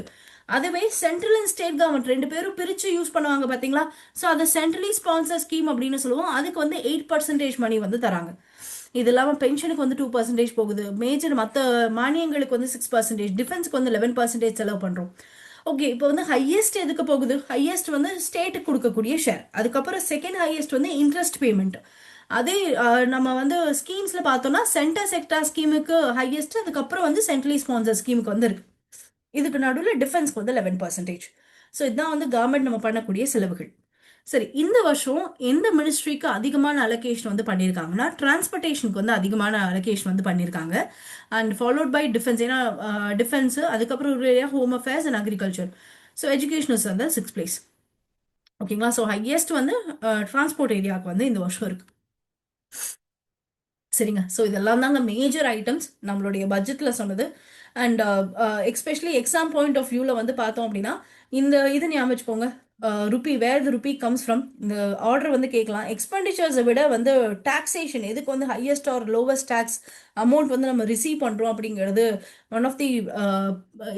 [SPEAKER 1] அதுவே சென்ட்ரல் அண்ட் ஸ்டேட் கவர்மெண்ட் 2 பேரும் பிரிச்சு யூஸ் பண்ணுவாங்க பாத்தீங்களா. ஸோ அதை சென்ட்ரலி ஸ்பான்சர் ஸ்கீம் அப்படின்னு சொல்லுவோம். அதுக்கு வந்து 8% மணி வந்து தராங்க. இது இல்லாமல் பென்ஷனுக்கு வந்து 2% போகுது. மேஜர் மற்ற மானியங்களுக்கு வந்து 6%, டிஃபென்ஸ்க்கு வந்து 11% செலவு பண்றோம். ஓகே. இப்போ வந்து ஹையஸ்ட் எதுக்கு போகுது? ஹையஸ்ட் வந்து ஸ்டேட்டுக்கு கொடுக்கக்கூடிய ஷேர். அதுக்கப்புறம் செகண்ட் ஹையஸ்ட் வந்து இன்ட்ரெஸ்ட் பேமெண்ட். அதே நம்ம வந்து ஸ்கீம்ஸ்ல பார்த்தோம்னா சென்டர் செக்டார் ஸ்கீமுக்கு ஹையஸ்ட், அதுக்கப்புறம் வந்து சென்ட்ரலி ஸ்பான்சர் ஸ்கீமுக்கு வந்து இருக்கு. இதுக்கு நடுவில் டிஃபென்ஸ்க்கு வந்து 11%. ஸோ இதுதான் வந்து கவர்மெண்ட் நம்ம பண்ணக்கூடிய செலவுகள். சரி, இந்த வருஷம் எந்த மினிஸ்ட்ரிக்கு அதிகமான அலோகேஷன் வந்து பண்ணியிருக்காங்கன்னா டிரான்ஸ்போர்ட்டேஷனுக்கு வந்து அதிகமான அலோகேஷன் வந்து பண்ணியிருக்காங்க. And followed by defence. ஏன்னா டிஃபென்ஸ், அதுக்கப்புறம் rural home affairs and agriculture. So education is வந்து 6th பிளேஸ். ஓகேங்களா. ஸோ ஹையஸ்ட் வந்து டிரான்ஸ்போர்ட் ஏரியாவுக்கு வந்து இந்த வருஷம் இருக்கு. சரிங்க. ஸோ இதெல்லாம் தாங்க மேஜர் ஐட்டம்ஸ் நம்மளுடைய பட்ஜெட்ல சொன்னது. And especially exam point of வியூல வந்து பார்த்தோம் அப்படின்னா இந்த இது ஞாபகம் வச்சுக்கோங்க. Rupee where the rupee comes from இந்த ஆர்டர் வந்து கேட்கலாம். எக்ஸ்பெண்டிச்சர்ஸை விட வந்து டாக்ஸேஷன் எதுக்கு வந்து highest or lowest tax amount வந்து நம்ம ரிசீவ் பண்ணுறோம் அப்படிங்கிறது one of the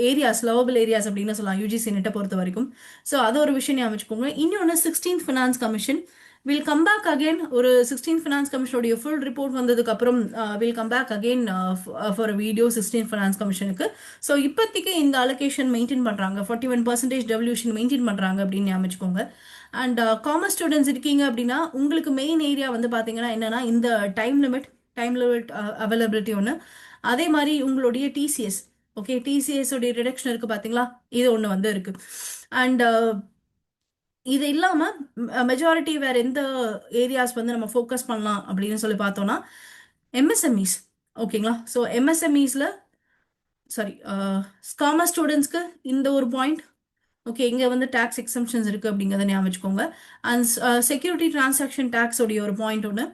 [SPEAKER 1] areas lovable areas அப்படின்னு சொல்லலாம் யூஜிசி நெட்டை பொறுத்த வரைக்கும். ஸோ அது ஒரு விஷயம் ஞாபகம் வச்சுக்கோங்க. இன்னொன்று 16th finance commission will come back again. ஒரு 16th ஃபினான்ஸ் கமிஷனுடைய ஃபுல் ரிப்போர்ட் வந்ததுக்கு அப்புறம் will come back again for video 16th finance கமிஷனுக்கு. ஸோ இப்போதைக்கு இந்த அலோகேஷன் மெயின்டைன் பண்ணுறாங்க, 41% டெவல்யூஷன் மெயின்டைன் பண்ணுறாங்க அப்படின்னு ஞாபகம். அண்ட் காமர்ஸ் ஸ்டூடெண்ட்ஸ் இருக்கீங்க அப்படின்னா உங்களுக்கு மெயின் ஏரியா வந்து பார்த்தீங்கன்னா என்னன்னா இந்த டைம் லிமிட் அவைலபிலிட்டி ஒன்று. அதே மாதிரி உங்களுடைய டிசிஎஸ், ஓகே, டிசிஎஸ் உடைய ரிடக்ஷன் இருக்கு பார்த்தீங்களா, இது ஒன்று வந்து இருக்கு. அண்ட் இது இல்லாம மெஜாரிட்டி வேற எந்த ஏரியாஸ் வந்து நம்ம ஃபோக்கஸ் பண்ணலாம் அப்படின்னு சொல்லி பார்த்தோம்னா எம்எஸ்எம்இஸ். ஓகேங்களா? ஸோ எம்எஸ்எம்இஸ்ல சாரி காமர்ஸ் ஸ்டூடெண்ட்ஸ்க்கு இந்த ஒரு பாயிண்ட், ஓகே, இங்க வந்து டாக்ஸ் எக்ஸம்ஷன்ஸ் இருக்கு அப்படிங்கிறத ஞாபகம் வச்சுக்கோங்க. அண்ட் செக்யூரிட்டி டிரான்சாக்ஷன் டாக்ஸ் உடைய ஒரு பாயிண்ட் ஒன்று.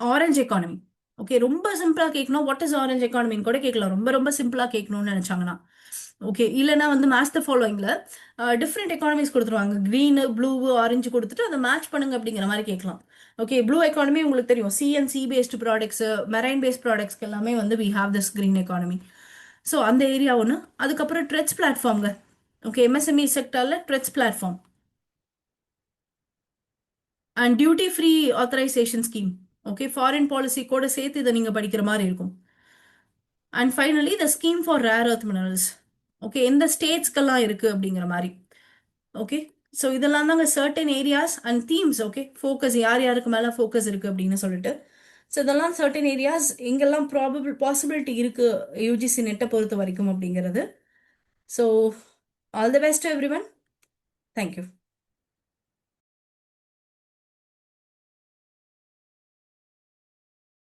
[SPEAKER 1] ஆரஞ்ச் எக்கானமி, ஓகே, ரொம்ப சிம்பிளா கேட்கணும். வாட் இஸ் ஆரஞ்ச் எக்கானமின்னு கூட கேட்கலாம், ரொம்ப ரொம்ப சிம்பிளா கேட்கணும்னு நினைச்சாங்கன்னா. ஓகே, இல்லைன்னா வந்து மேட்ச் த ஃபாலோயிங்ல டிஃப்ரெண்ட் எக்கானமிஸ் கொடுத்துருவாங்க, க்ரீனு ப்ளூ ஆரஞ்சு கொடுத்துட்டு அதை மேட்ச் பண்ணுங்க அப்படிங்கிற மாதிரி கேட்கலாம். ஓகே, ப்ளூ எக்கானமி உங்களுக்கு தெரியும், CNC based products, marine based ப்ராடக்ட்ஸ்க்கு எல்லாமே வந்து we have this green economy. So அந்த ஏரியா ஒன்று. அதுக்கப்புறம் ட்ரெட்ஸ் பிளாட்ஃபார்ம்ங்க. ஓகே, எம்எஸ்எம்இ செக்டர்ல TReDS platform and duty free authorisation scheme. Okay, foreign policy கூட சேர்த்து இதை நீங்க படிக்கிற மாதிரி இருக்கும். And finally the scheme for rare earth minerals. Okay, எந்த ஸ்டேட்ஸ்க்கெல்லாம் இருக்கு அப்படிங்கிற மாதிரி. ஓகே, ஸோ இதெல்லாம் தாங்க certain areas and themes. Okay, focus யார் யாருக்கு மேலே ஃபோக்கஸ் இருக்கு அப்படின்னு சொல்லிட்டு. ஸோ இதெல்லாம் சர்டன் ஏரியாஸ் எங்கெல்லாம் பாசிபிலிட்டி இருக்கு யூஜிசி நெட்டை பொறுத்த வரைக்கும் அப்படிங்கிறது. So all the best every one. Thank you.